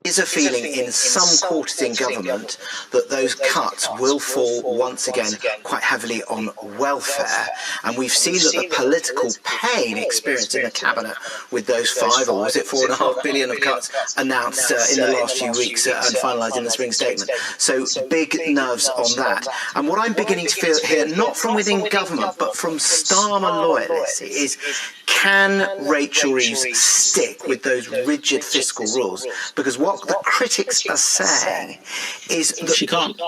is a feeling in some quarters in government that those cuts will fall once again quite heavily on welfare, and we've seen that the political pain experienced in the cabinet with those 5 or was it 4.5 billion of cuts announced in the last few weeks and finalised in the spring statement. So big nerves on that. And what I'm beginning to feel here, not from within government but from Starmer loyalists, is can Rachel Reeves stick with those rigid fiscal rules? Because what the critics are saying is that she can't.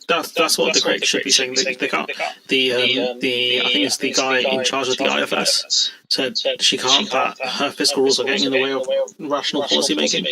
That's what the critics should be saying. They can't. I think it's the guy in charge of the IFS said she can't. That her fiscal rules are getting in the way of rational policy making.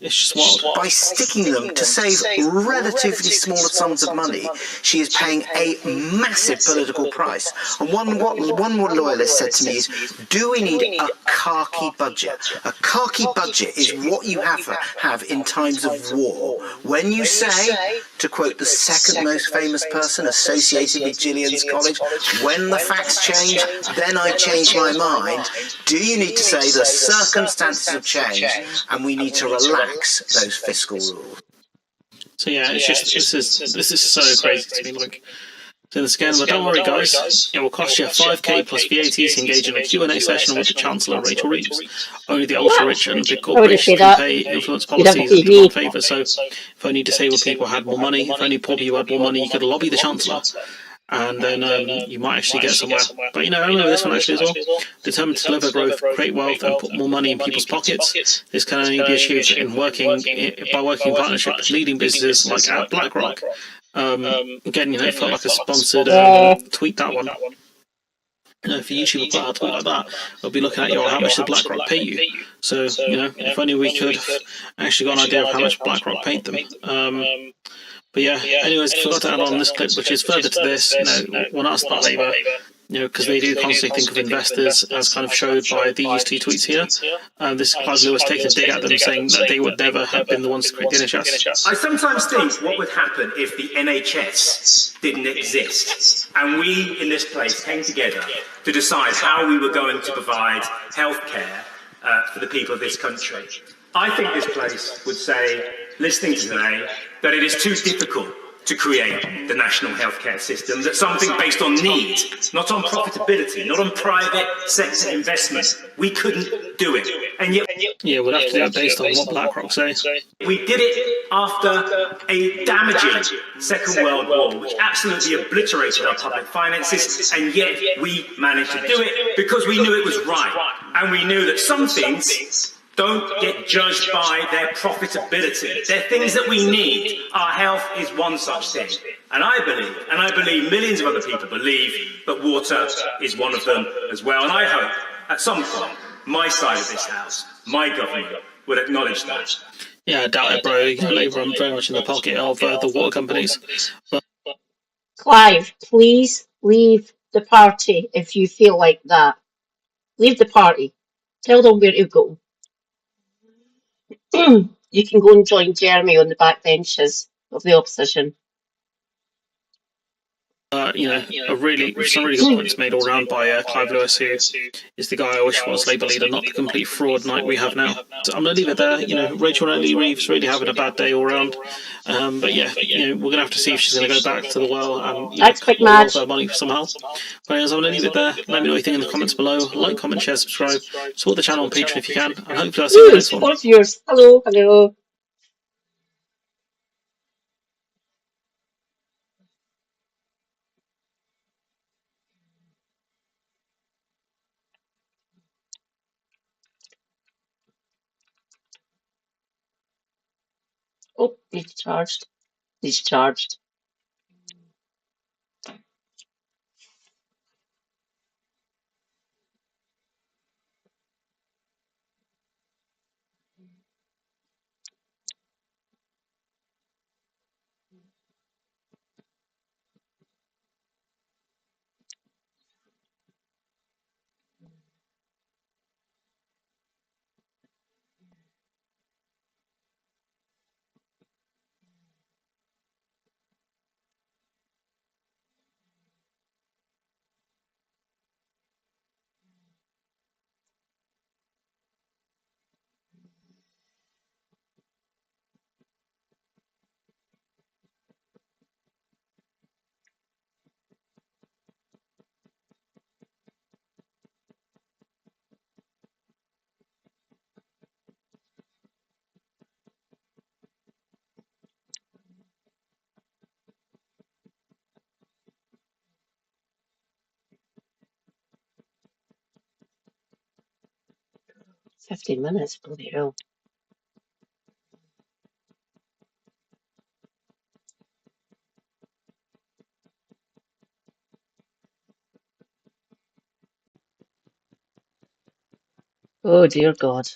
It's just wild. By sticking them to save relatively smaller sums of money, she is paying a massive political price. And one loyalist said to me is, do we need a khaki budget? A khaki budget is what you have in times of war. When you say, to quote the second most famous person associated with Gillian's College, when the facts change, then I change my mind. Do you need to say the circumstances have changed and we need to relax those fiscal rules? So yeah, it's just this is so crazy to me. Like, so this again, but don't worry, guys. It will cost you 5k plus VAT to engage in a Q&A session with the Chancellor, Rachel Reeves. Only the ultra rich and big corporations can pay influence policies and give on favour. So if only disabled people had more money, if only poor people had more money, you could lobby the Chancellor. And then you might actually get somewhere. But I remember this one actually as well. Determined to deliver growth, create wealth, and put more money in people's pockets. This can only be achieved by working in partnership with leading businesses like at BlackRock. Again, it felt like a sponsored tweet, that one. If a YouTuber put out a tweet like that, we'll be looking at how much did BlackRock pay you? So, if only we could have actually got an idea of how much BlackRock paid them. But yeah, anyways, I forgot to add on this clip, which is further to this, when asked about Labour, because they do constantly think of investors, as kind of showed by these 2 tweets here. This is Clive Lewis taking a dig at them, saying that they would never have been the ones to create the NHS. I sometimes think what would happen if the NHS didn't exist, and we in this place came together to decide how we were going to provide healthcare for the people of this country. I think this place would say, listening today, that it is too difficult to create the national healthcare system, that something based on need, not on profitability, not on private sector investment, we couldn't do it. And yet, yeah, we'd have to do it based on what BlackRock say. We did it after a damaging Second World War, which absolutely obliterated our public finances, and yet we managed to do it because we knew it was right, and we knew that some things don't get judged by their profitability. They're things that we need. Our health is one such thing. And I believe millions of other people believe that water is one of them as well. And I hope at some point, my side of this house, my government, will acknowledge that. Yeah, I doubt it, bro. Labour are very much in the pocket of the water companies. But Clive, please leave the party if you feel like that. Leave the party. Tell them where to go. You can go and join Jeremy on the back benches of the opposition. some really good points made all around by Clive Lewis, who is the guy I wish was Labour leader, not the complete fraud knight we have now. So I'm going to leave it there. Rachel Riley Reeves really having a bad day all round. But yeah, we're going to have to see if she's going to go back to the well and claim all of her money somehow. But anyways, I'm going to leave it there. Let me know what you think in the comments below. Like, comment, share, subscribe. Support the channel on Patreon if you can. And hopefully I'll see you in the next one. Viewers. Hello, hello. Oh, discharged. Discharged. $15 minutes, bloody hell. Oh dear God.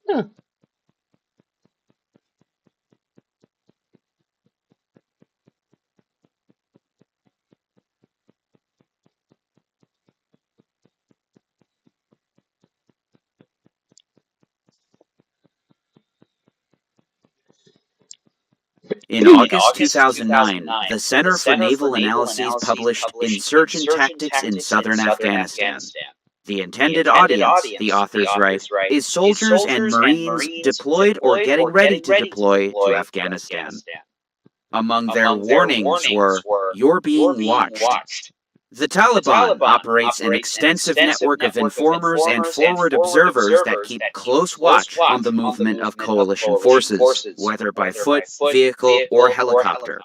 Huh. In August 2009, the Center for Naval Analyses published Insurgent Tactics in Southern Afghanistan. The intended audience, the authors write, is soldiers and Marines deployed or getting ready to deploy to Afghanistan. Among their warnings were, "You're being watched." The Taliban operates an extensive network of informers and forward observers that keep close watch on the movement of coalition forces, whether by foot, vehicle, or helicopter.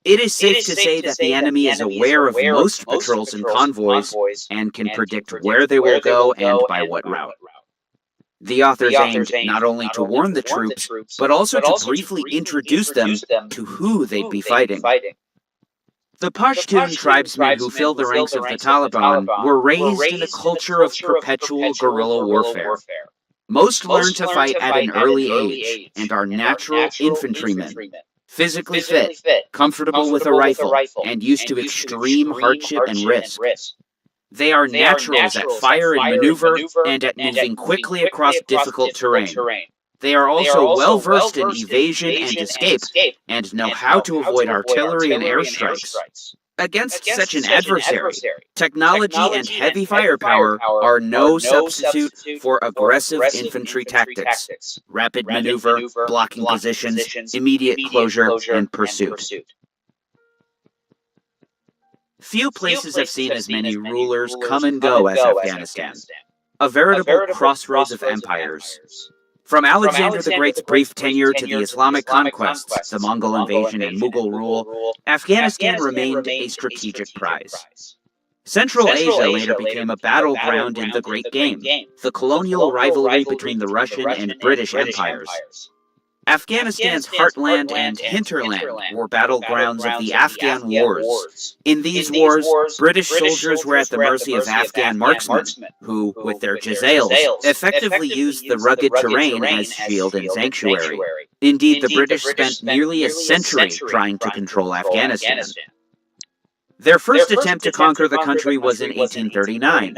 It is safe to say that the enemy is aware of most patrols and convoys and can predict where they will go and by what route. The authors aimed not only to warn the troops, but also to briefly introduce them to who they'd be fighting. The Pashtun tribesmen who fill the ranks of the Taliban were raised in a culture of perpetual guerrilla warfare. Most learn to fight at an early age and are natural infantrymen, physically fit, comfortable with a rifle, and used to extreme hardship and risk. They are naturals at fire and maneuver and at moving quickly across difficult terrain. They are also well-versed in evasion and escape, and know how to avoid artillery and airstrikes. Against such an adversary, technology and heavy firepower are no substitute for aggressive infantry tactics, rapid maneuver, blocking positions, immediate closure, and pursuit. Few places have seen as many rulers come and go as Afghanistan, a veritable crossroads of empires. From Alexander the Great's brief tenure to the Islamic conquests, the Mongol invasion, and Mughal rule, Afghanistan remained a strategic prize. Central Asia later became a battleground in the Great Game, the colonial rivalry between the Russian and British empires. Afghanistan's heartland and hinterland were battlegrounds of the Afghan Wars. In these wars, British soldiers were at the mercy of Afghan marksmen, who, with their jezails, effectively used the rugged terrain as shield and sanctuary. Indeed, the British spent nearly a century trying to control Afghanistan. Their first attempt to conquer the country was in 1839.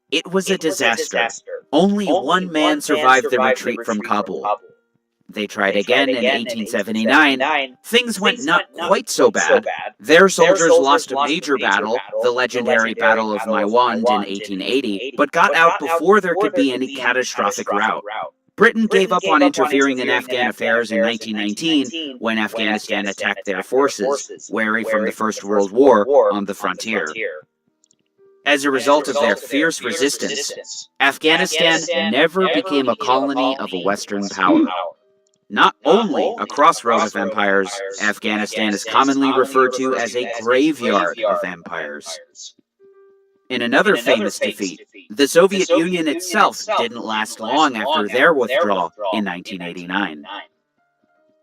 It was a disaster. Only one man survived the retreat from Kabul. They tried again in 1879. Things went not quite so bad. Their soldiers lost a major battle, the legendary Battle of Maiwand in 1880, but got out before there could be any catastrophic rout. Britain gave up on interfering in Afghan affairs in 1919 when Afghanistan attacked their forces, wary from the First World War, on the frontier. As a result of their fierce resistance, Afghanistan never became a colony of a Western power. Not only a crossroad of empires, Afghanistan is commonly referred to as a graveyard of empires. In another famous defeat, the Soviet Union itself didn't last long after their withdrawal in 1989.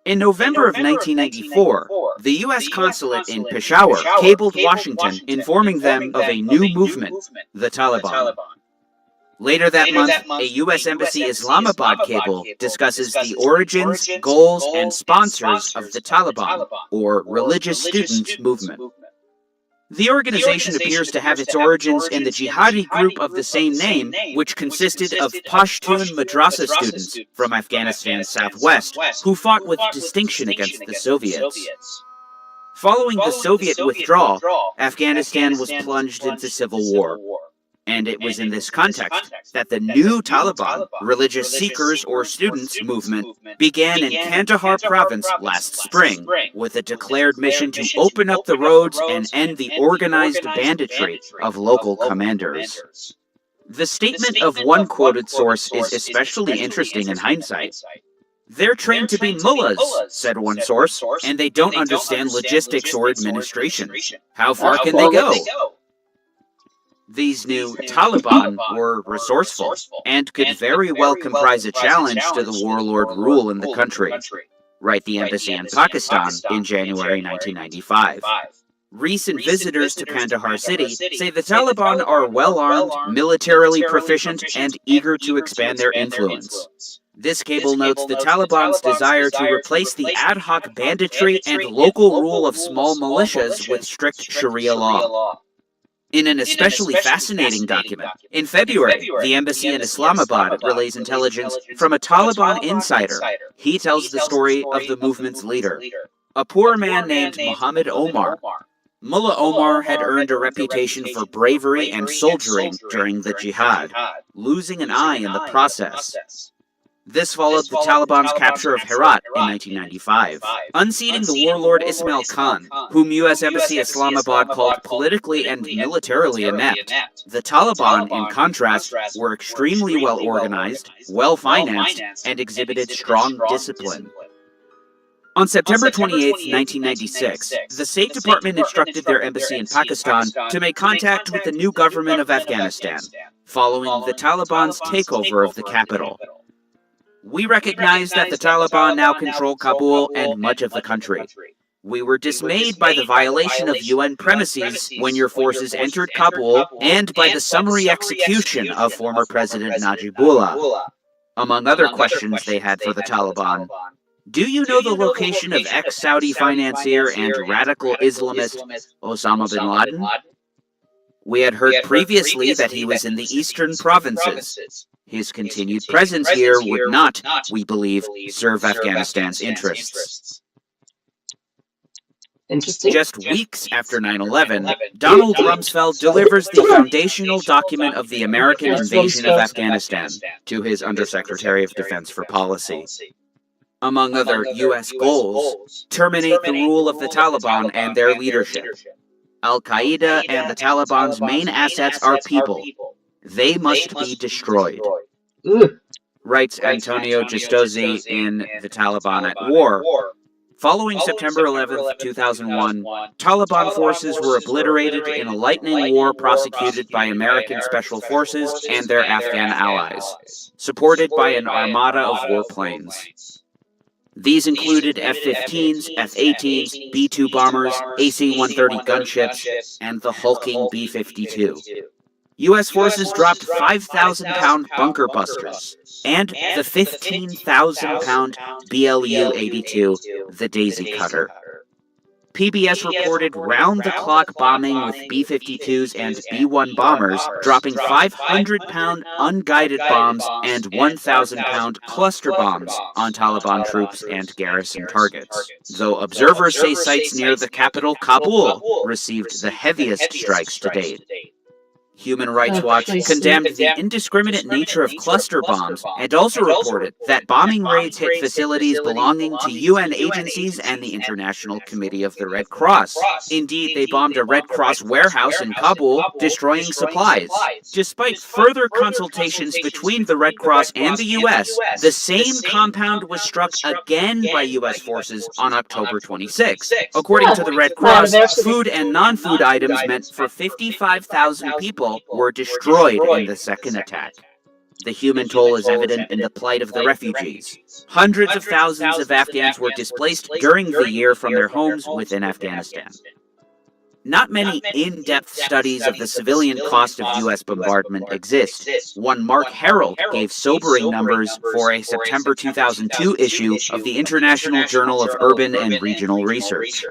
In November of 1994, the U.S. consulate in Peshawar cabled Washington, informing them of a new movement, the Taliban. Later that month, a U.S. Embassy Islamabad cable discusses the origins, goals, and sponsors of the Taliban, or Religious Students Movement. The organization appears to have its origins in the jihadi group of the same name, which consisted of Pashtun madrasa students from Afghanistan's southwest, who fought with distinction against the Soviets. Following the Soviet withdrawal, Afghanistan was plunged into civil war. And it was in this context that the new Taliban, Religious Seekers or Students movement, began in Kandahar province last spring, with a declared mission to open up the roads and end the organized banditry of local commanders. The statement of one quoted source is especially interesting in hindsight. "They're trained to be mullahs," said one source, "and they don't understand logistics or administration. How far can they go?" These new Taliban were resourceful and could very well comprise a challenge to the warlord rule in the country, write the embassy in Pakistan in January 1995. Recent visitors to Kandahar city say the Taliban are well-armed, militarily proficient, and eager to expand their influence. This cable notes the Taliban's desire to replace the ad hoc banditry and local rule of small militias with strict Sharia law. In an especially fascinating document, in February, the embassy in Islamabad relays intelligence from a Taliban insider. He tells the story of the movement's leader, a poor man named Muhammad Omar. Mullah Omar had earned a reputation for bravery and soldiering during the jihad, losing an eye in the process. This followed the Taliban's capture of Herat in 1995, unseating the warlord Ismail Khan, whom U.S. Embassy Islamabad called politically and militarily inept. The Taliban, in contrast, were extremely well organized, well financed, and exhibited strong discipline. On September 28, 1996, the State Department instructed their embassy in Pakistan to make contact with the new government of Afghanistan, following the Taliban's takeover of the capital. "We recognize that the Taliban now control Kabul and much of the country. We were dismayed by the violation of UN premises when your forces entered Kabul and by the summary execution of former President Najibullah." Among other questions they had for the Taliban, "Do you know the location of ex-Saudi financier and radical Islamist Osama bin Laden? We had heard previously that he was in the eastern provinces. His continued presence here would not, we believe, serve Afghanistan's interests." Interesting. Just weeks after 9/11, Donald Rumsfeld delivers the foundational document of the American invasion of Afghanistan to his Undersecretary of Defense for Policy. Among other U.S. goals, terminate the rule of the Taliban and their leadership. Al-Qaeda and the Taliban's main assets are people. They must be destroyed. Writes Antonio Giustozzi in The Taliban at War. Following September 11, 2001, Taliban forces were obliterated in a lightning war prosecuted by American Special Forces and their Afghan allies, supported by an armada of warplanes. These included F-15s, F-18s, B-2 bombers, AC-130 gunships, and the hulking B-52. U.S. forces dropped 5,000-pound bunker busters and the 15,000-pound BLU-82, the Daisy Cutter. PBS reported round-the-clock bombing with B-52s and B-1 bombers, dropping 500-pound unguided bombs and 1,000-pound cluster bombs on Taliban troops and garrison targets. Though observers say sites near the capital, Kabul, received the heaviest strikes to date. Human Rights Watch condemned the indiscriminate nature of cluster bombs and also reported that bombing raids hit facilities belonging to UN agencies and the International Committee of the Red Cross. Indeed, they bombed a Red Cross warehouse in Kabul, destroying supplies. Despite further consultations between the Red Cross and the US, the same compound was struck again by US forces on October 26. According to the Red Cross, food and non-food items meant for 55,000 people were destroyed in the second attack. The human toll is evident in the plight of the refugees. Hundreds of thousands of Afghans were displaced during the year from their homes within Afghanistan. Not many in-depth studies of the civilian cost of U.S. bombardment exist. One Mark Harold gave sobering numbers for a September 2002 issue of the International Journal of Urban and Regional Research.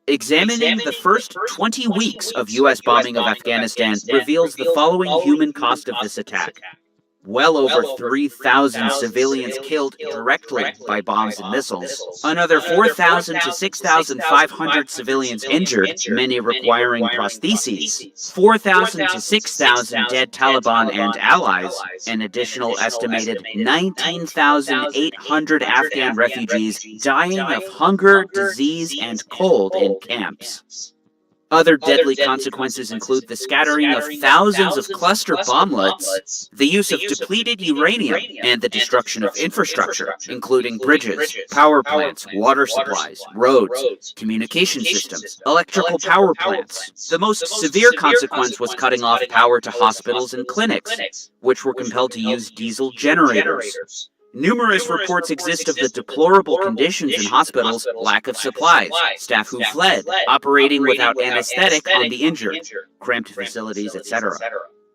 Examining the first 20 weeks of U.S. bombing of Afghanistan reveals the following human cost of this attack. Well over 3,000 civilians killed directly by bombs and missiles, another 4,000 to 6,500 civilians injured, many requiring prostheses, 4,000 to 6,000 dead Taliban and allies, an additional estimated 19,800 Afghan refugees dying of hunger, disease, and cold in camps. Other deadly consequences include the scattering of thousands of cluster bomblets, the use of depleted uranium, and the destruction of infrastructure, including bridges, power plants, water supplies, roads, communication systems, electrical power plants. The most severe consequence was cutting off power to hospitals and clinics, which were compelled to use diesel generators. Numerous reports exist of the deplorable conditions in hospitals, lack of supplies, staff who fled, operating without anesthetic on the injured, cramped facilities, etc.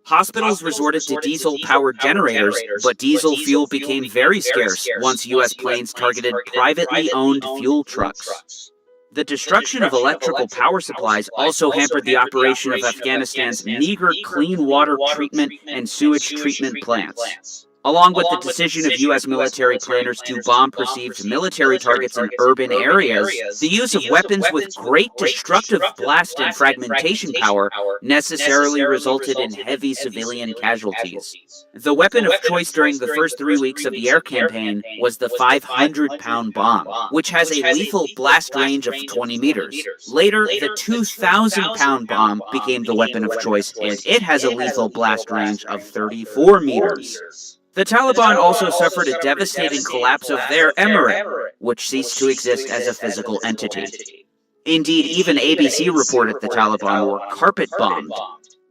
Hospitals resorted to diesel-powered generators, but diesel fuel became very scarce once U.S. planes targeted privately owned fuel trucks. The destruction of electrical power supplies also hampered the operation of Afghanistan's meager clean water treatment and sewage treatment plants. Along with the decision of U.S. military planners to bomb perceived military targets in urban areas, the use of weapons with great destructive blast and fragmentation power necessarily resulted in heavy civilian casualties. The weapon of choice during the first 3 weeks of the air campaign was the 500-pound bomb, which has a lethal blast range of 20 meters. Later, the 2,000-pound bomb became the weapon of choice, and it has a lethal blast range of 34 meters. The Taliban also suffered a devastating collapse of their emirate, which ceased to exist as a physical entity. Indeed, even ABC reported the Taliban were carpet-bombed.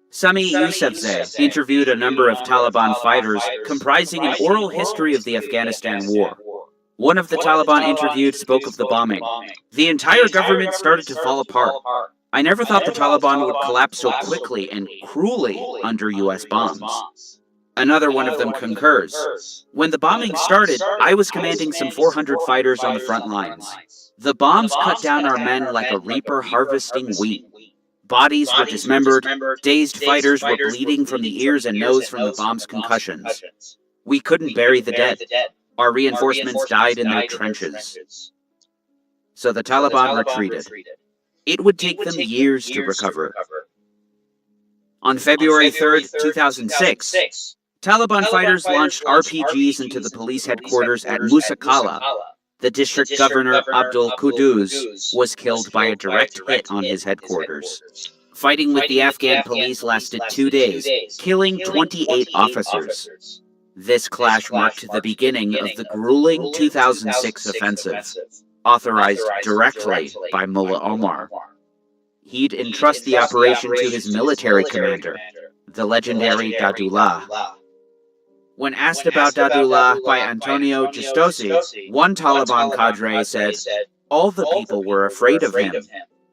Sami Yousafzai interviewed a number of Taliban fighters, comprising an oral history of the Afghanistan war. One of the Taliban interviewed spoke of the bombing. The entire government started to fall apart. I never thought the Taliban would collapse so quickly and cruelly under U.S. bombs. Another one of them concurs. When the bombing started, I was commanding some 400 fighters on the front lines. The bombs cut down our men like a reaper harvesting wheat. Bodies were dismembered, dazed fighters were bleeding from the ears and nose from the bomb's concussions. We couldn't bury the dead. Our reinforcements died in their trenches. So the Taliban retreated. It would take them years to recover. On February 3, 2006, Taliban fighters launched RPGs into the police headquarters at Musa Qala. The district governor, Abdul Qudus, was killed by a direct hit on his headquarters. Fighting with the Afghan police lasted 2 days, killing 28 officers. This clash marked the beginning of the grueling 2006 offensive, authorized directly by Mullah Omar. He'd entrust the operation to his military commander, the legendary Dadullah. When asked about Dadullah by Antonio Gistosi, one Taliban cadre said, "All the people were afraid of him.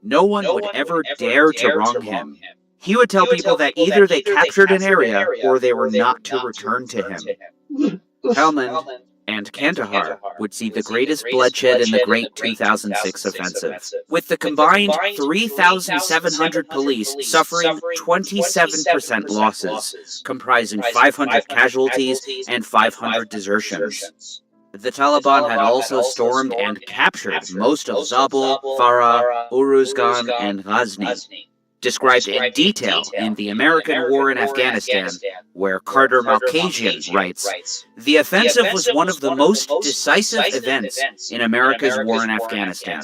No one would ever dare to wrong him. He would tell people that either they captured an area or they were not to return to him." Helmand, And Kandahar would see the greatest bloodshed in the Great 2006 Offensive, with the combined 3,700 police suffering 27% losses, comprising 500 casualties and 500 desertions. The Taliban had also stormed and captured most of Zabul, Farah, Uruzgan, and Ghazni, described in detail in The American War in Afghanistan, where Carter Malkasian writes, "The offensive was one of the most decisive events in America's war in Afghanistan.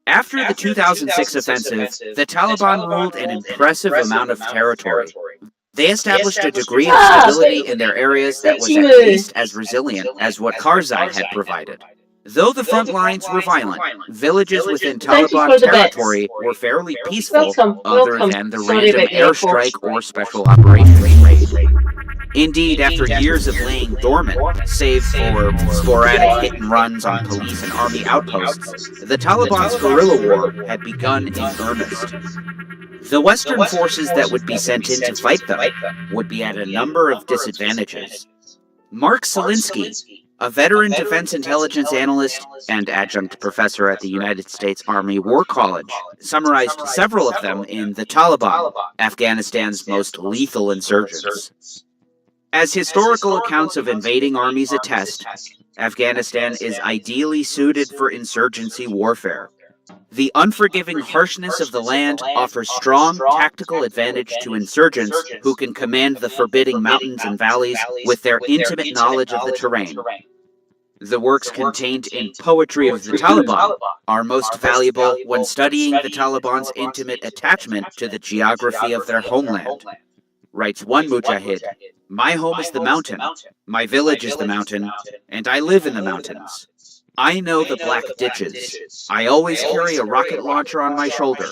After the 2006 offensive, the Taliban ruled an impressive amount of territory. They established a degree of stability in their areas that was at least as resilient as what Karzai had provided. Though the front lines were violent, villages within Taliban territory were fairly peaceful other than the random airstrike or special operations raid. Indeed, after years of laying dormant, save for sporadic hit and runs on police and army outposts, the Taliban's guerrilla war had begun in earnest. The Western forces that would be sent in to fight them would be at a number of disadvantages. Mark Selinsky, a veteran defense intelligence analyst and adjunct professor at the United States Army War College, summarized several of them in The Taliban, Afghanistan's most lethal insurgents. As historical accounts of invading armies attest, Afghanistan is ideally suited for insurgency warfare. The unforgiving harshness of the land offers strong tactical advantage to insurgents who can command the forbidding mountains and valleys with their intimate knowledge of the terrain. The works contained in Poetry of the Taliban are most valuable when studying the Taliban's intimate attachment to the geography of their homeland. Writes one mujahid, "My home is the mountain, my village is the mountain, and I live in the mountains. I know the black ditches. I always carry a rocket launcher on my shoulder.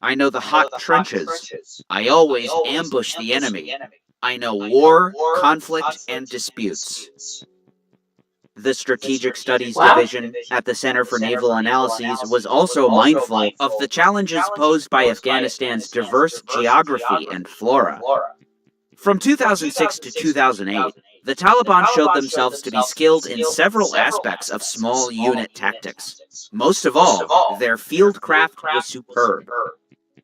I know the hot trenches. I always ambush the enemy. I know war, conflict, and disputes." The Strategic Studies Division at the Center for Naval Analyses was also mindful of the challenges posed by Afghanistan's diverse geography and flora. From 2006 to 2008, the Taliban showed themselves to be skilled in several aspects of small unit tactics. Most of all, their fieldcraft was superb.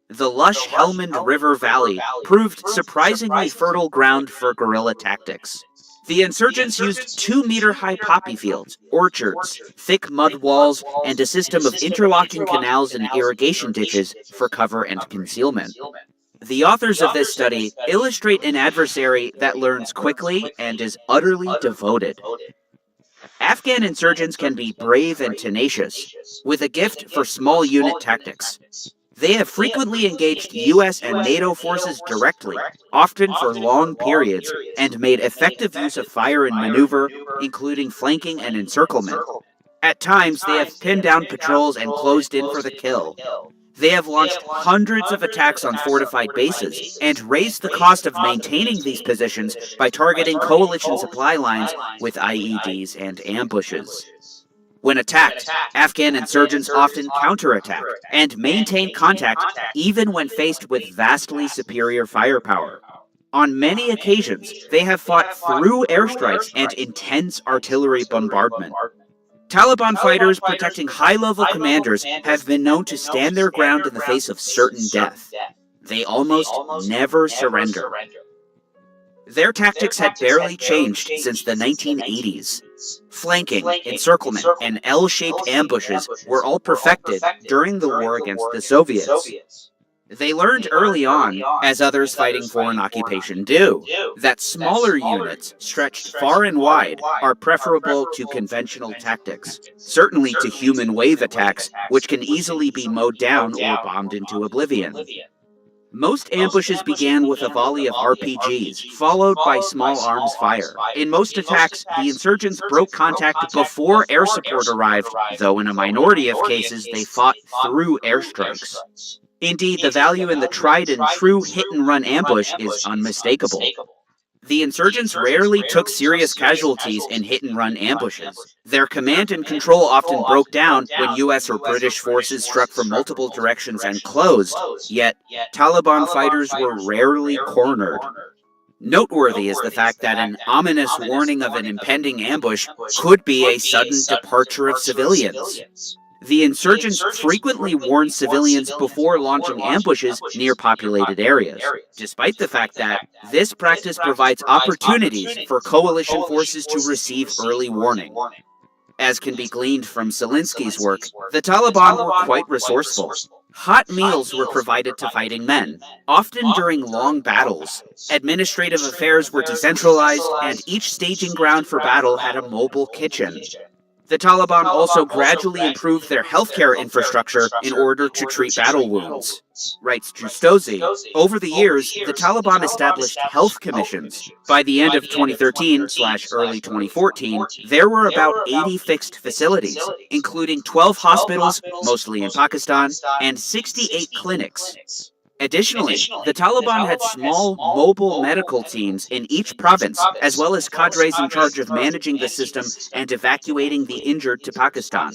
The lush Helmand River Valley proved surprisingly fertile ground for guerrilla tactics. The insurgents used 2-meter-high poppy fields, orchards, thick mud walls, and a system of interlocking canals and irrigation ditches for cover and concealment. The authors of this study illustrate an adversary that learns quickly and is utterly devoted. Afghan insurgents can be brave and tenacious, with a gift for small unit tactics. They have frequently engaged U.S. and NATO forces directly, often for long periods, and made effective use of fire and maneuver, including flanking and encirclement. At times, they have pinned down patrols and closed in for the kill. They have launched hundreds of attacks on fortified bases, and raised the cost of maintaining these positions by targeting coalition supply lines with IEDs and ambushes. When attacked, Afghan insurgents often counterattack and maintain contact even when faced with vastly superior firepower. On many occasions, they have fought through airstrikes and intense artillery bombardment. Taliban fighters protecting high-level commanders have been known to stand their ground in the face of certain death. They almost never surrender. Their tactics had barely changed since the 1980s. Flanking, encirclement, and L-shaped ambushes were all perfected during the war against the Soviets. They learned early on, as others fighting foreign occupation do, that smaller units, stretched far and wide, are preferable to conventional tactics, certainly to human wave attacks, which can easily be mowed down or bombed into oblivion. Most ambushes began with a volley of RPGs, followed by small arms fire. In most attacks, the insurgents broke contact before air support arrived, though in a minority of cases they fought through airstrikes. Indeed, the value in the tried and true hit-and-run ambush is unmistakable. The insurgents rarely took serious casualties in hit-and-run ambushes. Their command and control often broke down when U.S. or British forces struck from multiple directions and closed, yet Taliban fighters were rarely cornered. Noteworthy is the fact that an ominous warning of an impending ambush could be a sudden departure of civilians. The insurgents frequently warn civilians before launching ambushes near populated areas, despite the fact that this practice provides opportunities for coalition forces to receive early warning. As can be gleaned from Zelensky's work, the Taliban were quite resourceful. Hot meals were provided to fighting men, often during long battles. Administrative affairs were decentralized, and each staging ground for battle had a mobile kitchen. The Taliban also gradually improved their healthcare infrastructure in order to treat battle wounds. Writes Justosi, over the years, the Taliban established health commissions. By the end of 2013/early 2014, there were about 80 fixed facilities, including 12 hospitals, mostly in Pakistan, and 68 clinics. Additionally, the Taliban had small, mobile medical teams in each province, as well as cadres in charge of managing the system and evacuating the injured to Pakistan.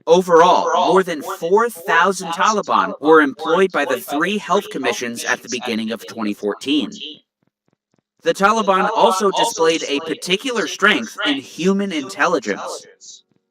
Overall, more than 4,000 Taliban were employed by the 3 health commissions at the beginning of 2014. The Taliban also displayed a particular strength in human intelligence.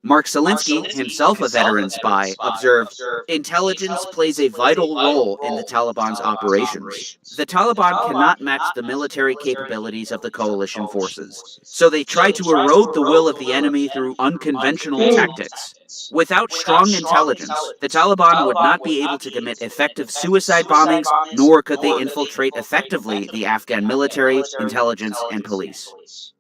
Mark Zelensky, himself a veteran spy, observed, "Intelligence plays a vital role in the Taliban's operations. The Taliban cannot match the military capabilities of the coalition forces, so they try to erode the will of the enemy through unconventional tactics. Without strong intelligence, the Taliban would not be able to commit effective suicide bombings, nor could they infiltrate effectively the Afghan military, intelligence, and police."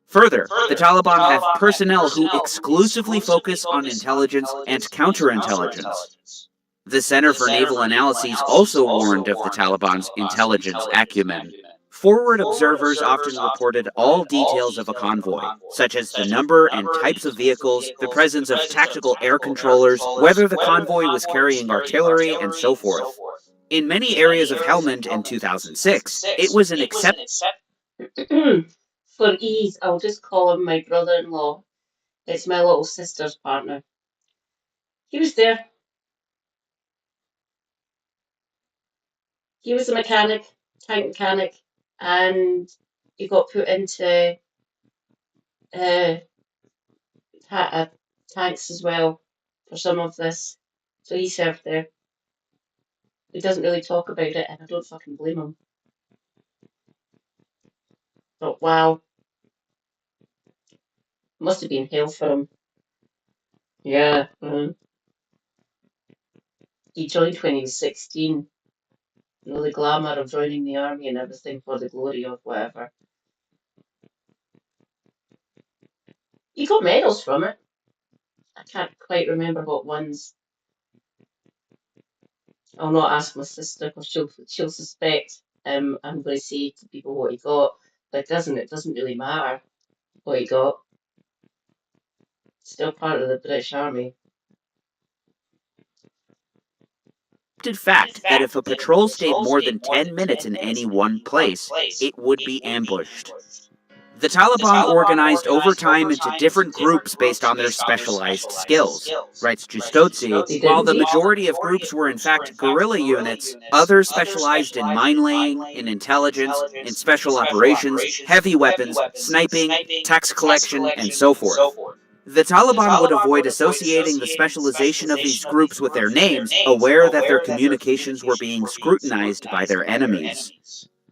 Further, the Taliban have personnel who exclusively focus on intelligence and counterintelligence. The Center for Naval Analyses also warned of the Taliban's intelligence acumen. Forward observers often reported all details of a convoy, such as the number and types of vehicles, the presence of tactical air controllers, whether the convoy was carrying artillery, and so forth. In many areas of Helmand in 2006, it was an For ease, I'll just call him my brother-in-law. It's my little sister's partner. He was there. He was a mechanic, tank mechanic, and he got put into tanks as well for some of this. So he served there. He doesn't really talk about it, and I don't fucking blame him. But wow. Must have been hell for him. Yeah. He joined when he was 16. You know, the glamour of joining the army and everything for the glory of whatever. He got medals from it. I can't quite remember what ones. I'll not ask my sister because she'll suspect I'm going to say to people what he got. But it doesn't really matter what he got. Still part of the British Army. Fact that if a patrol stayed more than 10 minutes in any one place, it would be ambushed. The Taliban organized over time into different groups based on their specialized skills, writes Justosi. While the majority of groups were in fact guerrilla units, others specialized in mine laying, in intelligence, in special operations, heavy weapons, sniping, tax collection, and so forth. The Taliban would avoid associating the specialization of these groups with their names, aware that their communications were being scrutinized by their enemies.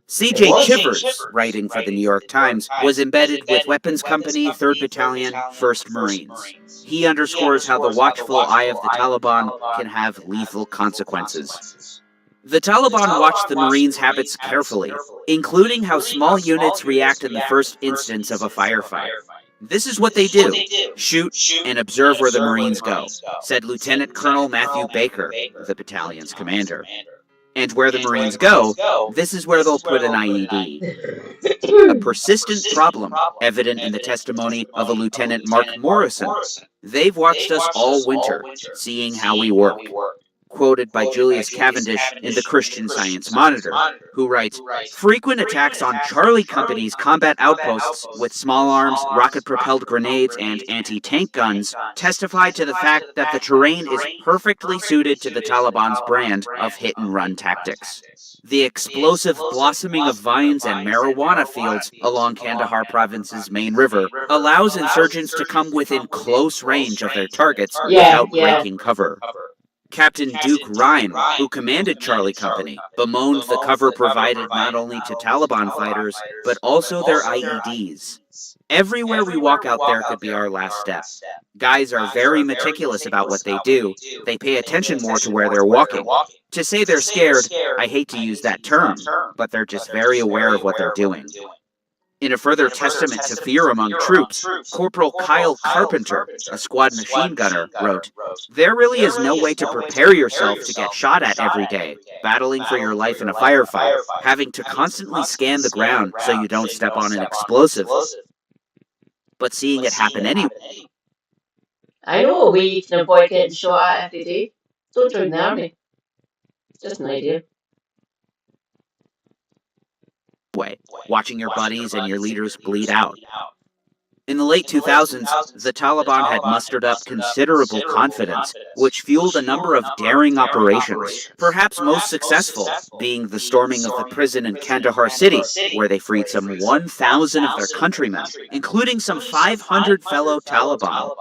C.J. Chivers, writing for the New York Times, was embedded with Weapons Company, 3rd Battalion, 1st Marines. He underscores how the watchful eye of the Taliban can have lethal consequences. The Taliban watched the Marines' habits carefully, including how small units react in the first instance of a firefight. "This is what they do, shoot and observe where the Marines go," said Lieutenant Colonel Matthew Baker, the battalion's commander. "And where the Marines go, this is where they'll put an IED. A persistent problem, evident in the testimony of a Lieutenant Mark Morrison. "They've watched us all winter, seeing how we work. Quoted by Julius Cavendish in the Christian Science Monitor, who writes, "Frequent attacks on Charlie Company's combat outposts with small arms, rocket-propelled grenades, and anti-tank guns testify to the fact that the terrain is perfectly suited to the Taliban's brand of hit-and-run tactics. The explosive blossoming of vines and marijuana fields along Kandahar province's main river allows insurgents to come within close range of their targets without breaking cover." Captain Duke Rhyme, who commanded Charlie Company, bemoaned the cover provided not only to Taliban fighters, but also their IEDs. "Everywhere we walk out there could be our last step. Guys are very meticulous about what they do. They pay attention more to where they're walking. To say they're scared, I hate to use that term, but they're just very aware of what they're doing." In a further testament to fear among troops, Corporal Kyle Carpenter, a squad machine gunner, wrote, "There really is no way to prepare yourself to get shot at every day, battling for your life in a firefight, having to constantly scan the ground so you don't step on an explosive. But seeing it happen anyway." I know a way you can avoid getting shot at every day. Don't join the army. Just an idea. Watching your buddies and your leaders bleed out. In the late 2000s, the Taliban had mustered up considerable confidence, which fueled a number of daring operations, perhaps most successful being the storming of the prison in Kandahar City, where they freed some 1,000 of their countrymen, including some 500 fellow Taliban.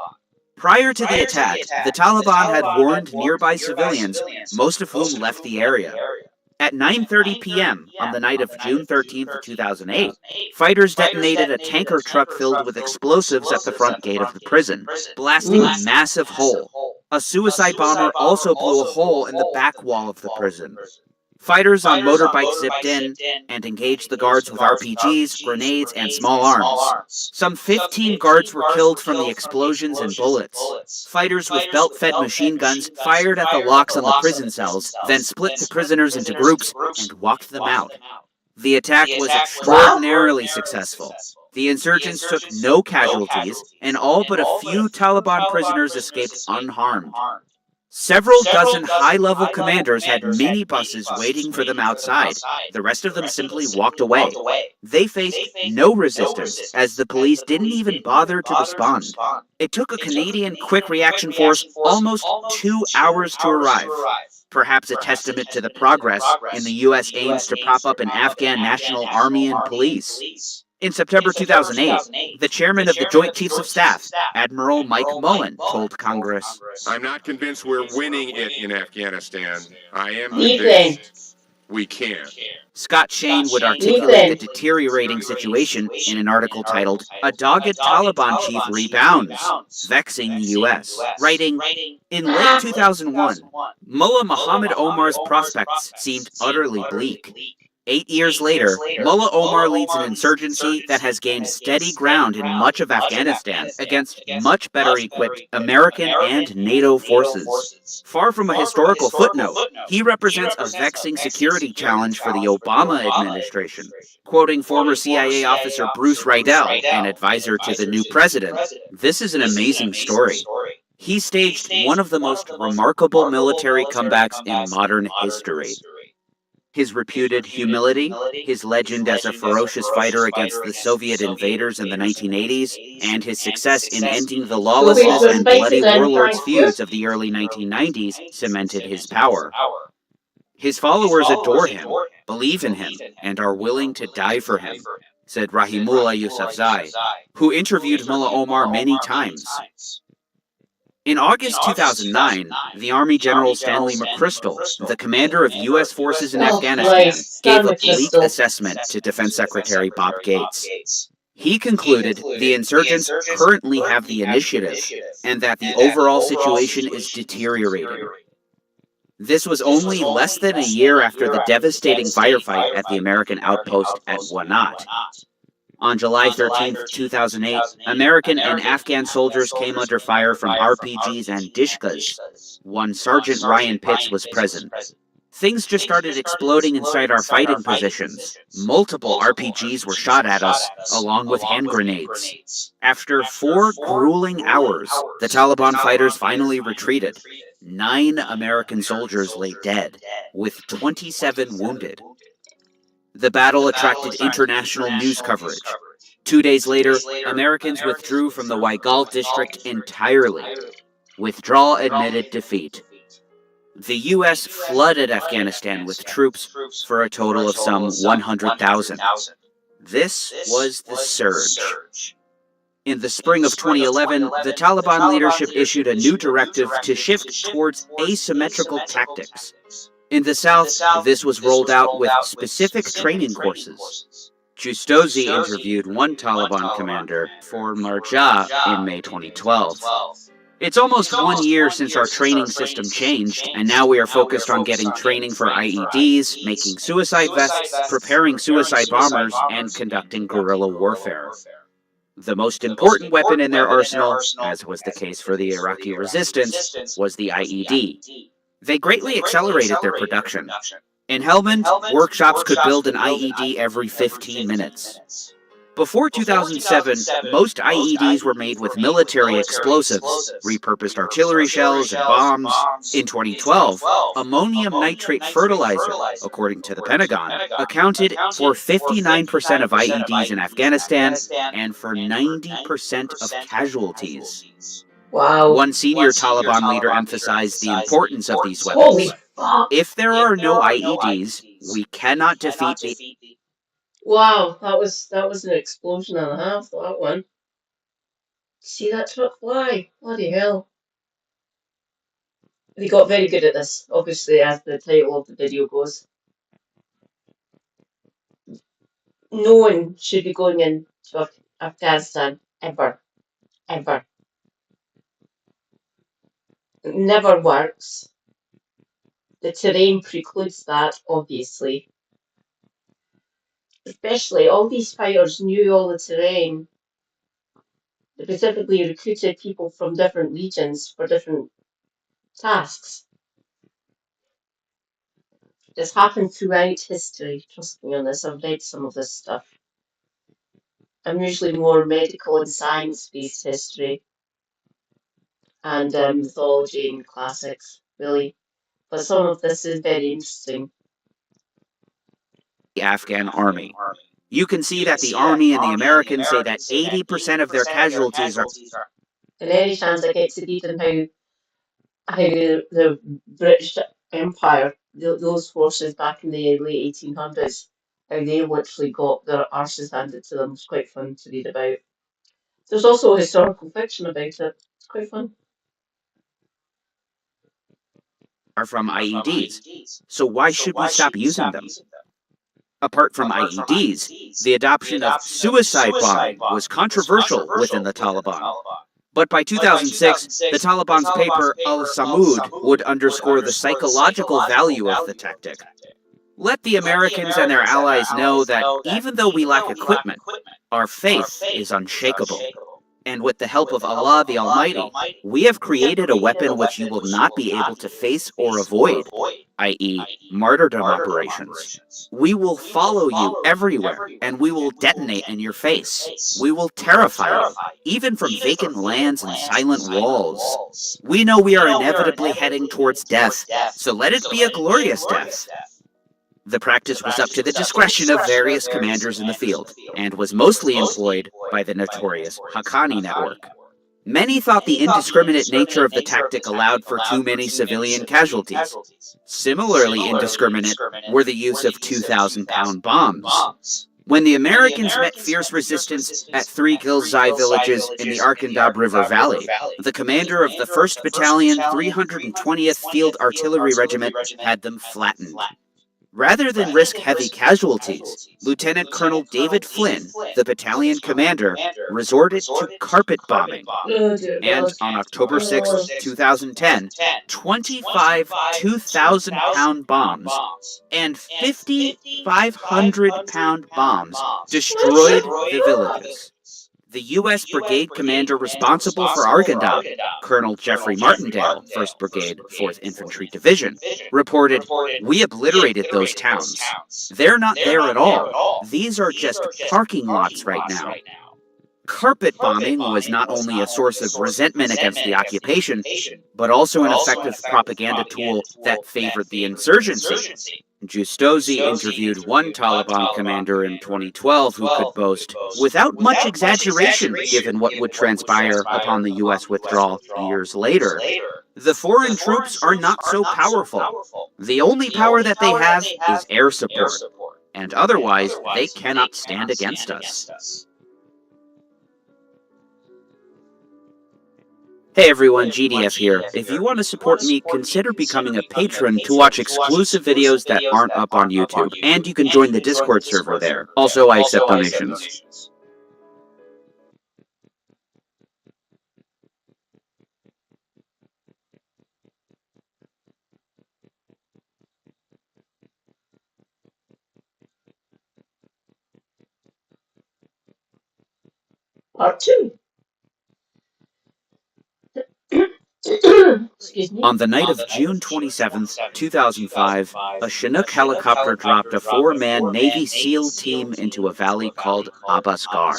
Prior to the attack, the Taliban had warned nearby civilians, most of whom left the area. At 9:30 p.m. on the night of June 13, 2008, fighters detonated a tanker truck filled with explosives at the front gate of the prison, blasting a massive hole. A suicide bomber also blew a hole in the back wall of the prison. Fighters on motorbikes zipped in and engaged the guards with RPGs, grenades, and small arms. Some 15 guards were killed from the explosions and bullets. Fighters with belt-fed machine guns fired at the locks on the prison cells, then split the prisoners into groups and walked them out. The attack was extraordinarily successful. The insurgents took no casualties, and all but a few Taliban prisoners escaped unharmed. Several dozen high-level commanders had minibuses waiting for them outside. The rest of them simply walked away. They faced no resistance, as the police didn't even bother to respond. It took a Canadian quick reaction force almost 2 hours to arrive. Perhaps a testament to the progress in the U.S. aims to prop up an Afghan National Army and police. In September 2008, the chairman of the Joint Chiefs of Staff, Admiral Mike Mullen, told Congress, "I'm not convinced we're winning it in Afghanistan. I am convinced we can." Scott Shane would articulate the deteriorating situation in an article titled, "A Dogged Taliban Chief Rebounds, Vexing the U.S., writing, "In late 2001, Mullah Muhammad Omar's prospects seemed utterly bleak. 8 years later, Mullah Omar leads an insurgency that has gained steady ground in much of Afghanistan against much better equipped American and NATO forces. Far from a historical footnote, he represents a vexing security challenge for the Obama administration." Quoting former CIA officer Bruce Riedel, an advisor to the new president, "This is an amazing story. He staged one of the most remarkable military comebacks in modern history. His reputed humility, his legend as a ferocious fighter against the Soviet invaders in the 1980s, and his success in ending the lawlessness and bloody warlords feuds of the early 1990s cemented his power. His followers adore him, believe in him, and are willing to die for him," said Rahimullah Yousafzai, who interviewed Mullah Omar many times. In August 2009, the Army General Stanley McChrystal, the commander of U.S. forces in Afghanistan, gave a bleak assessment to Defense Secretary Bob Gates. He concluded the insurgents currently have the initiative, and that the overall situation is deteriorating. This was only less than a year after the devastating firefight at the American outpost at Wanat. On July 13, 2008, American and Afghan soldiers came under fire from RPGs and Dishkas. One Sergeant Ryan Pitts was present. Things just started exploding inside our fighting positions. Multiple RPGs were shot at us, along with hand grenades. After 4 grueling hours, the Taliban fighters finally retreated. 9 American soldiers lay dead, with 27 wounded. The battle attracted international news coverage. 2 days later, Americans withdrew from the Waigal district entirely. Withdrawal admitted defeat. The U.S. flooded Afghanistan with troops for a total of some 100,000. This was the surge. In the spring of 2011, the Taliban leadership issued a new directive to shift towards asymmetrical tactics. In the south, this was rolled out with specific training courses. Justozi interviewed one Taliban commander for Marja in May 2012. It's almost 1 year since our training system changed, and now we are focused on getting training for IEDs, making suicide vests, preparing suicide bombers, and conducting guerrilla warfare. The most important weapon in their arsenal, as was the case for the Iraqi resistance, was the IED. They greatly accelerated their production. In Helmand, workshops could build an IED every 15 minutes. Before 2007, most IEDs were made with military explosives, repurposed artillery shells, and bombs. In 2012, ammonium nitrate fertilizer, according to the Pentagon, accounted for 59% of IEDs in Afghanistan and for 90% of casualties. Wow. One senior Taliban leader emphasized the importance of these Holy weapons. fuck. If there are no IEDs, we cannot defeat the... Wow, that was an explosion and a half, that one. See that truck fly? Bloody hell. They got very good at this, obviously, as the title of the video goes. No one should be going into Afghanistan, ever. Ever. It never works. The terrain precludes that, obviously. Especially, all these fighters knew all the terrain. They specifically recruited people from different regions for different tasks. This happened throughout history. Trust me on this. I've read some of this stuff. I'm usually more medical and science-based history and mythology and classics, really. But some of this is very interesting. The Afghan army. You can see that the Army and the Americans say that 80% of their casualties are... And any chance I get to read on how the British Empire, those forces back in the late 1800s, how they literally got their arses handed to them. It's quite fun to read about. There's also historical fiction about it. It's quite fun. are from IEDs. So why should we stop using them? Apart from IEDs, the adoption of suicide bombing was controversial within the Taliban. But by 2006, the Taliban's paper Al-Samud would underscore the psychological value of the tactic. Let the Americans and their allies know that even though we lack equipment, our faith is unshakable. And with the help of Allah the Almighty, we have created a weapon which you will not be able to face or avoid, i.e., martyrdom operations. We will follow you everywhere, and we will detonate in your face. We will terrify you, even from vacant lands and silent walls. We know we are inevitably heading towards death, so let it be a glorious death. The practice was up to the discretion of various commanders in the field, and was mostly employed by the notorious Haqqani network. Many thought the indiscriminate nature of the tactic allowed for too many civilian casualties. Similarly indiscriminate were the use of 2,000-pound bombs. When the Americans met fierce resistance at 3 Ghilzai villages in the Arkandab River Valley, the commander of the 1st Battalion, 320th Field Artillery Regiment had them flattened. Rather than risk heavy casualties, Lieutenant Colonel David Flynn, the battalion commander, resorted to carpet bombing. And on October 6, 2010, 25 2,000-pound bombs and 50 500-pound bombs destroyed the villages. The U.S. brigade commander responsible for Arghandab, Colonel Jeffrey Martindale, 1st Brigade, 4th Infantry Division, reported, "We obliterated those towns. They're not there at all. These are just parking lots right now." Carpet bombing was not only a source of resentment against the occupation, but also an effective propaganda tool that favored the insurgency. Justosi interviewed one Taliban commander in 2012 who could boast, without much exaggeration given what would transpire upon the U.S. withdrawal years later, "The foreign troops are not so powerful. The only power that they have is air support, and otherwise they cannot stand against us." Hey everyone, GDF here. If you want to support me, consider becoming a patron to watch exclusive videos that aren't up on YouTube, and you can join the Discord server there. Also, I accept donations. Part 2. Excuse me. On the night of June 27, 2005, a Chinook helicopter dropped a 4-man Navy SEAL team into a valley called Abbas Ghar.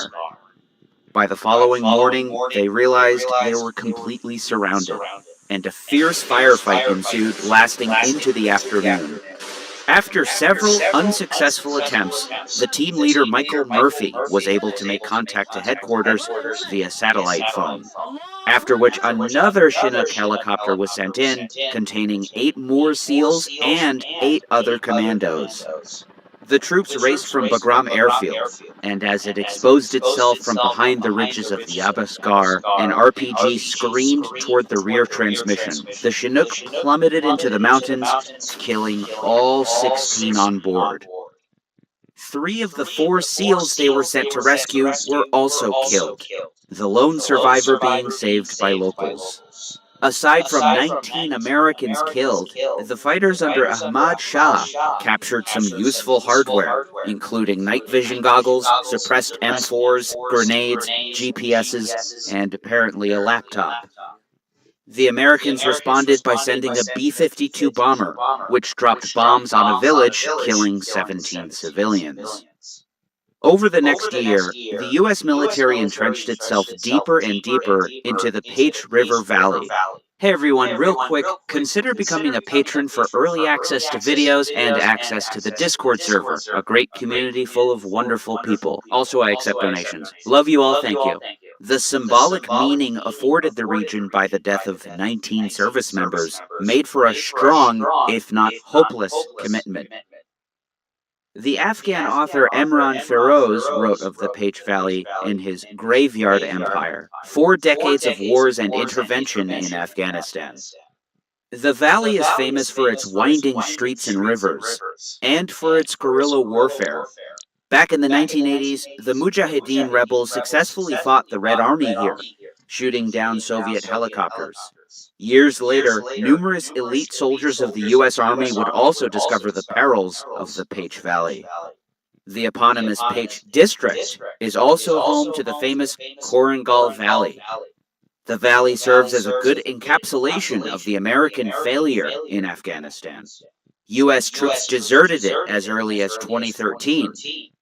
By the following morning, they realized they were completely surrounded, and a fierce firefight ensued, lasting into the afternoon. After several unsuccessful attempts, the team leader Michael Murphy was able to make contact to headquarters via satellite phone, after which another Chinook helicopter was sent in, containing 8 more SEALs and 8 other commandos. The troops raced from Bagram Airfield, and as it exposed itself from behind the ridges of the Abbas Ghar, an RPG screamed toward the rear transmission. The Chinook plummeted into the mountains, killing all 16 on board. 3 of the 4 SEALs they were sent to rescue were also killed, the lone survivor being saved by locals. Aside from 19 Americans killed, the fighters under Ahmad Shah captured some useful hardware, including night vision goggles, suppressed M4s, grenades, GPSs, and apparently a laptop. The Americans responded by sending a B-52 bomber, which dropped bombs on a village, killing 17 civilians. Over the next year, the U.S. military entrenched itself deeper and deeper into the Page River Valley. Hey everyone, real quick, consider becoming a patron for early access to videos and access to the Discord server, a great community full of wonderful people. Also, I accept donations. Love you all, thank you. The symbolic meaning afforded the region by the death of 19 service members made for a strong, if not hopeless, commitment. The Afghan author Emran Feroz wrote of the Page Valley in his Graveyard Empire, 4 decades of wars and intervention in Afghanistan. The valley is famous for its winding streets and rivers, and for its guerrilla warfare. Back in the 1980s, the Mujahideen rebels successfully fought the Red Army here, shooting down Soviet helicopters. Years later, numerous elite soldiers of the U.S. Army would also discover the perils of the Page Valley. The eponymous Page District is also home to the famous Korengal Valley. The valley serves as a good encapsulation of the American failure in Afghanistan. U.S. troops deserted it as early as 2013.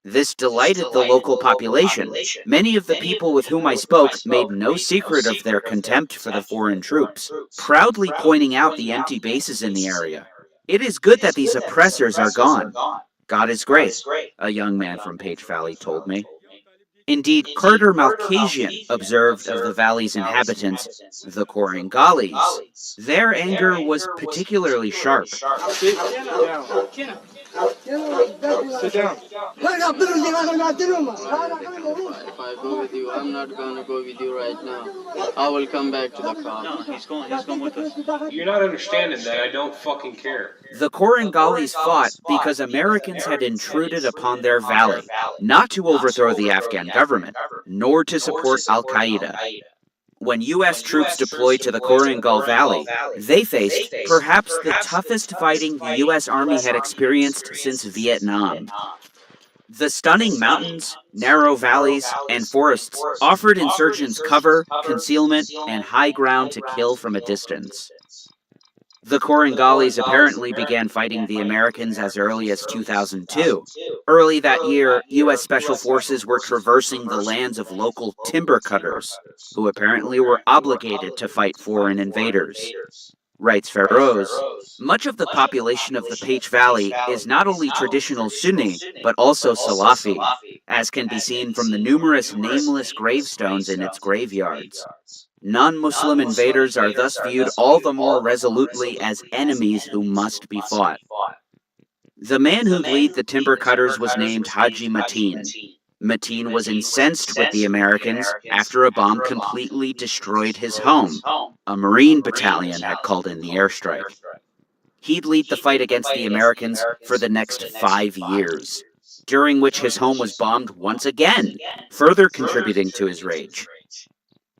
This delighted the local population. Many of the people with whom I spoke made no secret of their contempt for the foreign troops, proudly pointing out the empty bases in the area. It is good that these oppressors are gone. God is great, a young man from Page Valley told me. Indeed, Carter Malkasian observed of the valley's inhabitants, the Korengalis. Their anger was particularly sharp. Sit down. If I go with you, I'm not going to go with you right now. I will come back to the car. No, he's going with us. You're not understanding that I don't fucking care. The Korengalis fought because Americans had intruded upon their valley, not to overthrow the Afghan government, nor to support Al-Qaeda. When U.S. troops deployed to the Korengal Valley, they faced perhaps the toughest fighting the U.S. Army had experienced since Vietnam. The stunning mountains, narrow valleys, and forests offered insurgents cover, concealment, and high ground to kill from a distance. The Korangalis apparently began fighting the Americans as early as 2002. Early that year, U.S. Special Forces were traversing the lands of local timber cutters, who apparently were obligated to fight foreign invaders. Writes Feroz, much of the population of the Page Valley is not only traditional Sunni, but also Salafi, as can be seen from the numerous nameless gravestones in its graveyards. Non-Muslim invaders are thus viewed all the more resolutely as enemies who must be fought. The man who'd lead the timber cutters was named Haji Mateen. Mateen was incensed with the Americans after a bomb completely destroyed his home. A Marine battalion had called in the airstrike. He'd lead the fight against the Americans for the next 5 years, during which his home was bombed once again, further contributing to his rage.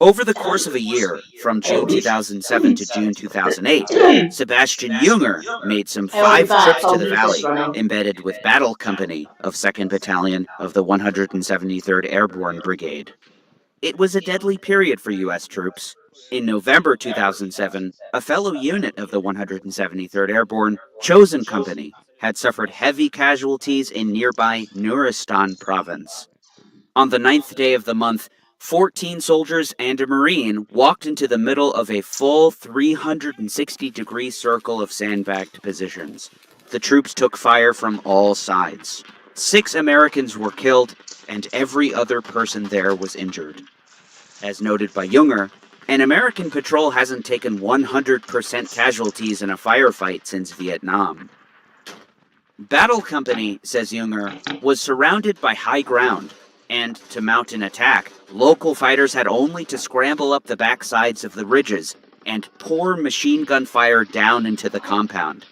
Over the course of a year, from June 2007 to June 2008, Sebastian Junger made some 5 trips to the valley, embedded with Battle Company of 2nd Battalion of the 173rd Airborne Brigade. It was a deadly period for U.S. troops. In November 2007, a fellow unit of the 173rd Airborne, Chosen Company, had suffered heavy casualties in nearby Nuristan province. On the 9th day of the month, 14 soldiers and a Marine walked into the middle of a full 360-degree circle of sandbagged positions. The troops took fire from all sides. 6 Americans were killed, and every other person there was injured. As noted by Junger, an American patrol hasn't taken 100% casualties in a firefight since Vietnam. Battle Company, says Junger, was surrounded by high ground, and to mount an attack, local fighters had only to scramble up the backsides of the ridges and pour machine gun fire down into the compound.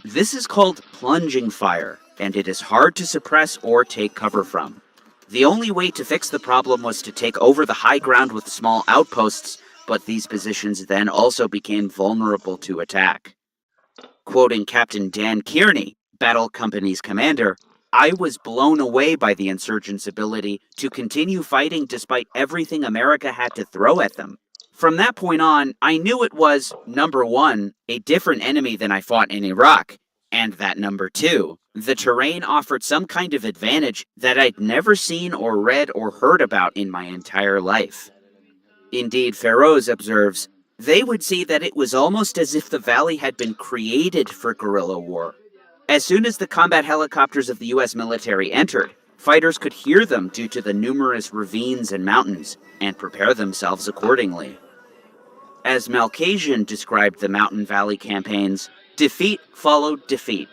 This is called plunging fire, and it is hard to suppress or take cover from. The only way to fix the problem was to take over the high ground with small outposts, but these positions then also became vulnerable to attack. Quoting Captain Dan Kearney, Battle Company's commander, I was blown away by the insurgents' ability to continue fighting despite everything America had to throw at them. From that point on, I knew it was, number 1, a different enemy than I fought in Iraq, and that number 2, the terrain offered some kind of advantage that I'd never seen or read or heard about in my entire life. Indeed, Feroz observes, they would see that it was almost as if the valley had been created for guerrilla war. As soon as the combat helicopters of the U.S. military entered, fighters could hear them due to the numerous ravines and mountains, and prepare themselves accordingly. As Malkasian described the Mountain Valley campaigns, defeat followed defeat.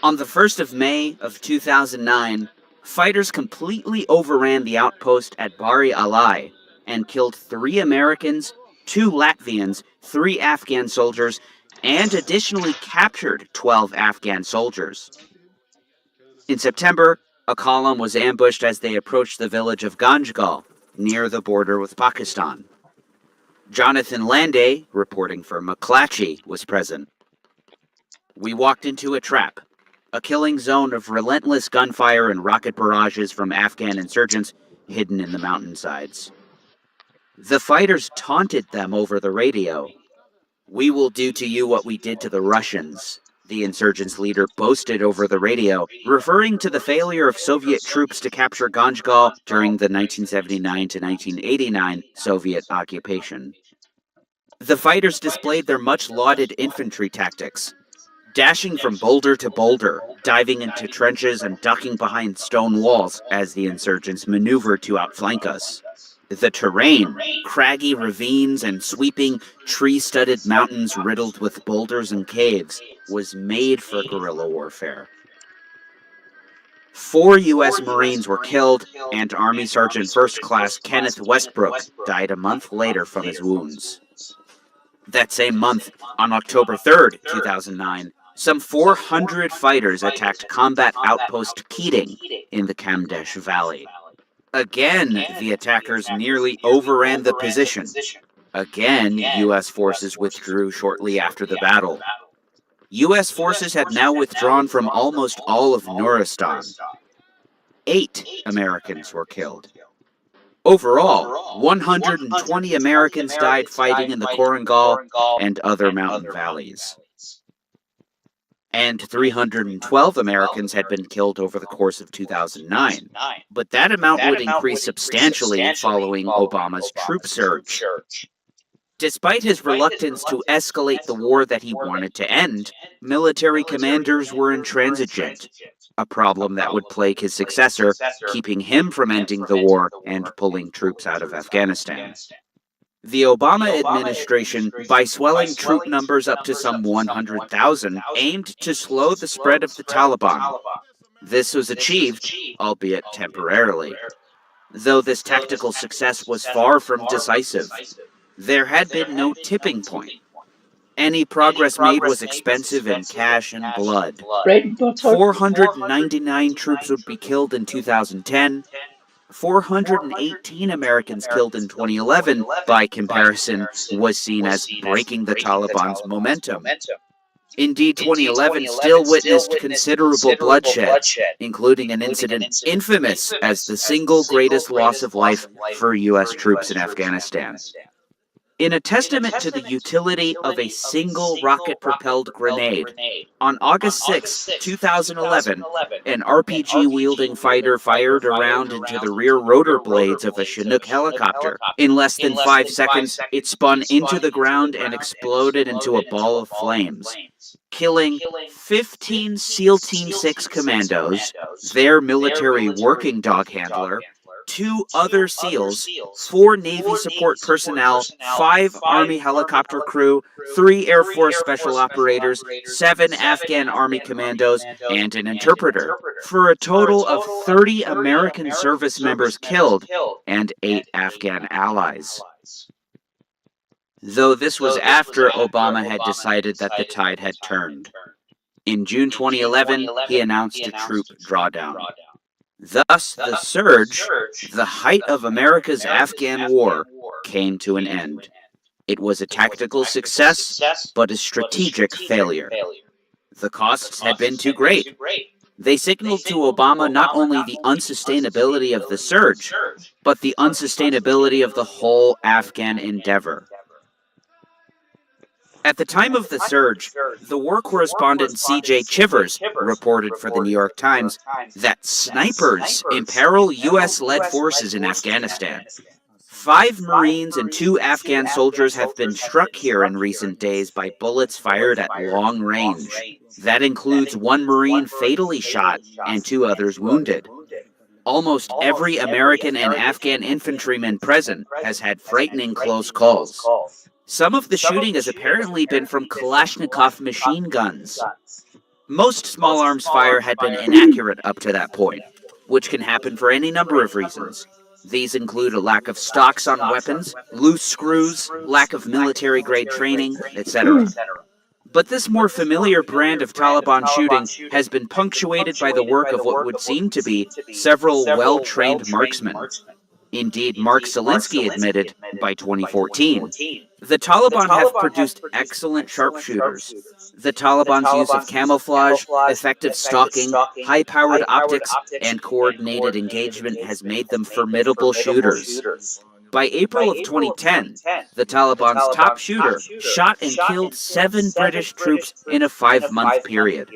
On the 1st of May of 2009, fighters completely overran the outpost at Bari Alai and killed 3 Americans, 2 Latvians, 3 Afghan soldiers, and additionally captured 12 Afghan soldiers. In September, a column was ambushed as they approached the village of Ganjgal, near the border with Pakistan. Jonathan Landay, reporting for McClatchy, was present. We walked into a trap, a killing zone of relentless gunfire and rocket barrages from Afghan insurgents hidden in the mountainsides. The fighters taunted them over the radio. We will do to you what we did to the Russians, the insurgents' leader boasted over the radio, referring to the failure of Soviet troops to capture Ganjgal during the 1979 to 1989 Soviet occupation. The fighters displayed their much-lauded infantry tactics, dashing from boulder to boulder, diving into trenches and ducking behind stone walls as the insurgents maneuvered to outflank us. The terrain, craggy ravines and sweeping, tree-studded mountains riddled with boulders and caves, was made for guerrilla warfare. 4 U.S. Marines were killed, and Army Sergeant First Class Kenneth Westbrook died a month later from his wounds. That same month, on October 3rd, 2009, some 400 fighters attacked combat outpost Keating in the Kamdesh Valley. Again, the attackers nearly overran the position. Again, U.S. forces withdrew shortly after the battle. U.S. forces had now withdrawn from almost all of Nuristan. 8 Americans were killed. Overall, 120 Americans died fighting in the Korengal and other mountain valleys. And 312 Americans had been killed over the course of 2009. But that amount would increase substantially following Obama's troop surge. Despite his reluctance to escalate the war that he wanted to end, military commanders were intransigent, a problem that would plague his successor, keeping him from ending the war and pulling troops out of Afghanistan. The Obama administration, by swelling troop numbers up to some 100,000, aimed to slow the spread of the Taliban. This was achieved, albeit temporarily. Though this tactical success was far from decisive, there had been no tipping point. Any progress made was expensive in cash and blood. 499 troops would be killed in 2010, 418 Americans killed in 2011, by comparison, was seen as breaking the Taliban's momentum. Indeed, 2011 still witnessed considerable bloodshed, including an incident infamous as the single greatest loss of life for U.S. troops in Afghanistan. In a testament to the utility of a single rocket-propelled grenade, on August 6, 2011, an RPG-wielding fighter fired a round into the rear rotor blades of a Chinook helicopter. In less than 5 seconds, it spun into the ground and exploded into a ball of flames, killing 15 SEAL Team 6 commandos, their military working dog handler, 2 other SEALs, 4 Navy support personnel, 5 Army helicopter crew, 3 Air Force special operators, 7 Afghan Army commandos, and an interpreter, for a total of 30 American service members killed and 8 Afghan allies. Though this was after Obama had decided that the tide had turned. In June 2011, he announced a troop drawdown. Thus, the surge, the height of America's Afghan war, came to an end. It was a tactical success, but a strategic failure. The costs had been too great. They signaled to Obama not only the unsustainability of the surge, but the unsustainability of the whole Afghan endeavor. At the time of the surge, the war correspondent C.J. Chivers reported for the New York Times that snipers imperil U.S.-led forces in Afghanistan. 5 Marines and 2 Afghan soldiers have been struck here in recent days by bullets fired at long range. That includes 1 Marine fatally shot and 2 others wounded. Almost every American and Afghan infantryman present has had frightening close calls. Some of the shooting has apparently been from Kalashnikov machine guns. Most small arms fire had been inaccurate up to that point, which can happen for any number of reasons. These include a lack of stocks on weapons, loose screws, lack of military-grade training, etc. But this more familiar brand of Taliban shooting has been punctuated by the work of what would seem to be several well-trained marksmen. Indeed, Mark Selinsky admitted, by 2014, the Taliban have produced excellent sharpshooters. The Taliban's use of camouflage, effective stalking, high-powered optics, and coordinated engagement has made them formidable shooters. By April of 2010, the Taliban's top shooter shot and killed 7 British troops in a 5-month period.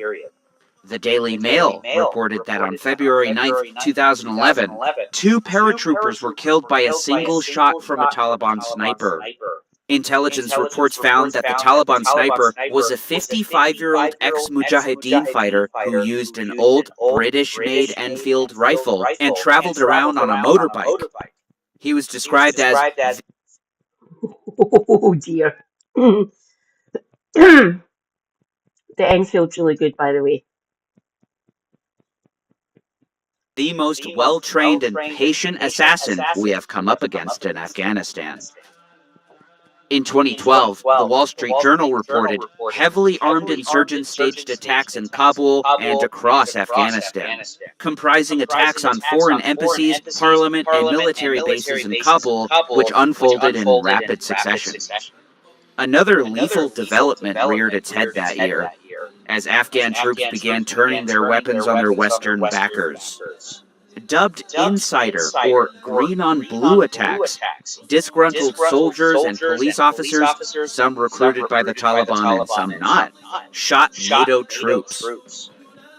The Daily Mail reported that on February 9, 2011, 2 paratroopers were killed by a single shot from a Taliban sniper. Intelligence reports found that the Taliban sniper was a 55-year-old ex-Mujahideen fighter who used an old British-made Enfield rifle and traveled around on a motorbike. He was described as... Oh dear. The Enfield's really good, by the way. The most well-trained and patient assassin we have come up against in Afghanistan. In 2012, the Wall Street Journal reported heavily armed insurgents staged attacks in Kabul and across Afghanistan, comprising attacks on foreign embassies, parliament, and military bases in Kabul, which unfolded in rapid succession. Another lethal development reared its head that year, as Afghan troops began turning their weapons on their Western backers. Dubbed insider or green on blue attacks, disgruntled soldiers and police officers, some recruited by the Taliban and some not, shot NATO troops.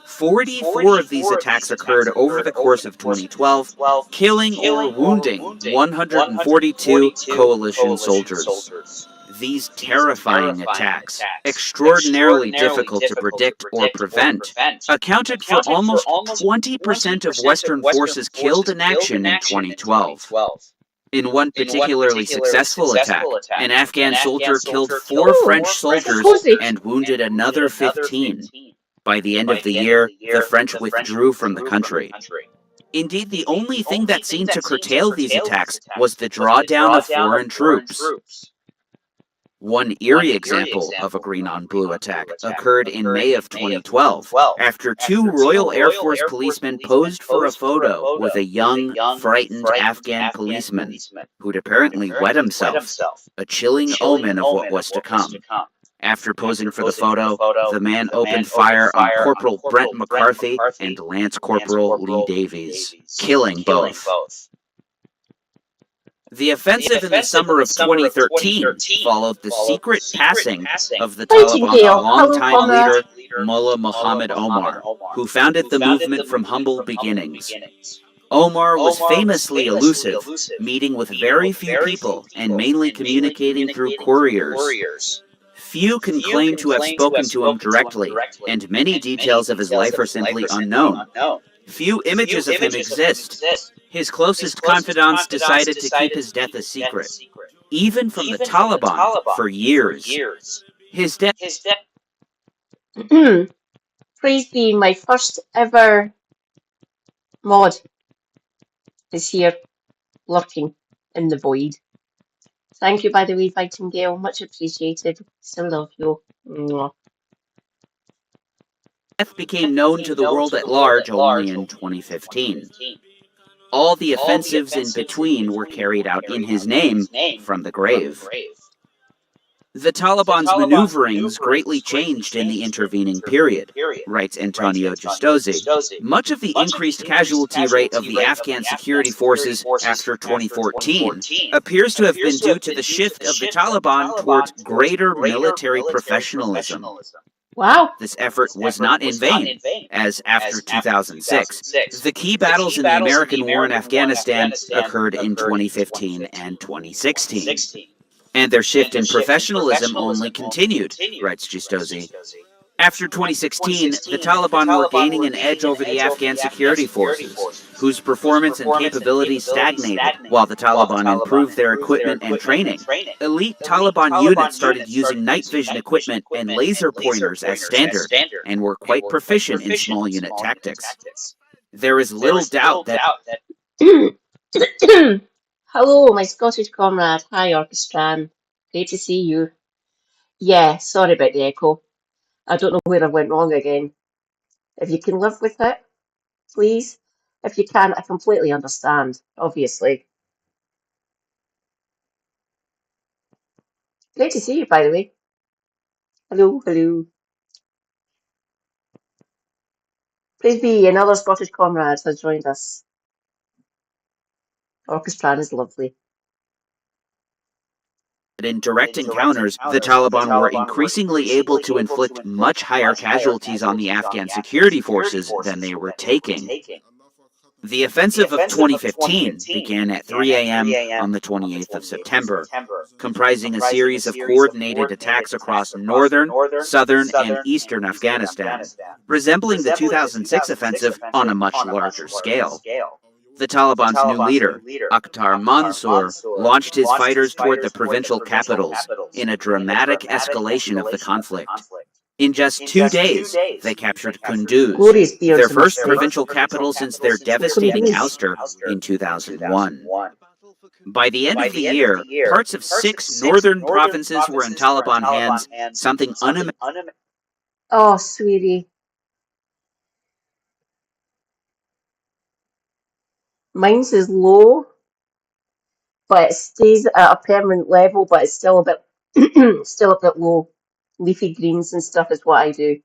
44 of these attacks occurred over the course of 2012, killing or wounding 142 coalition soldiers. These terrifying attacks, extraordinarily difficult to predict or prevent, accounted for almost 20% of Western forces killed in action in 2012. In one particularly successful attack, an Afghan soldier killed 4 French soldiers and wounded another 15. By the end of the year, the French withdrew from the country. Indeed, the only thing that seemed to curtail these attacks was the drawdown of foreign troops. One eerie example of a green on blue attack occurred in May of 2012, after 2 Royal Air Force policemen posed for a photo with a young, frightened Afghan policeman who'd apparently wet himself, a chilling omen of what was to come. After posing for the photo, the man opened fire on Corporal Brent McCarthy and Lance Corporal Lee Davies, killing both. The offensive in the summer of 2013 followed the secret passing of the Taliban's longtime leader, Mullah Muhammad Omar, who founded the movement from humble beginnings. Omar was famously elusive, meeting with very few people and mainly communicating through couriers. Few can claim to have spoken to him directly, and many details of his life are simply unknown. Few images of him exist. His closest confidants decided to keep his death a secret, even from the Taliban, for years. His death... Praise be, my first ever mod is here, lurking in the void. Thank you, by the way, Vitingale. Much appreciated. Still love you. Mwah. Death became known to the world at large only in 2015. All the offensives in between were carried out in his name from the grave. The Taliban's maneuverings greatly changed in the intervening period, writes Antonio Giustozzi. Much of the increased casualty rate of the Afghan security forces after 2014 appears to have been due to the shift of the Taliban towards greater military professionalism. Wow. This effort was not in vain, as after 2006, the key battles in the American war in Afghanistan occurred in 2015 and 2016. And their shift in professionalism only continued, writes Giustozzi. After 2016, the Taliban were gaining an edge over the Afghan security forces, whose performance and capabilities stagnated while the Taliban improved their equipment and training. Elite Taliban units started using night vision equipment and laser pointers as standard, and were quite proficient in small unit tactics. There is little doubt that... Hello, my Scottish comrade. Hi, Orchestran. Great to see you. Yeah, sorry about the echo. I don't know where I went wrong again. If you can live with it, please. If you can, I completely understand, obviously. Great to see you, by the way. Hello, hello. Praise be, another Scottish comrade has joined us. Orchestran is lovely. In direct encounters, the Taliban were increasingly able to inflict much higher casualties on the Afghan security forces than they were taking. The offensive of 2015 began at 3 a.m. on the 28th of September, comprising a series of coordinated attacks across northern, southern, and eastern Afghanistan, resembling the 2006 offensive on a much larger scale. The Taliban's new leader, Akhtar Mansour, launched his fighters toward the provincial capitals in a dramatic escalation of the conflict. In just 2 days, they captured Kunduz, their first provincial capital since their devastating ouster in 2001. By the end of the year, parts of 6 northern provinces were in Taliban hands, something unimaginable. Oh, sweetie. Mine's is low, but it stays at a permanent level, but it's still a bit still a bit low. Leafy greens and stuff is what I do.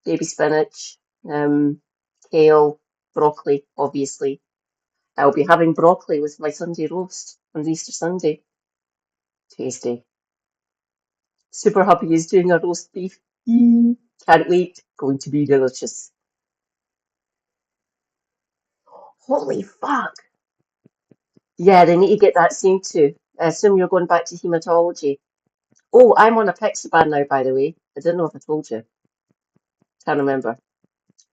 Baby spinach, kale, Broccoli, obviously. I'll be having broccoli with my Sunday roast on Easter Sunday. Tasty. Super hubby is doing a roast beef. Can't wait. Going to be delicious. Holy fuck. Yeah, they need to get that seen too. I assume you're going back to hematology. Oh, I'm on a Pixaban now, by the way. I didn't know if I told you. Can't remember.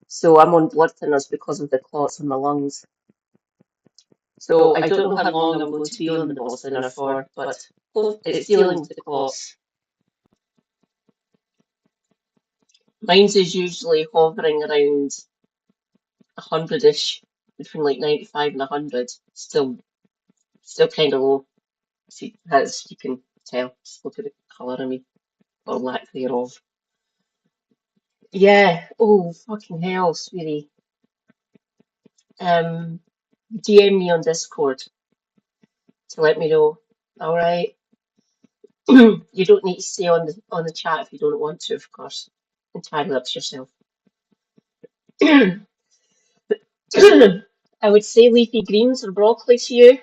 So I'm on blood thinners because of the clots in my lungs. So I don't know how long I'm going to be on the blood thinner for, but it's dealing with the clots. Mine's is usually hovering around 100-ish, between like 95 and 100. Still kind of low. See, as you can tell, just look at the colour of me, or lack thereof. Yeah. Oh, fucking hell, sweetie. DM me on Discord to let me know. All right. You don't need to stay on the chat if you don't want to, of course. Entirely up to yourself. I would say leafy greens or broccoli to you.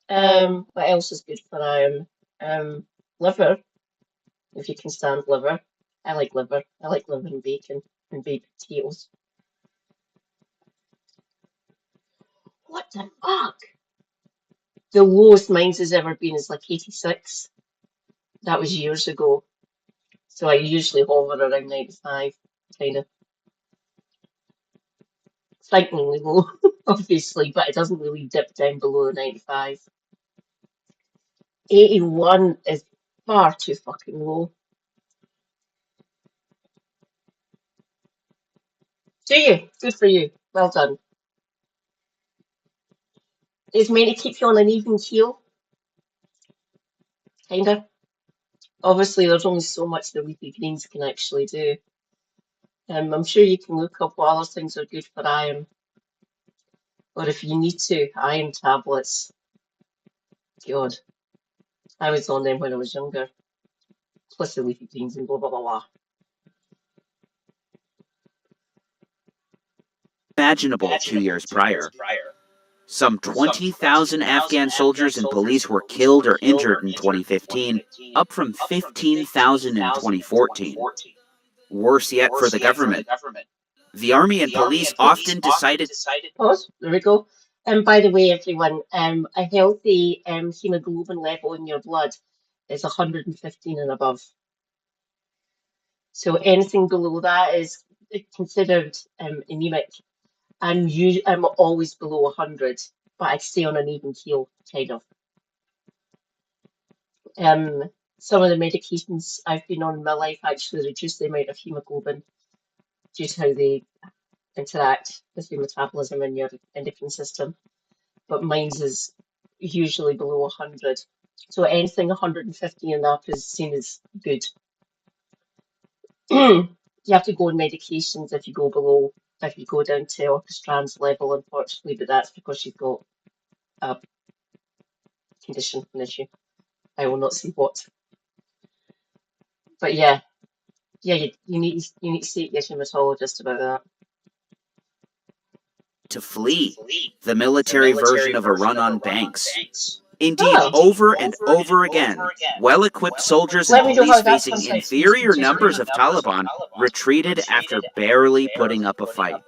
What else is good for iron? Liver, if you can stand liver. I like liver. I like liver and bacon and baked potatoes. What the fuck? The lowest mine's has ever been is like 86. That was years ago. So I usually hover around 95, kind of. Frighteningly low, obviously, but it doesn't really dip down below the 95. 81 is far too fucking low. Do you? Good for you. Well done. It's meant to keep you on an even keel, kinda. Obviously, there's only so much the leafy greens can actually do. I'm sure you can look up what other things are good for iron. Or if you need to, iron tablets. God, I was on them when I was younger. Plus the leafy greens and blah blah blah blah. Imaginable 2 years prior. Some 20,000 Afghan soldiers and police were killed or injured in 2015, up from 15,000 in 2014. Worse yet for the government. The army and police often decided... Pause. There we go. By the way, everyone, a healthy hemoglobin level in your blood is 115 and above. So anything below that is considered anemic. I'm always below 100, but I stay on an even keel, kind of. Some of the medications I've been on in my life actually reduce the amount of hemoglobin due to how they interact with your metabolism and your endocrine system. But mine's is usually below 100. So anything 150 and up is seen as good. You have to go on medications if you go down to orchestrand's level, unfortunately, but that's because you've got a condition, an issue. I will not say what. But yeah, you need to see your hematologist about that. to flee, the military version of a run on banks. Indeed, over and over again, well-equipped soldiers and police facing inferior numbers of Taliban retreated after barely putting up a fight.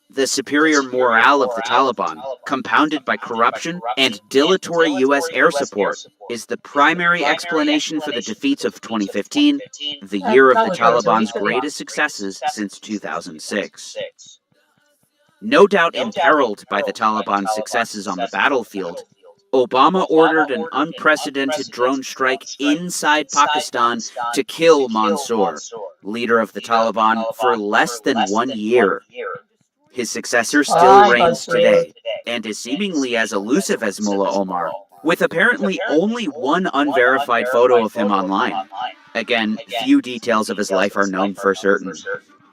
The superior morale of the Taliban, compounded by corruption and dilatory U.S. air support, is the primary explanation for the defeats of 2015, the year of the Taliban's greatest successes since 2006. No doubt imperiled by the Taliban's successes on the battlefield, Obama ordered an unprecedented drone strike inside Pakistan to kill Mansour, leader of the Taliban, for less than 1 year. His successor still reigns today, and is seemingly as elusive as Mullah Omar, with apparently only one unverified photo of him online. Again, few details of his life are known for certain.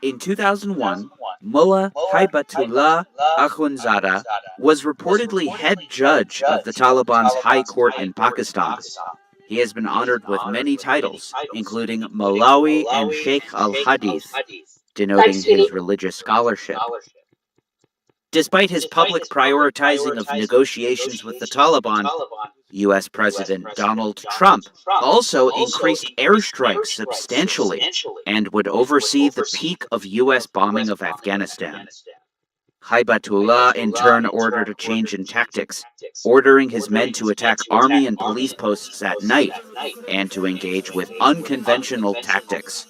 In 2001, Mullah Haibatullah Akhundzada was reportedly head judge of the Taliban's High Court in Pakistan. He has been honored with many titles, including Malawi and Sheikh al-Hadith. denoting his religious scholarship. Despite his public prioritizing of negotiations with the Taliban, U.S. President Donald Trump also increased airstrikes substantially and would oversee the peak of U.S. bombing of Afghanistan. Haibatullah in turn ordered a change in tactics, ordering his men to attack army and police posts at night and to engage with unconventional tactics.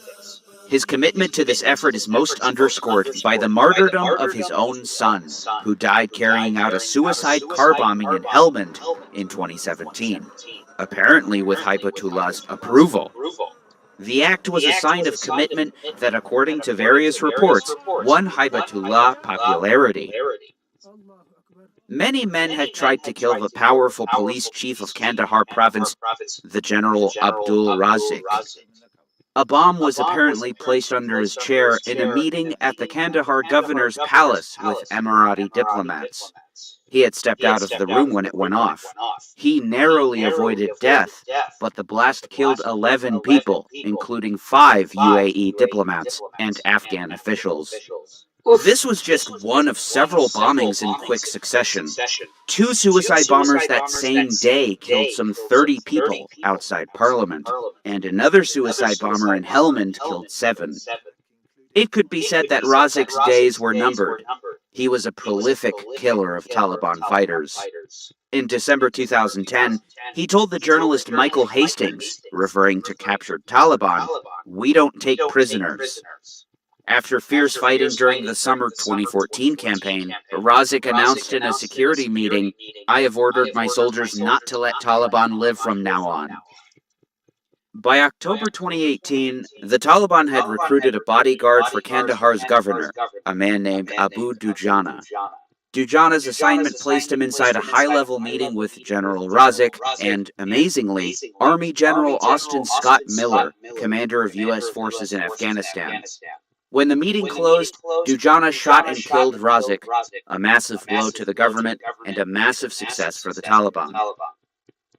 His commitment to this effort is most underscored by the martyrdom of his own son, who died carrying out a suicide car bombing in Helmand in 2017, apparently with Haibatullah's approval. The act was a sign of commitment that, according to various reports, won Haibatullah popularity. Many men had tried to kill the powerful police chief of Kandahar province, the General Abdul Razik. A bomb was apparently placed under his chair in a meeting at the Kandahar governor's palace with Emirati diplomats. He had stepped out of the room when it went off. He narrowly avoided death, but the blast killed 11 people, including 5 UAE diplomats and Afghan officials. This was just one of several bombings in quick succession. 2 suicide bombers that same day killed some 30 people outside Parliament, and another suicide bomber in Helmand killed 7. It could be said that Razik's days were numbered. He was a prolific killer of Taliban fighters. In December 2010, he told the journalist Michael Hastings, referring to captured Taliban, "We don't take prisoners." After fierce fighting during the summer 2014 campaign, Razik announced in a security meeting, "I have ordered my soldiers not to let Taliban live from now on." By October 2018, the Taliban had recruited a bodyguard for Kandahar's governor, a man named Abu Dujana. Dujana's assignment placed him inside a high-level meeting with General Razik and, amazingly, Army General Austin Scott Miller, commander of U.S. forces in Afghanistan. When the meeting closed, Dujana shot and killed Razik, a massive blow to the government and a massive success for the Taliban.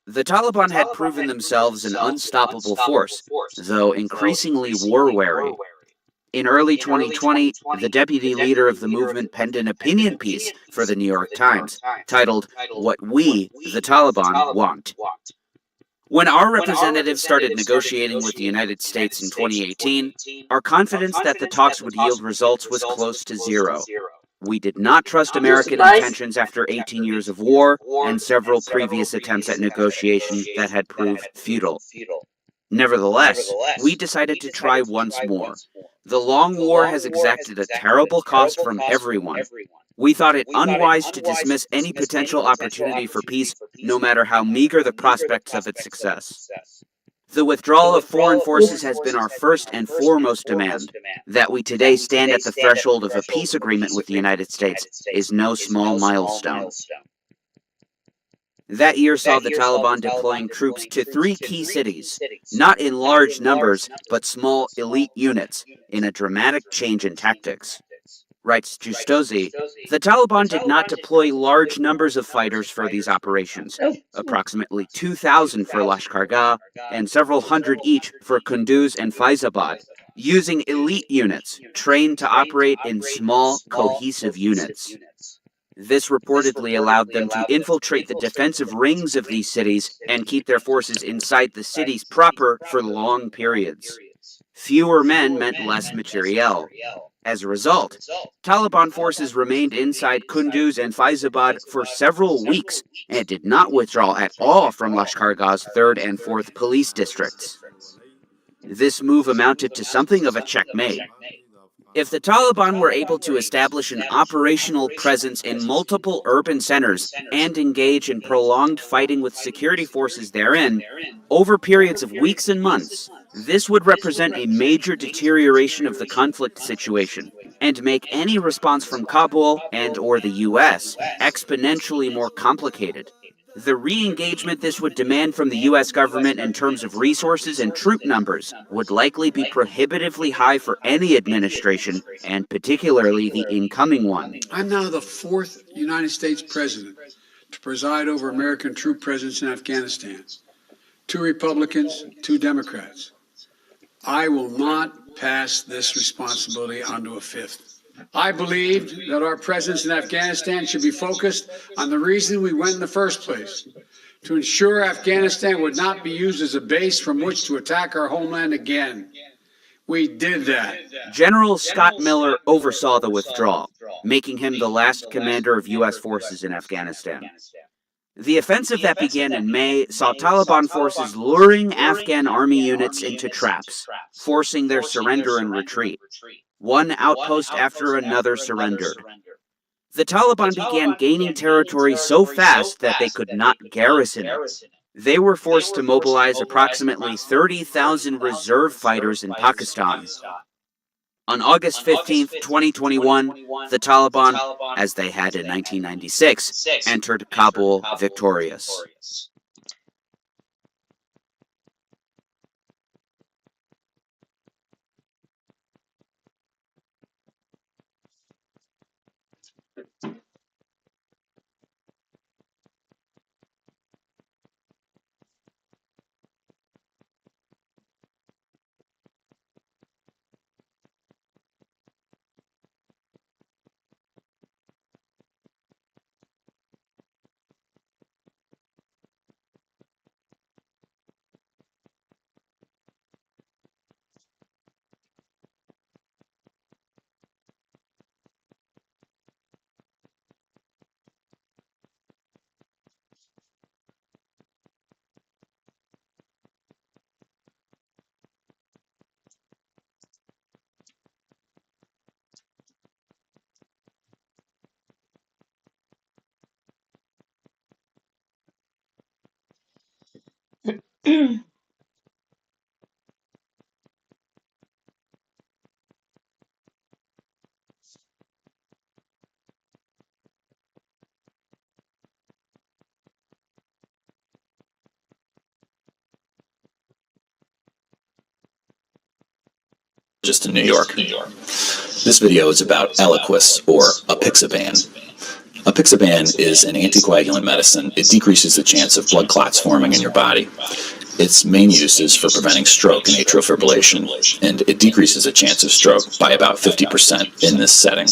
The Taliban had proven themselves an unstoppable force, though increasingly war-weary. In early 2020, the deputy leader of the movement penned an opinion piece for the New York Times, titled, "What We, the Taliban, Want." When our representatives started negotiating with the United States in 2018, our confidence that the talks would yield results was close to zero. We did not trust American intentions after 18 years of war and several previous attempts at negotiation that had proved futile. Nevertheless, we decided to try once more. The long war has exacted a terrible cost from everyone. We thought it unwise to dismiss any potential opportunity for peace, no matter how meager the prospects of its success. The withdrawal of foreign forces has been our first and foremost demand. That we today stand at the threshold of a peace agreement with the United States is no small milestone. That year saw the Taliban deploying troops to 3 key cities, not in large numbers, but small elite units, in a dramatic change in tactics. Writes Justosi, the Taliban did not deploy large numbers of fighters for these operations, approximately 2,000 for Lashkar-Gah and several hundred each for Kunduz and Faizabad, using elite units trained to operate in small, cohesive units. This reportedly allowed them to infiltrate the defensive rings of these cities and keep their forces inside the cities proper for long periods. Fewer men meant less materiel. As a result, Taliban forces remained inside Kunduz and Faizabad for several weeks and did not withdraw at all from Lashkar-Gah's 3rd and 4th police districts. This move amounted to something of a checkmate. If the Taliban were able to establish an operational presence in multiple urban centers and engage in prolonged fighting with security forces therein, over periods of weeks and months, this would represent a major deterioration of the conflict situation and make any response from Kabul and/or the U.S. exponentially more complicated. The re-engagement this would demand from the U.S. government in terms of resources and troop numbers would likely be prohibitively high for any administration, and particularly the incoming one. I'm now the 4th United States president to preside over American troop presence in Afghanistan. 2 Republicans, 2 Democrats. I will not pass this responsibility onto a fifth. I believed that our presence in Afghanistan should be focused on the reason we went in the first place, to ensure Afghanistan would not be used as a base from which to attack our homeland again. We did that. General Scott Miller oversaw the withdrawal, making him the last commander of U.S. forces in Afghanistan. The offensive that began in May saw Taliban forces luring Afghan army units into traps, forcing their surrender and retreat. One outpost after another surrendered. The Taliban began gaining territory so fast that they could not garrison it. They were forced to mobilize approximately 30,000 reserve fighters in Pakistan. On August 15, 2021, the Taliban, as they had in 1996, entered Kabul victorious. Just in New York. This video is about Eliquis, or apixaban. Apixaban is an anticoagulant medicine. It decreases the chance of blood clots forming in your body. Its main use is for preventing stroke and atrial fibrillation, and it decreases the chance of stroke by about 50% in this setting.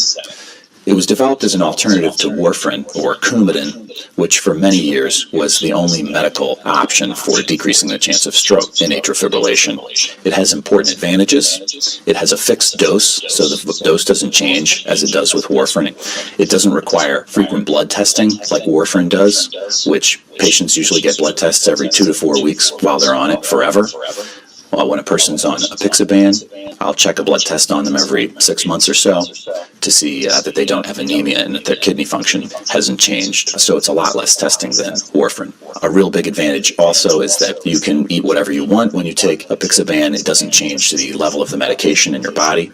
It was developed as an alternative to warfarin, or Coumadin, which for many years was the only medical option for decreasing the chance of stroke and atrial fibrillation. It has important advantages. It has a fixed dose, so the dose doesn't change as it does with warfarin. It doesn't require frequent blood testing like warfarin does, which patients usually get blood tests every 2 to 4 weeks while they're on it forever. When a person's on apixaban, I'll check a blood test on them every 6 months or so to see that they don't have anemia and that their kidney function hasn't changed. So it's a lot less testing than warfarin. A real big advantage also is that you can eat whatever you want when you take apixaban. It doesn't change the level of the medication in your body.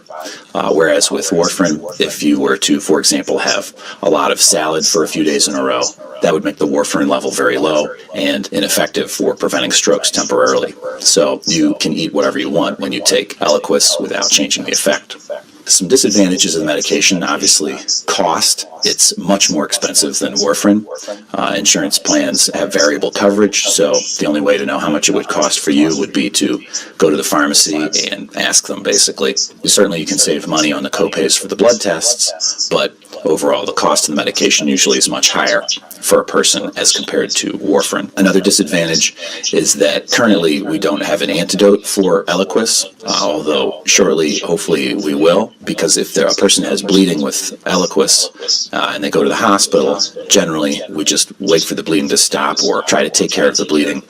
Whereas with warfarin, if you were to, for example, have a lot of salad for a few days in a row, that would make the warfarin level very low and ineffective for preventing strokes temporarily. So you can eat whatever you want when you take Eliquis without changing the effect. Some disadvantages of the medication, obviously cost. It's much more expensive than warfarin. Insurance plans have variable coverage, so the only way to know how much it would cost for you would be to go to the pharmacy and ask them, basically. Certainly you can save money on the copays for the blood tests, but overall the cost of the medication usually is much higher for a person as compared to warfarin. Another disadvantage is that currently we don't have an antidote for Eliquis, although shortly, hopefully, we will, because if a person has bleeding with Eliquis and they go to the hospital, generally we just wait for the bleeding to stop or try to take care of the bleeding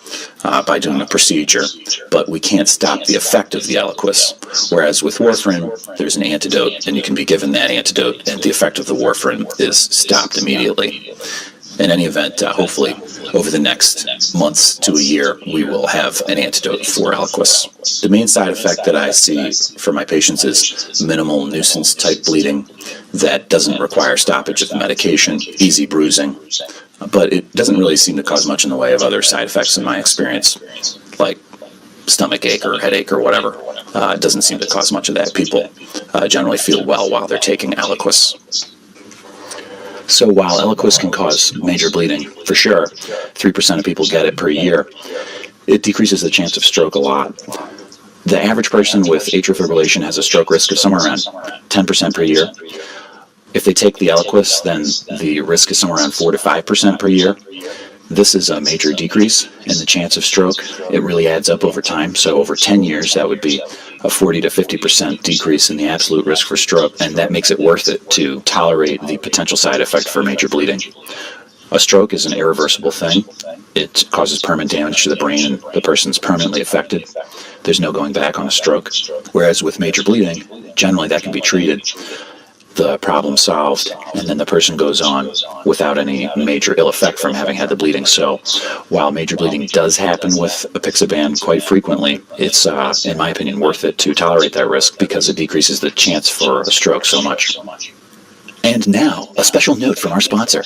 by doing a procedure, but we can't stop the effect of the Eliquis. Whereas with warfarin, there's an antidote, and you can be given that antidote, and the effect of the warfarin is stopped immediately. In any event, hopefully, over the next months to a year, we will have an antidote for Eliquis. The main side effect that I see for my patients is minimal nuisance-type bleeding that doesn't require stoppage of the medication, easy bruising, but it doesn't really seem to cause much in the way of other side effects in my experience, like stomach ache or headache or whatever. It doesn't seem to cause much of that. People generally feel well while they're taking Eliquis. So while Eliquis can cause major bleeding, for sure, 3% of people get it per year, it decreases the chance of stroke a lot. The average person with atrial fibrillation has a stroke risk of somewhere around 10% per year. If they take the Eliquis, then the risk is somewhere around 4 to 5% per year. This is a major decrease in the chance of stroke. It really adds up over time. So over 10 years, that would be a 40 to 50% decrease in the absolute risk for stroke, and that makes it worth it to tolerate the potential side effect for major bleeding. A stroke is an irreversible thing. It causes permanent damage to the brain and the person's permanently affected. There's no going back on a stroke. Whereas with major bleeding, generally that can be treated, the problem solved, and then the person goes on without any major ill effect from having had the bleeding. So while major bleeding does happen with apixaban quite frequently, it's, in my opinion, worth it to tolerate that risk because it decreases the chance for a stroke so much. And now, a special note from our sponsor.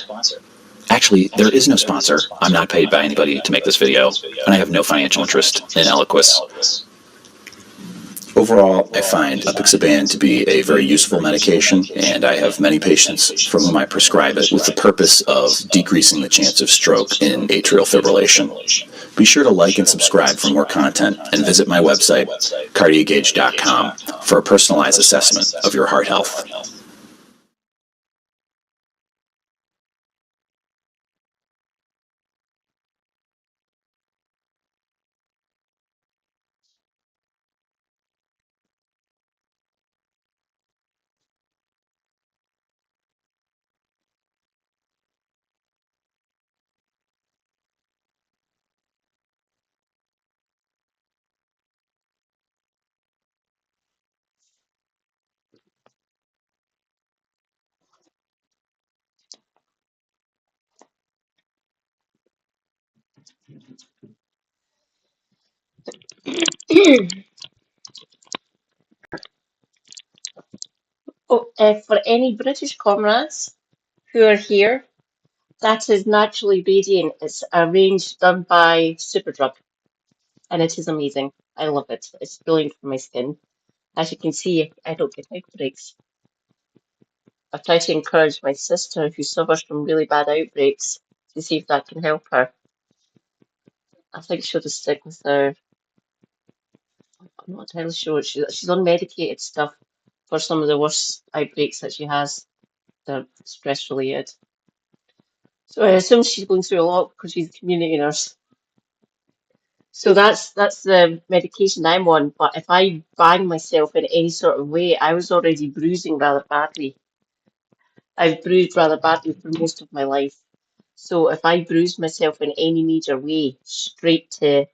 Actually, there is no sponsor. I'm not paid by anybody to make this video, and I have no financial interest in Eliquis. Overall, I find apixaban to be a very useful medication, and I have many patients for whom I prescribe it with the purpose of decreasing the chance of stroke in atrial fibrillation. Be sure to like and subscribe for more content, and visit my website, cardiogauge.com, for a personalized assessment of your heart health. Oh, for any British comrades who are here, that is naturally radiant. It's a range done by Superdrug, and it is amazing. I love it. It's brilliant for my skin. As you can see, I don't get outbreaks. I've tried to encourage my sister, who suffers from really bad outbreaks, to see if that can help her. I think she'll just stick with her. I'm not entirely sure. She's on medicated stuff for some of the worst outbreaks that she has. They're stress related. So I assume she's going through a lot because she's a community nurse. So that's the medication I'm on. But if I bang myself in any sort of way, I was already bruising rather badly. I've bruised rather badly for most of my life. So if I bruise myself in any major way, straight to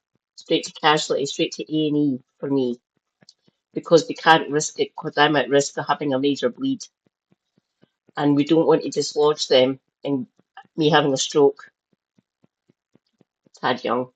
casualty, straight to A&E for me, because they can't risk it because I'm at risk of having a major bleed, and we don't want to dislodge them and me having a stroke. Tad young.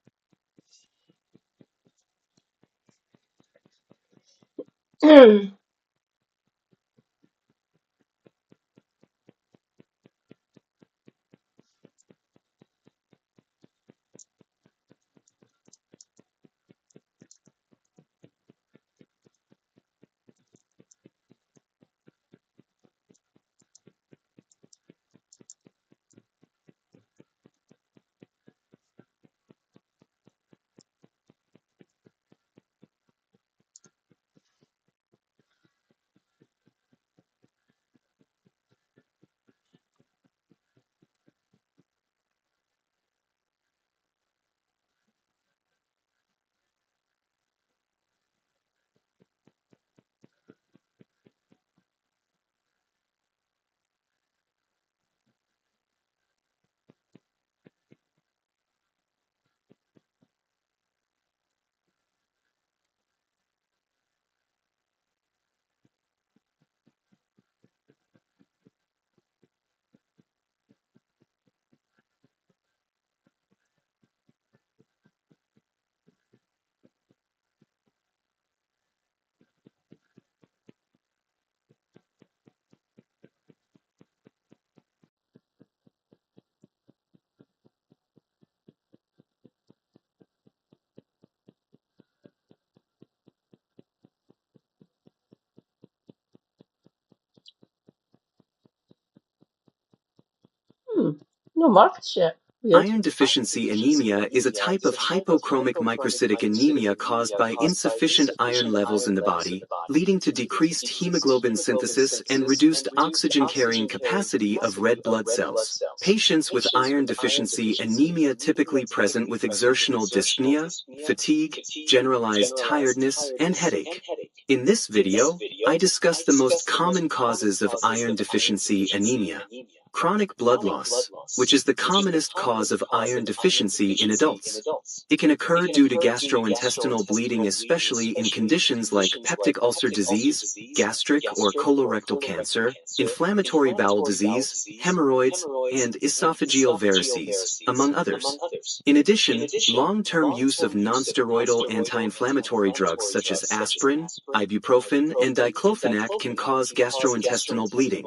No market share. Iron deficiency anemia is a type of hypochromic microcytic anemia caused by insufficient iron levels in the body, leading to decreased hemoglobin synthesis and reduced oxygen-carrying capacity of red blood cells. Patients with iron deficiency anemia typically present with exertional dyspnea, fatigue, generalized tiredness, and headache. In this video, I discuss the most common causes of iron deficiency anemia. Chronic blood loss, which is the commonest cause of iron deficiency in adults. It can occur due to gastrointestinal bleeding, especially in conditions like peptic ulcer disease, gastric or colorectal cancer, inflammatory bowel disease, hemorrhoids, and esophageal varices, among others. In addition, long-term use of nonsteroidal anti-inflammatory drugs such as aspirin, ibuprofen, and diclofenac can cause gastrointestinal bleeding.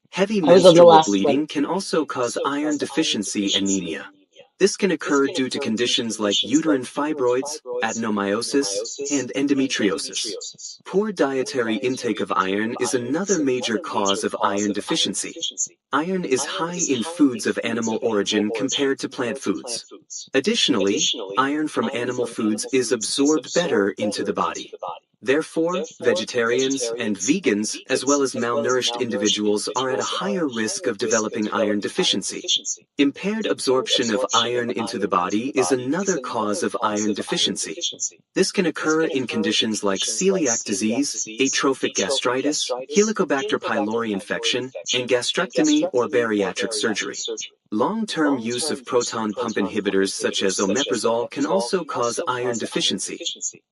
Heavy menstrual bleeding can also cause iron deficiency anemia. This can occur due to conditions like uterine fibroids, adenomyosis, and endometriosis. Poor dietary intake of iron is another major cause of iron deficiency. Iron is high in foods of animal origin compared to plant foods. Additionally, iron from animal foods is absorbed better into the body. Therefore, vegetarians and vegans, as well as malnourished individuals, are at a higher risk of developing iron deficiency. Impaired absorption of iron into the body is another cause of iron deficiency. This can occur in conditions like celiac disease, atrophic gastritis, Helicobacter pylori infection, and gastrectomy or bariatric surgery. Long-term use of proton pump inhibitors such as omeprazole can also cause iron deficiency.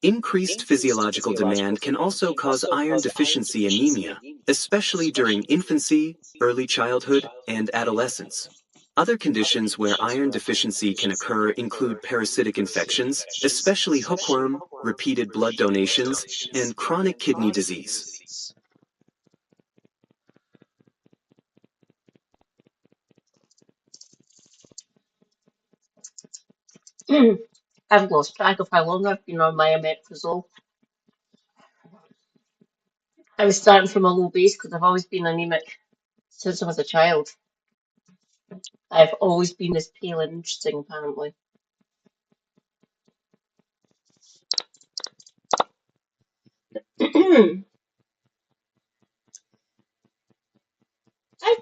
Increased physiological demand can also cause iron deficiency anemia, especially during infancy, early childhood, and adolescence. Other conditions where iron deficiency can occur include parasitic infections, especially hookworm, repeated blood donations, and chronic kidney disease. I've lost track of how long I've been on my omeprazole. I was starting from a low base because I've always been anemic since I was a child. I've always been this pale and interesting, apparently. I've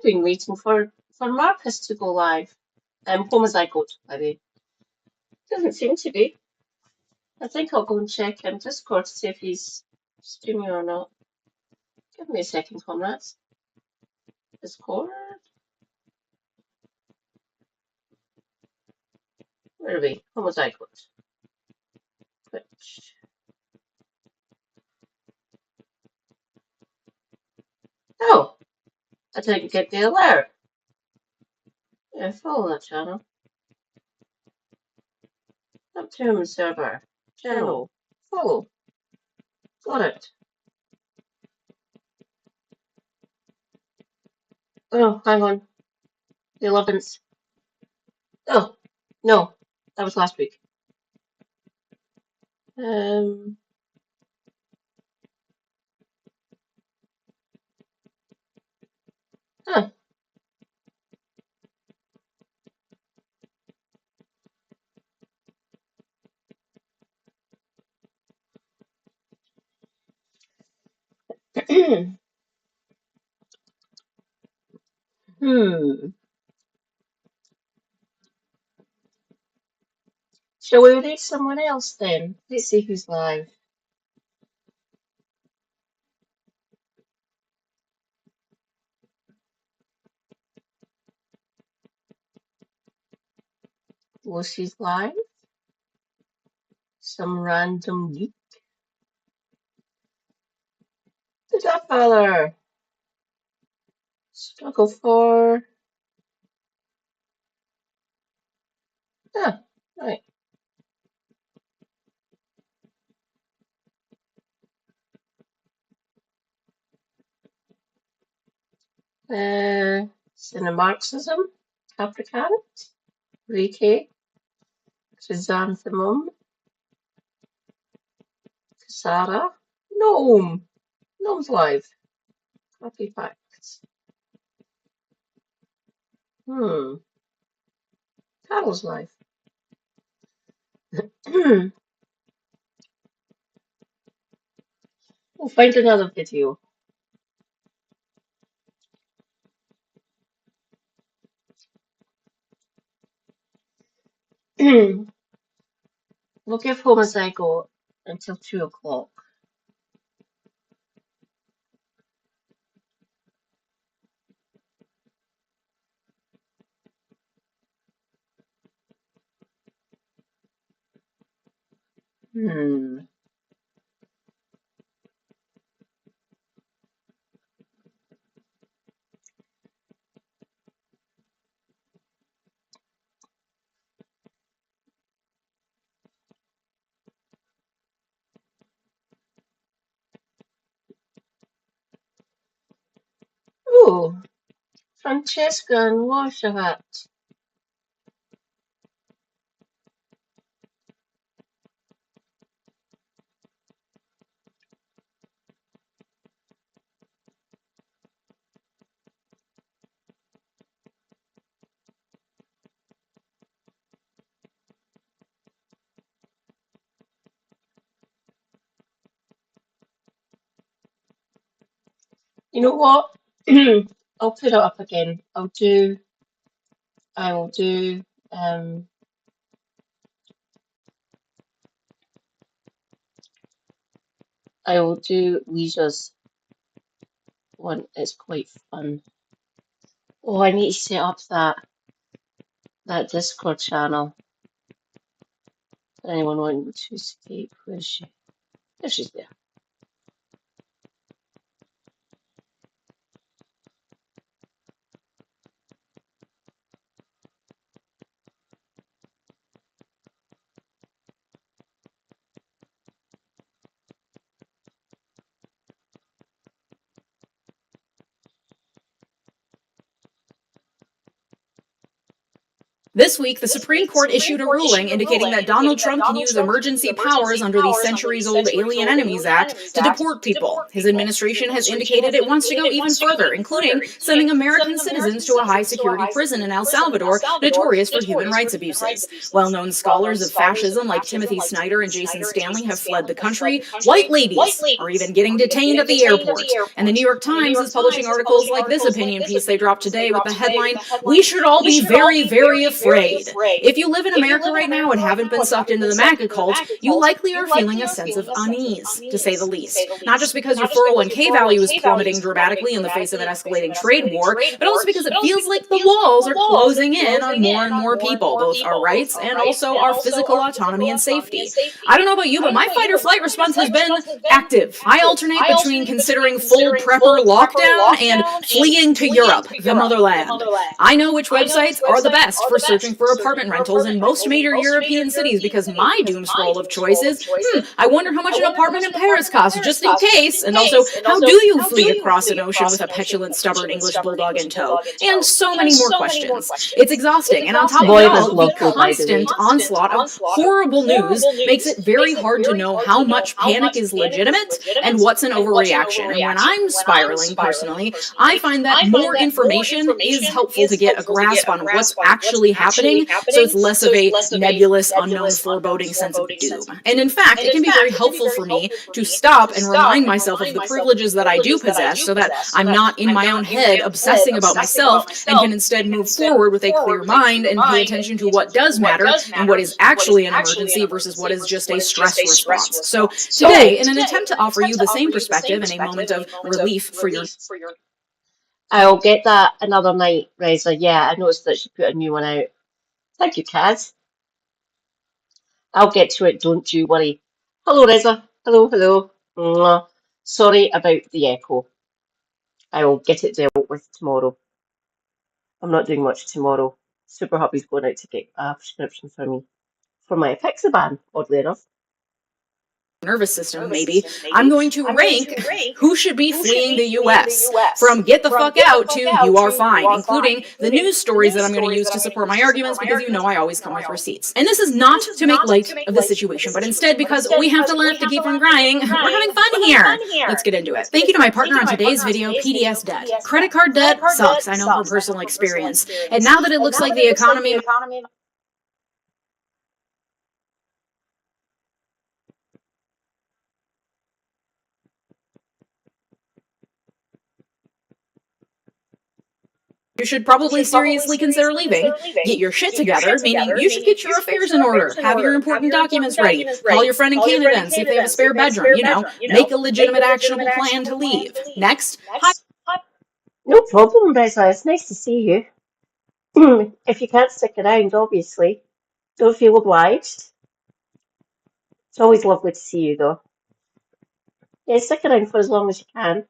been waiting for Marcus to go live. Homozygote, by the way. Doesn't seem to be. I think I'll go and check Discord to see if he's streaming or not. Give me a second, comrades. Discord? Where are we? Homozygote. Twitch. Oh! I didn't get the alert. Yeah, follow that channel. Optimum server. Channel. Follow. Got it. Oh, hang on. The 11th. Oh, no. That was last week. Huh. Shall we read someone else then? Let's see who's live. Lucy's live. Some random geek. The Godfather. Struggle for. Ah, right. Cinemarxism. Capricorn. Rike. Chrysanthemum. Casara. Gnome. Gnome's live. Copy facts. Carol's live. We'll find another video. We'll give Homozygote until 2 o'clock. Oh, Francesca and Washahat. You know what? I'll put it up again. I will do Lisa's one. It's quite fun. Oh, I need to set up that Discord channel. Anyone wanting to escape? Where is she? There she's there. This week, the Supreme Court issued a ruling indicating that Donald Trump can use emergency powers under the centuries-old Alien Enemies Act to deport people. His administration has indicated it wants to go even further, including sending American citizens to a high-security prison in El Salvador, notorious for human rights abuses. Well-known scholars of fascism like Timothy Snyder and Jason Stanley have fled the country. White ladies are even getting detained at the airport. And the New York Times is publishing articles like this opinion piece they dropped today with the headline, "We should all be very, very afraid." If you live in America right now and haven't been sucked into the MAGA cult, you likely are feeling a sense of unease, to say the least. Not just because your 401k value is plummeting dramatically in the face of an escalating trade war, but also because it feels like the walls are closing in on more and more people, both our rights and also our physical autonomy and safety. I don't know about you, but my fight or flight response has been active. I alternate between considering full prepper lockdown and fleeing to Europe, the motherland. I know which websites are the best for searching for apartment rentals in most major European cities because my doom scroll of choice is, I wonder how much an apartment in Paris costs, just in case, and also, how do you flee across an ocean with a petulant, stubborn English bulldog in tow? And so many more questions. It's exhausting, and on top of it all, the constant onslaught of horrible news makes it very hard to know how much panic is legitimate and what's an overreaction. And when I'm spiraling personally, I find that more information is helpful to get a grasp on what's actually happening, so it's less of a nebulous, unknown, foreboding sense of doom. And in fact, it can be very helpful for me to stop and remind myself of the privileges that I do possess so that I'm not in my own head obsessing about myself and can instead move forward with a clear mind and pay attention to what does matter and what is actually an emergency versus what is just a stress response. So today, in an attempt to offer you the same perspective and a moment of relief for your... I'll get that another night, Reza. Yeah, I noticed that she put a new one out. Thank you, Kaz. I'll get to it, don't you worry. Hello, Reza. Hello, hello. Mwah. Sorry about the echo. I will get it dealt with tomorrow. I'm not doing much tomorrow. Super Hubby's going out to get a prescription for me for my Apixaban, oddly enough. nervous system, maybe, I'm going to rank who should be fleeing the US, from get the fuck out to you are fine, including the news stories that I'm going to use to support my arguments, because you know I always come with receipts. And this is not to make light of the situation, but instead because we have to laugh to keep from crying. We're having fun here. Let's get into it. Thank you to my partner on today's video, PDS Debt. Credit card debt sucks, I know from personal experience. And now that it looks like the economy You should probably seriously consider leaving. Get your shit together, meaning you should get your affairs in order, have your important documents ready, call your friend in Canada and see if they have a spare bedroom, make a legitimate actionable plan to leave. Next, No problem, Reza. It's nice to see you. If you can't stick around, obviously, don't feel obliged. It's always lovely to see you, though. Yeah, stick around for as long as you can.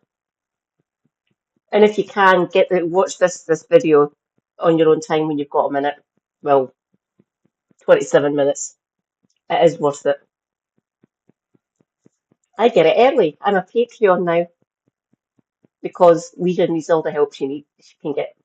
And if you can, watch this video on your own time when you've got a minute. Well, 27 minutes. It is worth it. I get it early. I'm a Patreon now because Legion needs all the help she can get.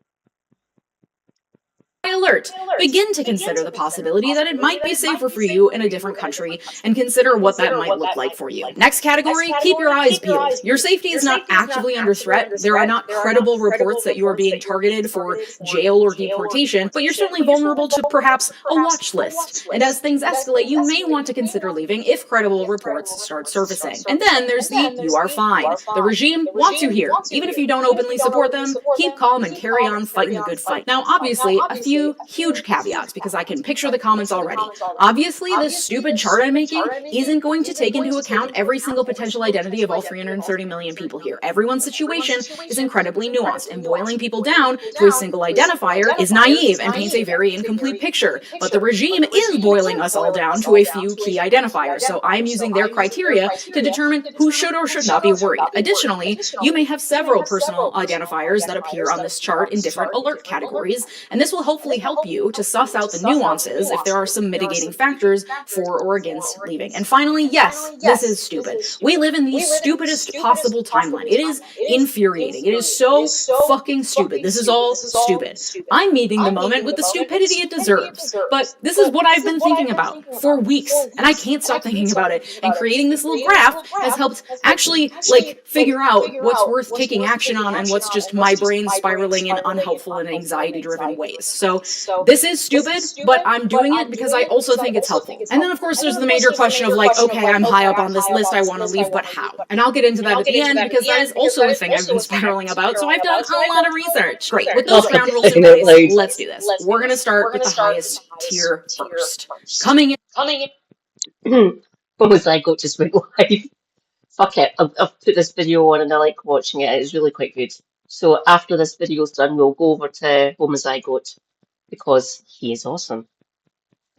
alert! Begin to consider the possibility that it might be safer for you in a different country and consider what that might look like for you. Next category, keep your eyes peeled. Your safety is not actively under threat. There are not credible reports that you are being targeted for jail or deportation, but you're certainly vulnerable to perhaps a watch list. And as things escalate, you may want to consider leaving if credible reports start surfacing. And then there's the you are fine. The regime wants you here. Even if you don't openly support them, keep calm and carry on fighting the good fight. Now, obviously, a few huge caveats because I can picture the comments already. Obviously, this stupid chart I'm making isn't going to take into account every single potential identity of all 330 million people here. Everyone's situation is incredibly nuanced, and boiling people down to a single identifier is naive and paints a very incomplete picture. But the regime is boiling us all down to a few key identifiers, so I'm using their criteria to determine who should or should not be worried. Additionally, you may have several personal identifiers that appear on this chart in different alert categories, and this will hopefully help you to suss out the nuances if there are some mitigating factors for or against leaving. And finally, yes, this is stupid. We live in the stupidest possible timeline. It is infuriating. It is so fucking stupid. This is all stupid. I'm meeting the moment with the stupidity it deserves. But this is what I've been thinking about for weeks, and I can't stop thinking about it. And creating this little graph has helped actually, figure out what's worth taking action on and what's just my brain spiraling in unhelpful and anxiety-driven ways. So this is stupid, but I'm doing it because I also think it's helpful. And then, of course, there's the major question of okay, I'm high up on this list, I want to leave, but how? And I'll get into that at the end because that is also a thing I've been spiraling about, so I've done a lot of research. Great, with those ground rules in place, let's do this. We're going to start with the highest tier first. Coming in. What was I got just went live? Fuck it, I've put this video on and I like watching it. It's really quite good. So after this video's done, we'll go over to Homozygote because he is awesome.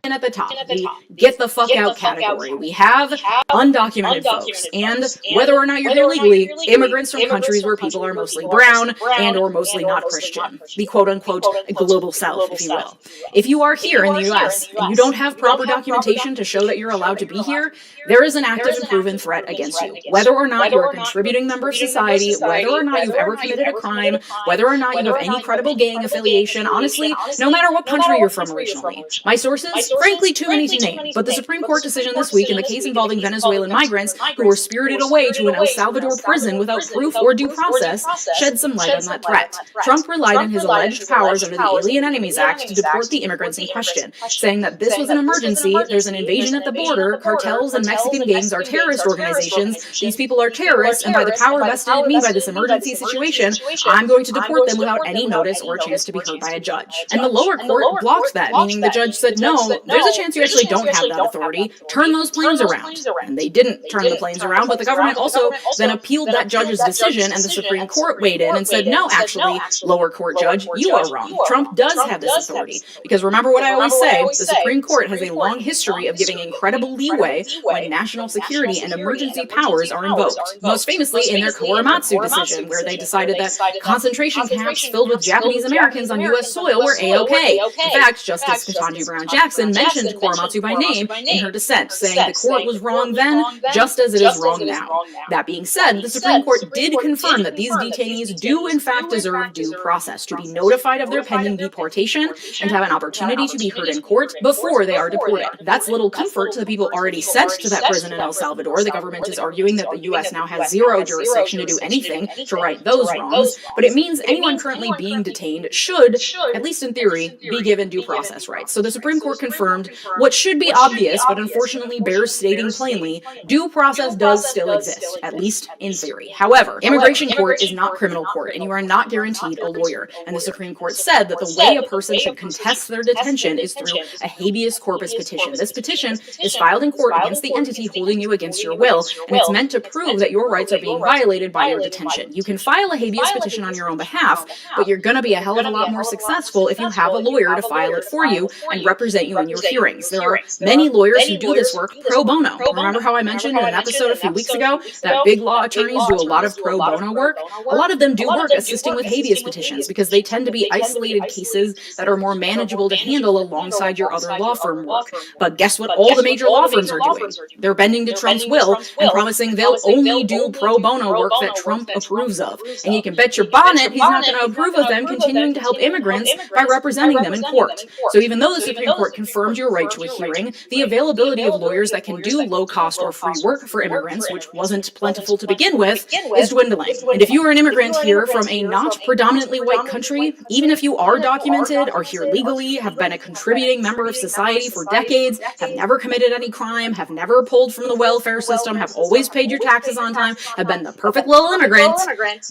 And at the top, the get the fuck out category. We have undocumented folks, and whether or not you're here legally, immigrants from countries where people are mostly brown and or mostly not Christian. The quote-unquote global south, if you will. If you are here in the US and you don't have proper documentation to show that you're allowed to be here, there is an active and proven threat against you. Whether or not you're a contributing member of society, whether or not you've ever committed a crime, whether or not you have any credible gang affiliation, honestly, no matter what country you're from originally. My sources? Frankly, too many to name, but the Supreme Court decision this week in the case involving Venezuelan migrants who were spirited away to an El Salvador prison without proof or due process shed some light on that threat. Trump relied on his alleged powers under the Alien Enemies Act to deport the immigrants in question, saying that this was an emergency, there's an invasion at the border, cartels and Mexican gangs are terrorist organizations, these people are terrorists, and by the power vested in me by this emergency situation, I'm going to deport them without any notice or a chance to be heard by a judge. And the lower court blocked that, meaning the judge said, no, there's a chance you actually don't have that authority. Turn those planes around. And they didn't turn the planes around, but the government also then appealed that judge's decision, and the Supreme Court weighed in and said, no, actually, lower court judge, you are wrong. Trump does have this authority. Because remember what I always say, the Supreme Court has a long history of giving incredible leeway when national security and emergency powers are invoked. Most famously in their Korematsu decision, where they decided that concentration camps filled with Japanese Americans on U.S. soil were A-OK. In fact, Justice Ketanji Brown Jackson mentioned Korematsu by name in her dissent, saying the court was wrong then, just as it is wrong now. That being said, the Supreme Court did confirm that these detainees do in fact deserve due process, to be notified of their pending deportation and have an opportunity to be heard in court before they are deported. That's little comfort to the people already sent to that prison in El Salvador. The government is arguing that the U.S. now has zero jurisdiction to do anything to right those wrongs, but it means anyone currently being detained should, at least in theory, be given due process rights. So the Supreme Court confirmed confirmed what should be obvious, but unfortunately bears stating plainly, due process does still exist, at least in theory. However, immigration court is not criminal court, and you are not guaranteed a lawyer. And the Supreme Court said that the way a person should contest their detention is through a habeas corpus petition. This petition is filed in court against the entity holding you against your will, and it's meant to prove that your rights are being violated by your detention. You can file a habeas petition on your own behalf, but you're going to be a hell of a lot more successful if you have a lawyer to file it for you and represent you in your hearings. There are many lawyers who do this work pro bono. Remember how I mentioned in an episode a few weeks ago that big law attorneys do a lot of pro bono work? A lot of them do work assisting with habeas petitions because they tend to be isolated cases that are more manageable to handle alongside your other law firm work. But guess what all the major law firms are doing? They're bending to Trump's will and promising they'll only do pro bono work that Trump approves of. And you can bet your bonnet he's not going to approve of them continuing to help immigrants by representing them in court. So even though the Supreme Court confirmed your right to a hearing, the availability of lawyers that can do low-cost or free work for immigrants, which wasn't plentiful to begin with, is dwindling. And if you are an immigrant here from a not predominantly white country, even if you are documented, are here legally, have been a contributing member of society for decades, have never committed any crime, have never pulled from the welfare system, have always paid your taxes on time, have been the perfect little immigrant,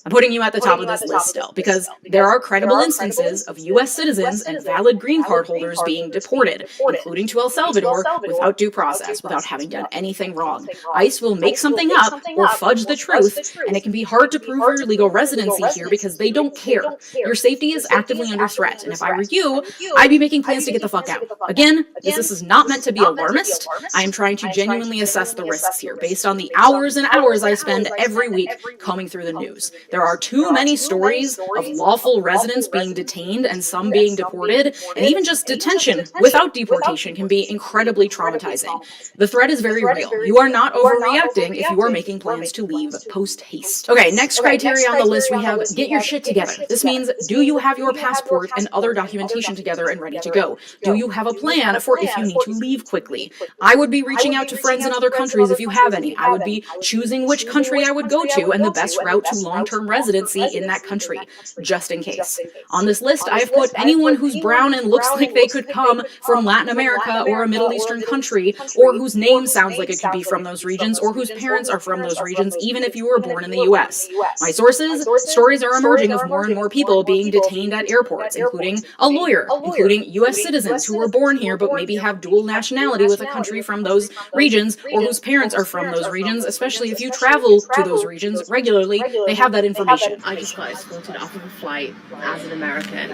I'm putting you at the top of this list still, because there are credible instances of U.S. citizens and valid green card holders being deported, including to El Salvador, without due process, without having done anything wrong. ICE will make something up or fudge the truth, and it can be hard to prove your legal residency here because they don't care. Your safety is actively under threat, and if I were you, I'd be making plans to get the fuck out. Again, this is not meant to be alarmist. I am trying to genuinely assess the risks here based on the hours and hours I spend every week combing through the news. There are too many stories of lawful residents being detained and some being deported, and even just detention without deportation can be incredibly traumatizing. The threat is very real. You are not overreacting if you are making plans to leave post-haste. Okay, next criteria on the list we have get your shit together. This means, do you have your passport and other documentation together and ready to go? Do you have a plan for if you need to leave quickly? I would be reaching out to friends in other countries if you have any. I would be choosing which country I would go to and the best route to long-term residency in that country, just in case. On this list, I have put anyone who's brown and looks like they could come from Latin America or a Middle Eastern country, or whose name sounds like it could be from those regions, or whose parents are from those regions, even if you were born in the US. My sources, stories are emerging of more and more people being detained at airports, including a lawyer, including US citizens who were born here but maybe have dual nationality with a country from those regions, or whose parents are from those regions, especially if you travel to those regions regularly, they have that information. I just got escorted off of a flight as an American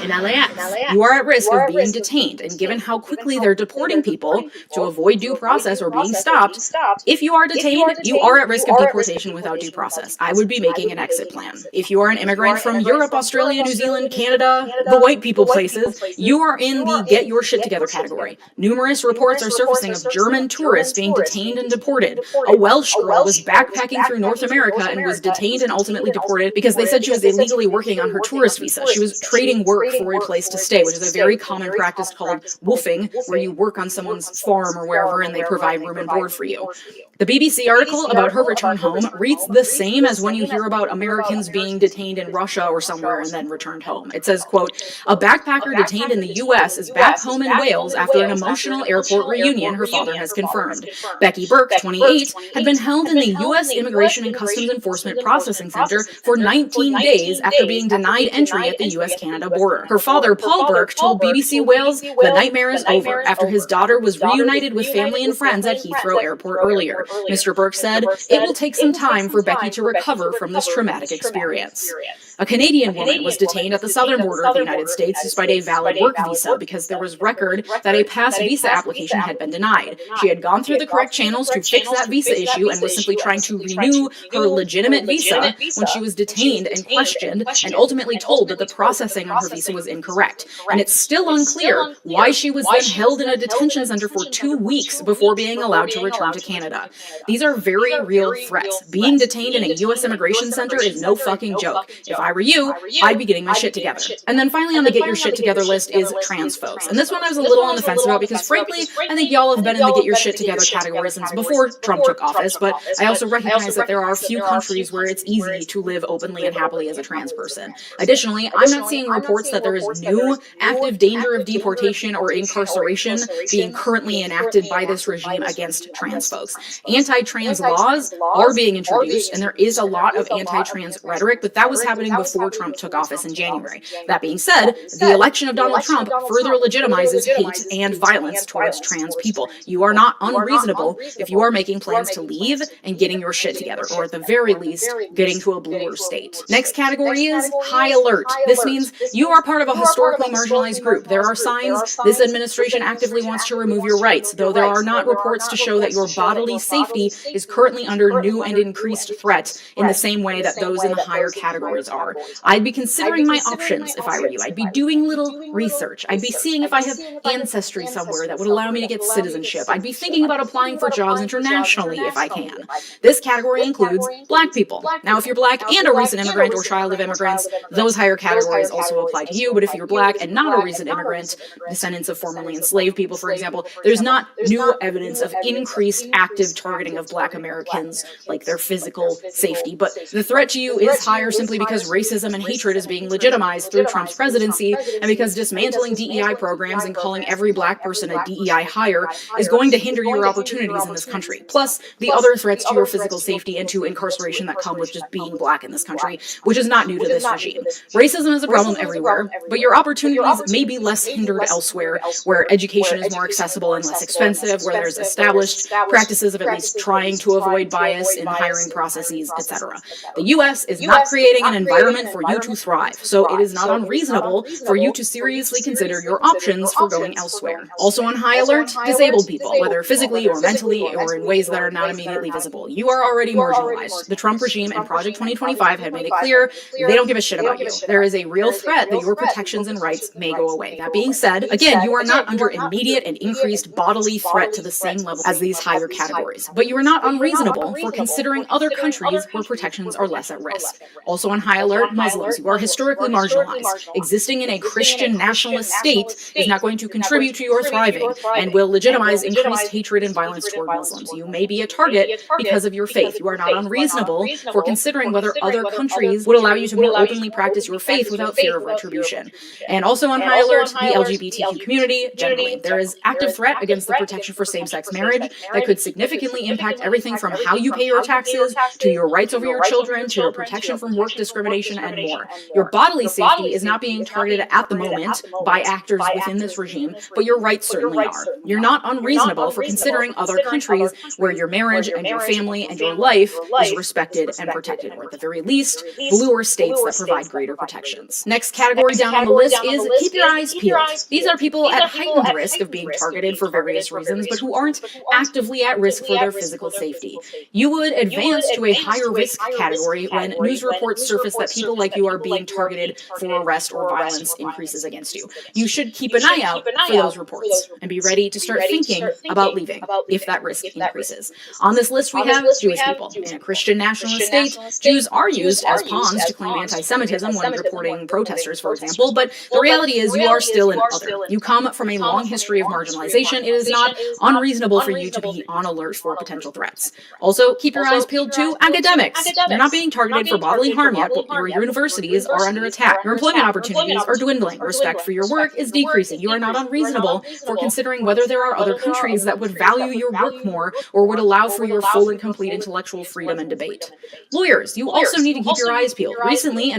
in LAX. You are at risk of being detained, and given how quickly they're deporting people to avoid due process or being stopped, if you are detained, you are at risk of deportation without due process. I would be making an exit plan. If you are an immigrant from Europe, Australia, New Zealand, Canada, the white people places, you are in the get your shit together category. Numerous reports are surfacing of German tourists being detained and deported. A Welsh girl was backpacking through North America and was detained and ultimately deported because they said she was illegally working on her tourist visa. She was trading work for a place to stay, which is a very common practice called woofing, where you work on someone's farm or wherever and they provide room and board for you. The BBC article about her return home reads the same as when you hear about Americans being detained in Russia or somewhere and then returned home. It says, quote, a backpacker detained in the US is back home in Wales after an emotional airport reunion, her father has confirmed. Becky Burke, 28, had been held in the US Immigration and Customs Enforcement Processing Center for 19 days after being denied entry at the US-Canada border. Her father, Paul Burke, told BBC Wales the nightmare is over after his daughter was reunited with family and friends at Heathrow Airport earlier. Mr. Burke said, it will take some time for Becky to recover from this traumatic experience. A Canadian woman was detained at the southern border of the United States despite a valid work visa because there was record that a past visa application had been denied. She had gone through the correct channels to fix that visa issue and was simply trying to renew her legitimate visa when she was detained and questioned and ultimately told that the processing on her visa was incorrect. And it's still unclear why she was then held in a detention center for 2 weeks before being allowed to return to Canada. These are very real threats. Being detained in a U.S. immigration center is no fucking joke. If I were you, I'd be getting my shit together. And then finally on the get your shit together list is trans folks. And this one I was a little on the fence about because frankly, I think y'all have been in the get your shit together category since before Trump took office, but I also recognize that there are a few countries where it's easy to live openly and happily as a trans person. Additionally, I'm not seeing reports that there is new active danger of deportation deportation or incarceration being currently enacted by this regime against trans folks. Anti-trans laws are being introduced, and there is a lot of anti-trans rhetoric, but that was happening before Trump took office in January. That being said, the election of Donald Trump further legitimizes hate and violence towards trans people. You are not unreasonable if you are making plans to leave and getting your shit together, or at the very least, getting to a bluer state. Next category is high alert. This means you are part of a historically marginalized group. There are signs this administration actively wants to remove your rights, though there are not reports to show that your bodily safety is currently under new and increased threat in the same way that those in the higher categories are. I'd be considering my options if I were you. I'd be doing little research. I'd be seeing if I have ancestry somewhere that would allow me to get citizenship. I'd be thinking about applying for jobs internationally if I can. This category includes Black people. Now, if you're Black and a recent immigrant or child of immigrants, those higher categories also apply to you, but if you're Black and not a recent immigrant, descendants of formerly enslaved people, for example, there's not new evidence of increased active targeting of Black Americans, like their physical safety, but the threat to you is higher simply because racism and hatred is being legitimized through Trump's presidency, and because dismantling DEI programs and calling every Black person a DEI hire is going to hinder your opportunities in this country. Plus, the other threats to your physical safety and to incarceration that come with just being Black in this country, which is not new to this regime. Racism is a problem everywhere, but your opportunities may be less hindered elsewhere, where education is more accessible and less expensive, where there's established practices of at least trying to avoid bias in hiring processes, etc. The US is not creating an environment for you to thrive, so it is not unreasonable for you to seriously consider your options for going elsewhere. Also on high alert, disabled people, whether physically or mentally or in ways that are not immediately visible. You are already marginalized. The Trump regime and Project 2025 have made it clear they don't give a shit about you. There is a real threat that your protections and rights may go away. That being said, again, you are not under immediate and increased bodily threat to the same level as these higher categories, but you are not unreasonable for considering other countries where protections are less at risk. Also on high alert, Muslims, who are historically marginalized. Existing in a Christian nationalist state is not going to contribute to your thriving and will legitimize increased hatred and violence toward Muslims. You may be a target because of your faith. You are not unreasonable for considering whether other countries would allow you to more openly practice your faith without fear of retribution. And also on high alert, the LGBTQ community generally. There is active threat against the protection for same-sex marriage that could significantly impact everything from how you pay your taxes, to your rights over your children, to your protection from work discrimination, and more. Your bodily safety is not being targeted at the moment by actors within this regime, but your rights certainly are. You're not unreasonable for considering other countries where your marriage and your family and your life is respected and protected, or at the very least, bluer states that provide greater protections. Next category down on the list is keep your eyes peeled. These are people at heightened risk of being targeted for various reasons, but who aren't actively at risk for their physical safety. You would advance to a higher risk category when news reports surface that people like you are being targeted for arrest or violence increases against you. You should keep an eye out for those reports and be ready to start thinking about leaving if that risk increases. On this list we have Jewish people. In a Christian nationalist state, Jews are used as pawns to claim anti-Semitism when reporting protesters, for example, but the reality is you are still an other. You come from a long history of marginalization. It is not unreasonable for you to be on alert for potential threats. Also, keep your eyes peeled to academics. You're not being targeted for bodily harm yet, but your universities are under attack. Your employment opportunities are dwindling. Respect for your work is decreasing. You are not unreasonable for considering whether there are other countries that would value your work more or would allow for your full and complete intellectual freedom and debate. Lawyers, you also need to keep your eyes peeled. Recently,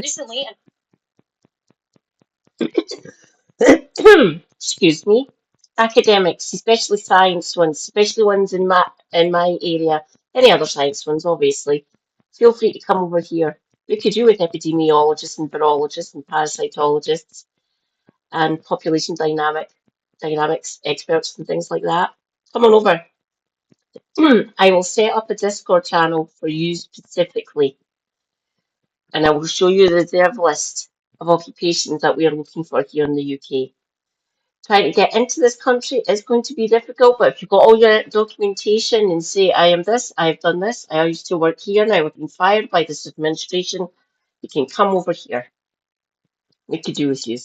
excuse me, academics, especially science ones, especially ones in my area, any other science ones, obviously, feel free to come over here. We could do with epidemiologists and virologists and parasitologists and population dynamics experts and things like that. Come on over. I will set up a Discord channel for you specifically, and I will show you the reserve list of occupations that we are looking for here in the UK. Trying to get into this country is going to be difficult, but if you've got all your documentation and say, I am this, I have done this, I used to work here, now I've been fired by this administration, you can come over here. We could do with you.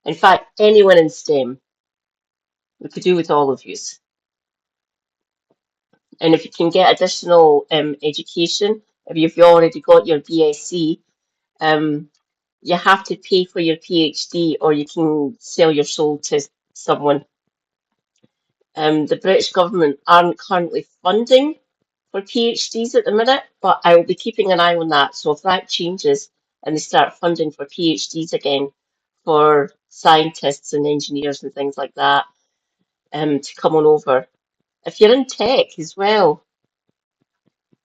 In fact, anyone in STEM, we could do with all of you. And if you can get additional education, if you've already got your BSc, you have to pay for your PhD or you can sell your soul to someone. The British government aren't currently funding for PhDs at the minute, but I will be keeping an eye on that. So if that changes and they start funding for PhDs again for scientists and engineers and things like that, to come on over. If you're in tech as well,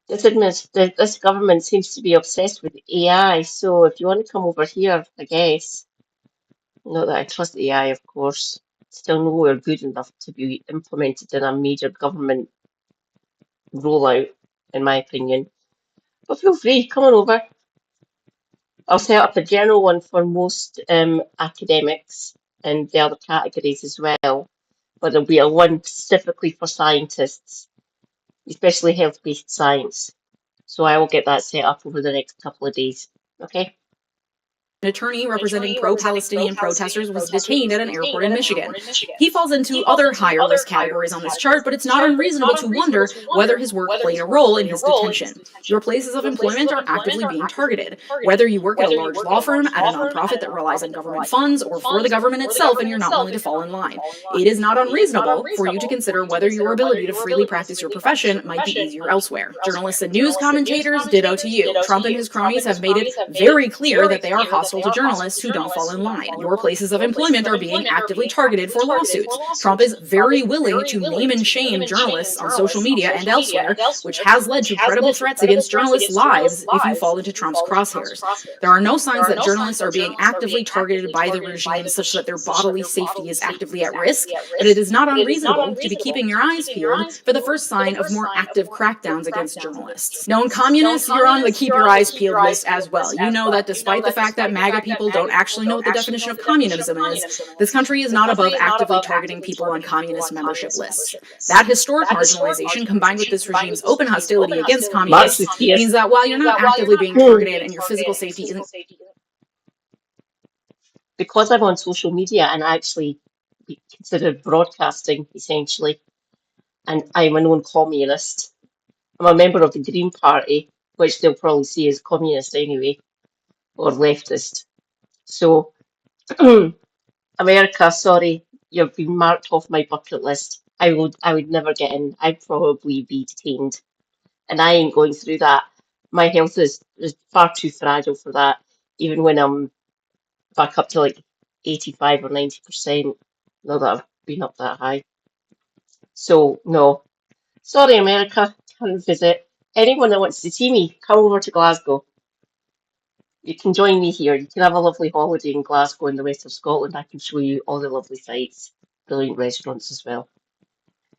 this government seems to be obsessed with AI. So if you want to come over here, I guess, not that I trust AI, of course, still nowhere good enough to be implemented in a major government rollout, in my opinion. But feel free, come on over. I'll set up a general one for most academics and the other categories as well. But there'll be a one specifically for scientists, especially health-based science. So I will get that set up over the next couple of days. Okay? An attorney representing pro-Palestinian protesters was detained at an airport in Michigan. He falls into other higher risk categories on this chart, but it's not unreasonable to wonder whether his work played a role in his detention. Your places of employment are actively being targeted. Whether you work at a large law firm, at a nonprofit that relies on government funds, or for the government itself and you're not willing to fall in line, it is not unreasonable for you to consider whether your ability to freely practice your profession might be easier elsewhere. Journalists and news commentators, ditto to you. Trump and his cronies have made it very clear that they are hostile to journalists who don't fall in line. Your places of employment are being actively targeted for lawsuits. Trump is very willing to name and shame journalists on social media and elsewhere, which has led to credible threats against journalists' lives if you fall into Trump's crosshairs. There are no signs that journalists are being actively targeted by the regime such that their bodily safety is actively at risk, but it is not unreasonable to be keeping your eyes peeled for the first sign of more active crackdowns against journalists. Known communists, you're on the keep your eyes peeled list as well. You know that despite the fact that MAGA people don't actually know what the definition of communism is, this country is not above actively targeting people on communist membership lists. That historic marginalization, combined with this regime's open hostility against communists, means that while you're not actively being targeted and your physical safety isn't... Because I'm on social media and I actually be considered broadcasting, essentially, and I'm a known communist, I'm a member of the Green Party, which they'll probably see as communist anyway, or leftist. So, America, sorry, you've been marked off my bucket list. I would never get in. I'd probably be detained. And I ain't going through that. My health is far too fragile for that, even when I'm back up to like 85 or 90%. Not that I've been up that high. So, no. Sorry, America, can't visit. Anyone that wants to see me, come over to Glasgow. You can join me here. You can have a lovely holiday in Glasgow and the rest of Scotland. I can show you all the lovely sights, brilliant restaurants as well.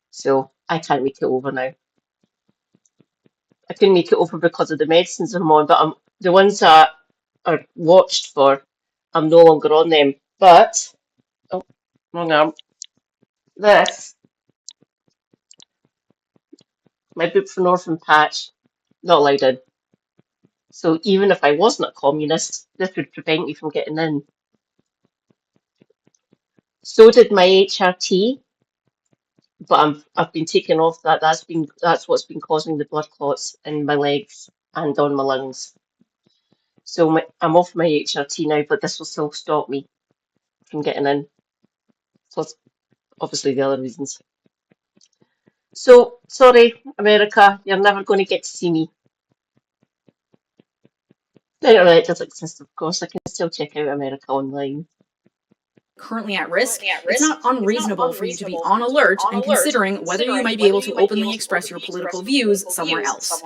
So I can't make it over now. I couldn't make it over because of the medicines I'm on, but the ones that are watched for, I'm no longer on them. But, oh, wrong arm. This, my buprenorphine patch, not allowed in. So even if I wasn't a communist, this would prevent me from getting in. So did my HRT, but I've been taken off that. That's what's been causing the blood clots in my legs and on my lungs. So I'm off my HRT now, but this will still stop me from getting in. Plus, obviously, the other reasons. So, sorry, America, you're never going to get to see me. The internet does exist, of course. I can still check out America online. Currently at risk, it's not unreasonable for you to be on alert and considering whether you might be able to openly express your political views somewhere else.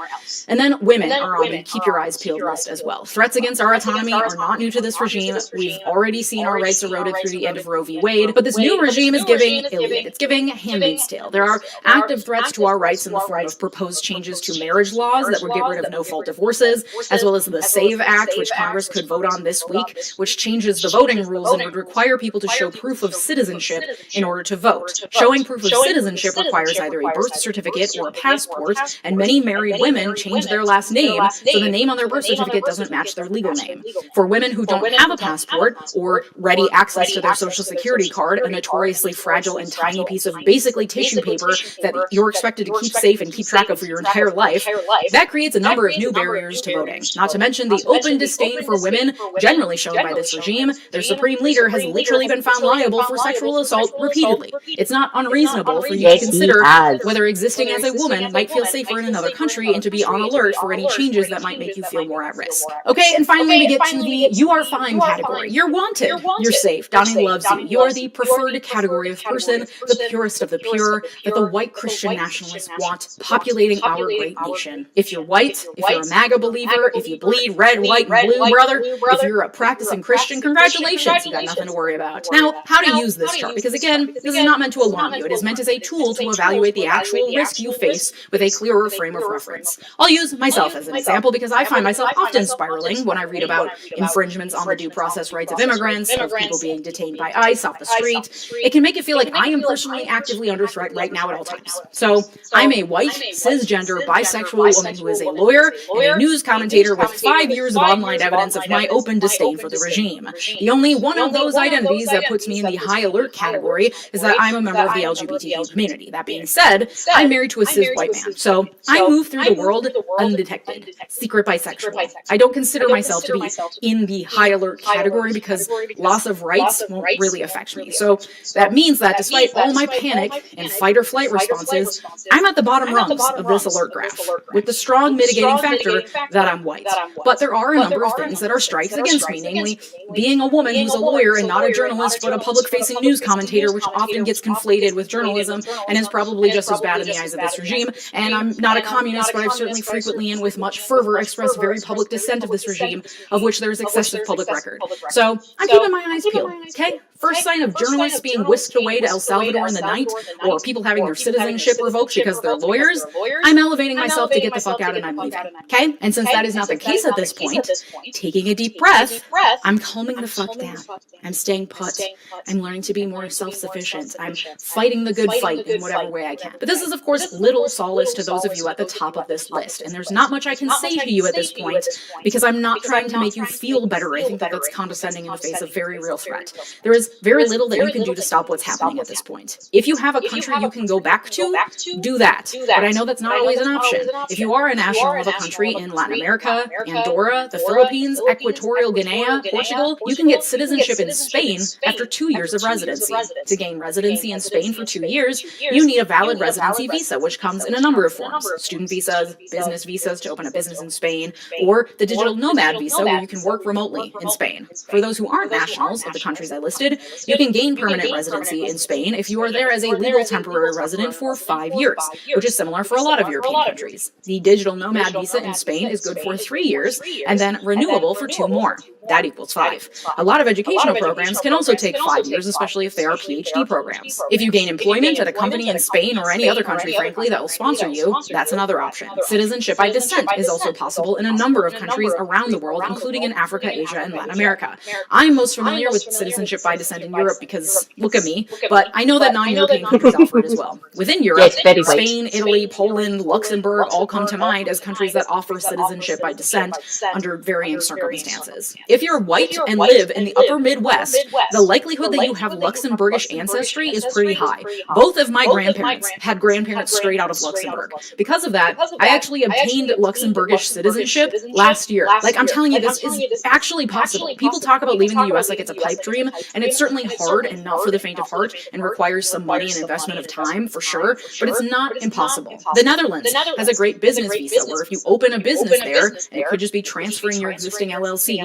And then women are on the keep your eyes peeled list as well. Threats against our autonomy are not new to this regime. We've already seen our rights eroded through the end of Roe v. Wade, but this new regime is giving Iliad. It's giving Handmaid's Tale. There are active threats to our rights in the form of proposed changes to marriage laws that would get rid of no-fault divorces, as well as the SAVE Act, which Congress could vote on this week, which changes the voting rules and would require people to to show proof of citizenship in order to vote. Showing proof of citizenship requires either a birth certificate or a passport, and many married women change their last name so the name on their birth certificate doesn't match their legal name. For women who don't have a passport or ready access to their social security card, a notoriously fragile and tiny piece of basically tissue paper that you're expected to keep safe and keep track of for your entire life, that creates a number of new barriers to voting. Not to mention the open disdain for women generally shown by this regime. Their supreme leader has literally been found liable for sexual assault repeatedly. It's not unreasonable for you to consider whether existing as a woman might feel safer in another country and to be on alert for any changes that might make you feel more at risk. Okay, and finally we get to the you are fine category. You're wanted. You're safe. Donnie loves you. You are the preferred category of person, the purest of the pure, that the white Christian nationalists want populating our great nation. If you're white, if you're a MAGA believer, if you bleed red, white, and blue, brother, if you're a practicing Christian, congratulations, you got nothing to worry about. Now, how to use this chart, because again, this is not meant to alarm you. It is meant as a tool to evaluate the actual risk you face with a clearer frame of reference. I'll use myself as an example because I find myself often spiraling when I read about infringements on the due process rights of immigrants, of people being detained by ICE off the street. It can make it feel like I am personally actively under threat right now at all times. So I'm a white, cisgender, bisexual woman who is a lawyer and a news commentator with 5 years of online evidence of my open disdain for the regime. The only one of those identities that puts me in the high alert category is that I'm a member of the LGBTQ community. That being said, I'm married to a cis white man, so I move through the world undetected, secret bisexual. I don't consider myself to be in the high alert category because loss of rights won't really affect me. So that means that despite all my panic and fight or flight responses, I'm at the bottom rungs of this alert graph, with the strong mitigating factor that I'm white. But there are a number of things that are strikes against me, namely being a woman who's a lawyer and not a journalist but a public-facing news commentator, which often gets conflated with journalism and is probably just as bad in the eyes of this regime. And I'm not a communist, but I've certainly frequently and with much fervor expressed very public dissent of this regime, of which there is excessive public record. So I'm keeping my eyes peeled, okay? First sign of journalists being whisked away to El Salvador in the night, or people having their citizenship revoked because they're lawyers, I'm elevating myself to get the fuck out and I'm leaving, okay? And since that is not the case at this point, taking a deep breath, I'm calming the fuck down. I'm staying put. I'm learning to be more self-sufficient. I'm fighting the good fight in whatever way I can. But this is, of course, little solace to those of you at the top of this list, and there's not much I can say to you at this point because I'm not trying to make you feel better. I think that that's condescending in the face of very real threat. There is very little that you can do to stop what's happening at this point. If you have a country you can go back to, do that. But I know that's not always an option. If you are a national of a country in Latin America, Andorra, the Philippines, Equatorial Guinea, Portugal, you can get citizenship in Spain after 2 years of residency. To gain residency in Spain for 2 years, you need a valid residency visa, which comes in a number of forms. Student visas, business visas to open a business in Spain, or the digital nomad visa where you can work remotely in Spain. For those who aren't nationals of the countries I listed, you can gain permanent residency in Spain if you are there as a legal temporary resident for 5 years, which is similar for a lot of European countries. The digital nomad visa in Spain is good for 3 years and then renewable for 2 more. That equals 5. A lot of educational programs can also take 5 years, especially if they are PhD programs. If you gain employment at a company in Spain or any other country, frankly, that will sponsor you, that's another option. Citizenship by descent is also possible in a number of countries around the world, including in Africa, Asia, and Latin America. I'm most familiar with citizenship by descent in Europe because, look at me, but I know that non-European countries offer it as well. Within Europe, Spain, Italy, Poland, Luxembourg all come to mind as countries that offer citizenship by descent under varying circumstances. If you're white and live in the upper Midwest, the likelihood that you have Luxembourgish ancestry is pretty high. Both of my grandparents had grandparents straight out of Luxembourg. Because of that, I actually obtained Luxembourgish citizenship last year. Like, I'm telling you, this is actually possible. People talk about leaving the US like it's a pipe dream, and it's certainly hard and not for the faint of heart and requires some money and investment of time for sure, but it's not impossible. The Netherlands has a great business visa where if you open a business there, and it could just be transferring your existing LLC.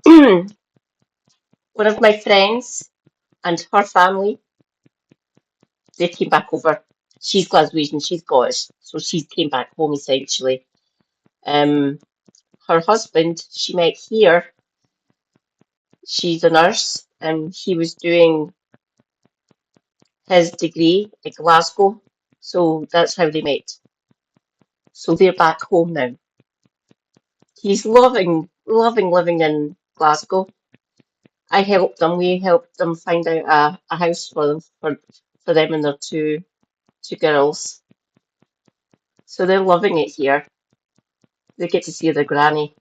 One of my friends and her family, they came back over. She's Glaswegian, she's Scottish, so she came back home essentially. Her husband, she met here. She's a nurse, and he was doing his degree at Glasgow, so that's how they met. So they're back home now. He's loving living in Glasgow. I helped them. We helped them find out a house for them for them and their two girls. So they're loving it here. They get to see their granny.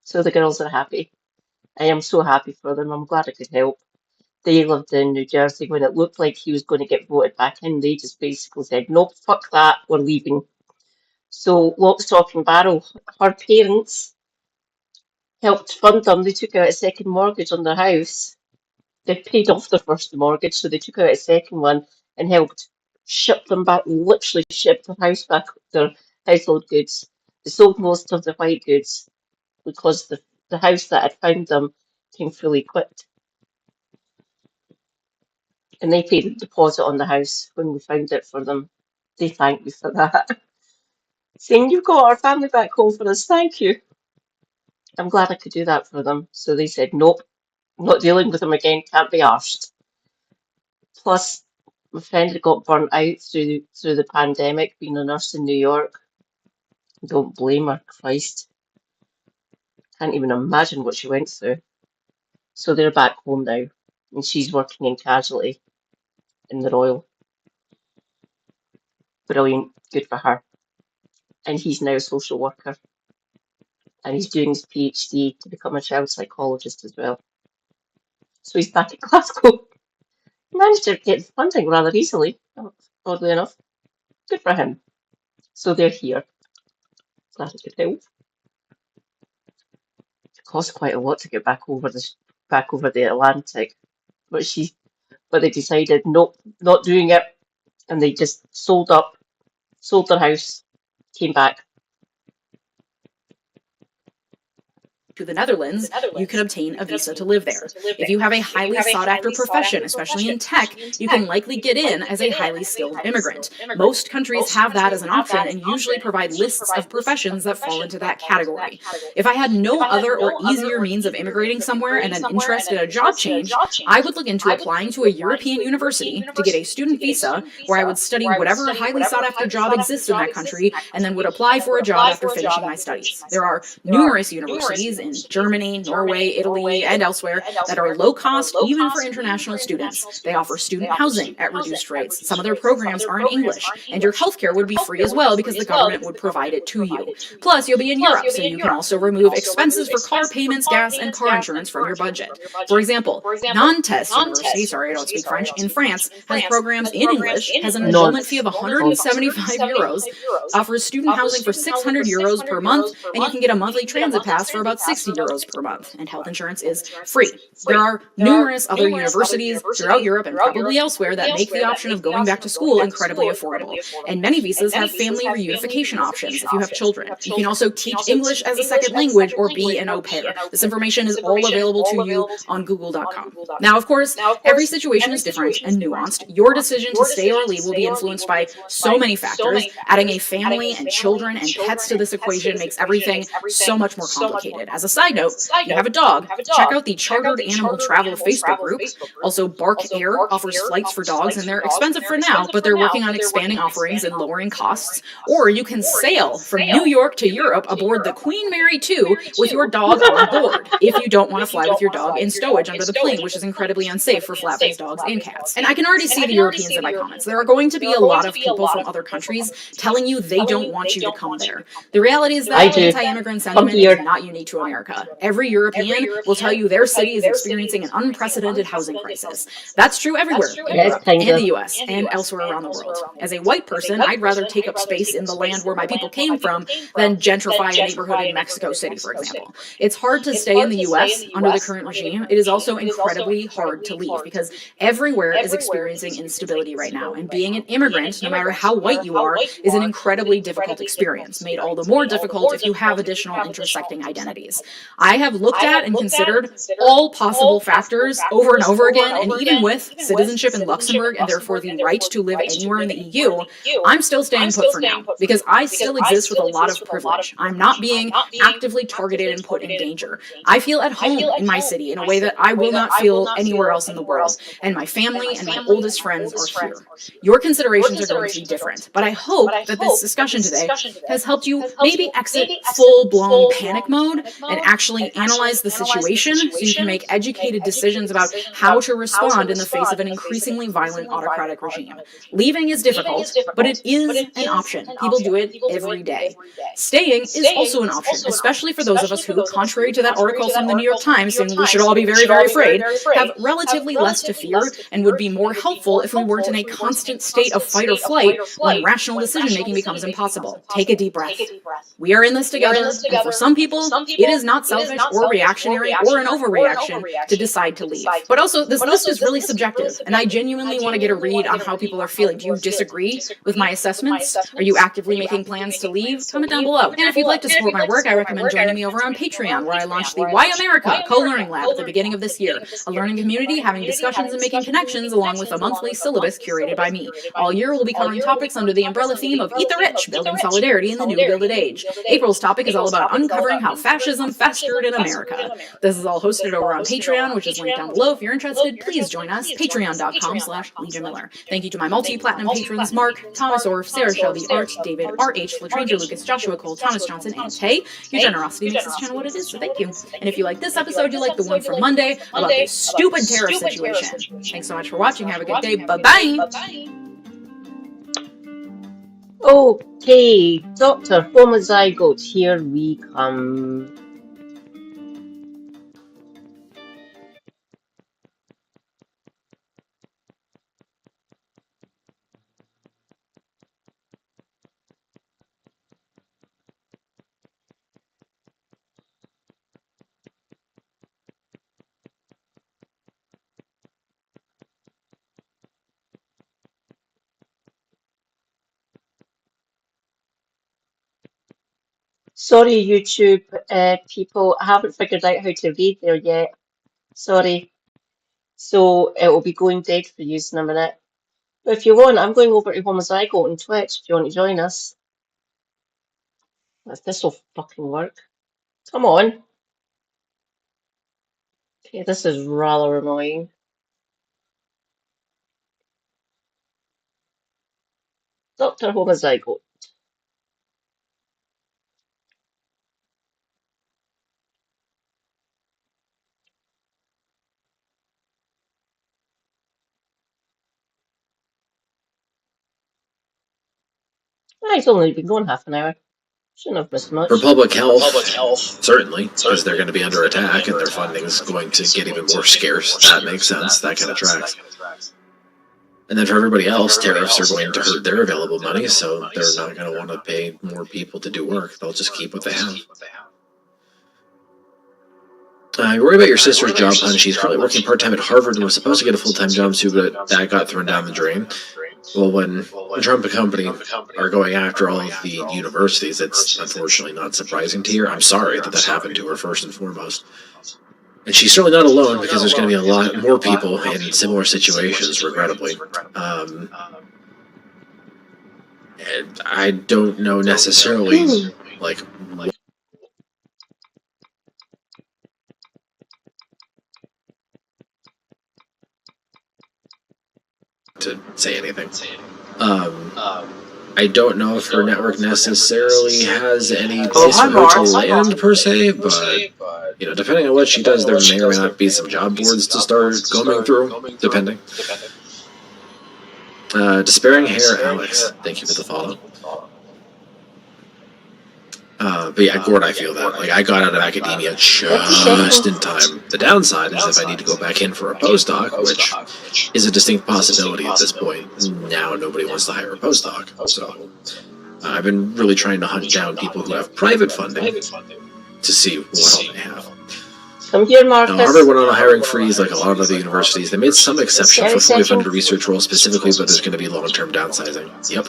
So the girls are happy. I am so happy for them. I'm glad I could help. They lived in New Jersey when it looked like he was going to get voted back in. They just basically said, nope, fuck that, we're leaving. So Lock, Stock and Barrel, her parents helped fund them. They took out a second mortgage on their house. They paid off their first mortgage, so they took out a second one and helped ship them back, literally ship their house back, their household goods. They sold most of the white goods because the house that had found them came fully equipped. And they paid a deposit on the house when we found it for them. They thanked me for that. Saying, you've got our family back home for us, thank you. I'm glad I could do that for them. So they said, nope, not dealing with them again, can't be arsed. Plus, my friend had got burnt out through the pandemic, being a nurse in New York. Don't blame her, Christ. Can't even imagine what she went through. So they're back home now, and she's working in casualty in the Royal. Brilliant, good for her. And he's now a social worker. And he's doing his PhD to become a child psychologist as well. So he's back at Glasgow. He managed to get funding rather easily, oddly enough. Good for him. So they're here. Glad I could help. It cost quite a lot to get back over the Atlantic, but they decided nope, not doing it, and they just sold their house, came back. To the Netherlands, you can obtain a visa to live there. If you have a highly sought-after profession, especially in tech, you can likely get in as a highly skilled immigrant. Most countries have that as an option and usually provide lists of professions that fall into that category. If I had no other or easier means of immigrating somewhere and an interest in a job change, I would look into applying to a European university to get a student visa where I would study whatever highly sought-after job exists in that country and then would apply for a job after finishing my studies. There are numerous universities in Germany, Norway, Italy, and elsewhere that are low cost even for international students. They offer student housing at reduced rates. Some of their programs are in English, and your healthcare would be free as well because the government would provide it to you. Plus, you'll be in Europe, so you can also remove expenses for car payments, gas, and car insurance from your budget. For example, Nantes University, sorry I don't speak French, in France has programs in English, has an enrollment fee of 175 euros, offers student housing for 600 euros per month, and you can get a monthly transit pass for about 60 euros per month, and health insurance is free. There are numerous other universities throughout Europe and probably elsewhere that make the option of going back to school incredibly affordable. And many visas have family reunification options if you have children. You can also teach English as a second language or be an au pair. This information is all available to you on google.com. Now, of course, every situation is different and nuanced. Your decision to stay or leave will be influenced by so many factors. Adding a family and children and pets to this equation makes everything so much more complicated. As a side note, if you have a dog, check out the Chartered Animal Travel Facebook group. Also, Bark Air offers flights for dogs, and they're expensive for now, but they're working on expanding offerings and lowering costs. Or you can sail from New York to Europe aboard the Queen Mary 2 with your dog on board, if you don't want to fly with your dog in stowage under the plane, which is incredibly unsafe for flat-faced dogs and cats. And I can already see the Europeans in my comments. There are going to be a lot of people from other countries telling you they don't want you to come there. The reality is that anti-immigrant sentiment is not unique to America. Every European will tell you their city is experiencing an unprecedented housing crisis. That's true everywhere in Europe and the US and elsewhere around the world. As a white person, I'd rather take up space in the land where my people came from than gentrify a neighborhood in Mexico City, for example. It's hard to stay in the US under the current regime. It is also incredibly hard to leave because everywhere is experiencing instability right now. And being an immigrant, no matter how white you are, is an incredibly difficult experience, made all the more difficult if you have additional intersecting identities. I have looked at and considered all possible factors over and over again, and even with citizenship in Luxembourg and therefore the right to live anywhere in the EU, I'm still staying put for now because I still exist with a lot of privilege. I'm not being actively targeted and put in danger. I feel at home in my city in a way that I will not feel anywhere else in the world, and my family and my oldest friends are here. Your considerations are going to be different, but I hope that this discussion today has helped you maybe exit full-blown panic mode and actually analyze the situation so you can make educated decisions about how to respond in the face of an increasingly violent autocratic regime. Leaving is difficult, but it is an option. People do it every day. Staying is also an option, especially for those of us who, contrary to that article from the New York Times saying we should all be very, very afraid, have relatively less to fear and would be more helpful if we weren't in a constant state of fight or flight when rational decision-making becomes impossible. Take a deep breath. We are in this together, and for some people, it is not selfish or reactionary or an overreaction to decide to leave. But also, this list is really subjective, and I genuinely want to get a read on how people are feeling. Do you disagree with my assessments? Are you actively making plans to leave? Comment down below. And if you'd like to support my work, I recommend joining me over on Patreon, where I launched the Why America Co-Learning Lab at the beginning of this year, a learning community having discussions and making connections along with a monthly syllabus curated by me. All year, we'll be covering topics under the umbrella theme of Eat the Rich, Building Solidarity in the New Gilded Age. April's topic is all about uncovering how fascism festered in America. This is all hosted over on Patreon, which is linked down below. If you're interested, please join us, patreon.com/Legion Miller. Thank you to my multi-platinum patrons, Mark, Thomas Orff, Sarah Shelby, Art, David, R.H., Latranger Lucas, Joshua Cole, Thomas Johnson, and Tay. Your generosity makes this channel what it is, so thank you. And if you like this episode, you like the one from Monday about this stupid tariff situation. Thanks so much for watching. Have a good day. Bye-bye. Okay, Dr. Homozygote, here we come. Sorry, YouTube people, I haven't figured out how to read there yet. Sorry. So it will be going dead for you in a minute. But if you want, I'm going over to Homozygote on Twitch if you want to join us. If this will fucking work. Come on. Okay, this is rather annoying. Dr. Homozygote. It's only been going half an hour. Shouldn't have missed much. For public health, certainly, because they're going to be under attack and their funding's going to get even more scarce. That makes sense. That kind of tracks. And then for everybody else, tariffs are going to hurt their available money, so they're not going to want to pay more people to do work. They'll just keep what they have. You worry about your sister's job hunt. She's currently working part-time at Harvard and was supposed to get a full-time job too, but that got thrown down the drain. Well, when Trump and company are going after all of the universities, it's unfortunately not surprising to hear. I'm sorry that happened to her, first and foremost. And she's certainly not alone, because there's going to be a lot more people in similar situations, regrettably. And I don't know necessarily, like, to say anything. I don't know if her network necessarily has any place for her to land, per se, but, you know, depending on what she does, there may or may not be some job boards to start going through, depending. Despairing Hair Alex, thank you for the follow. But yeah, Gord, I feel that. Like, I got out of academia just in time. The downside is if I need to go back in for a postdoc, which is a distinct possibility at this point. Now nobody wants to hire a postdoc. So I've been really trying to hunt down people who have private funding to see what all they have. Come here, Marcus. Now, Harvard went on a hiring freeze like a lot of other universities. They made some exception for fully funded research roles specifically, but there's going to be long-term downsizing. Yep.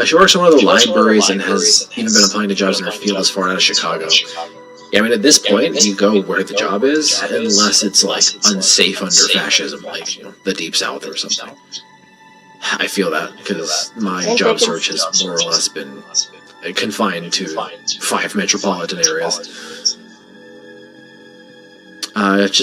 She works in one of the libraries and has even been applying to jobs in her field as far out of Chicago. Yeah, I mean, at this point, you go where the job is, unless it's, like, unsafe under fascism, like, you know, the Deep South or something. I feel that, because my job search has more or less been confined to 5 metropolitan areas. Just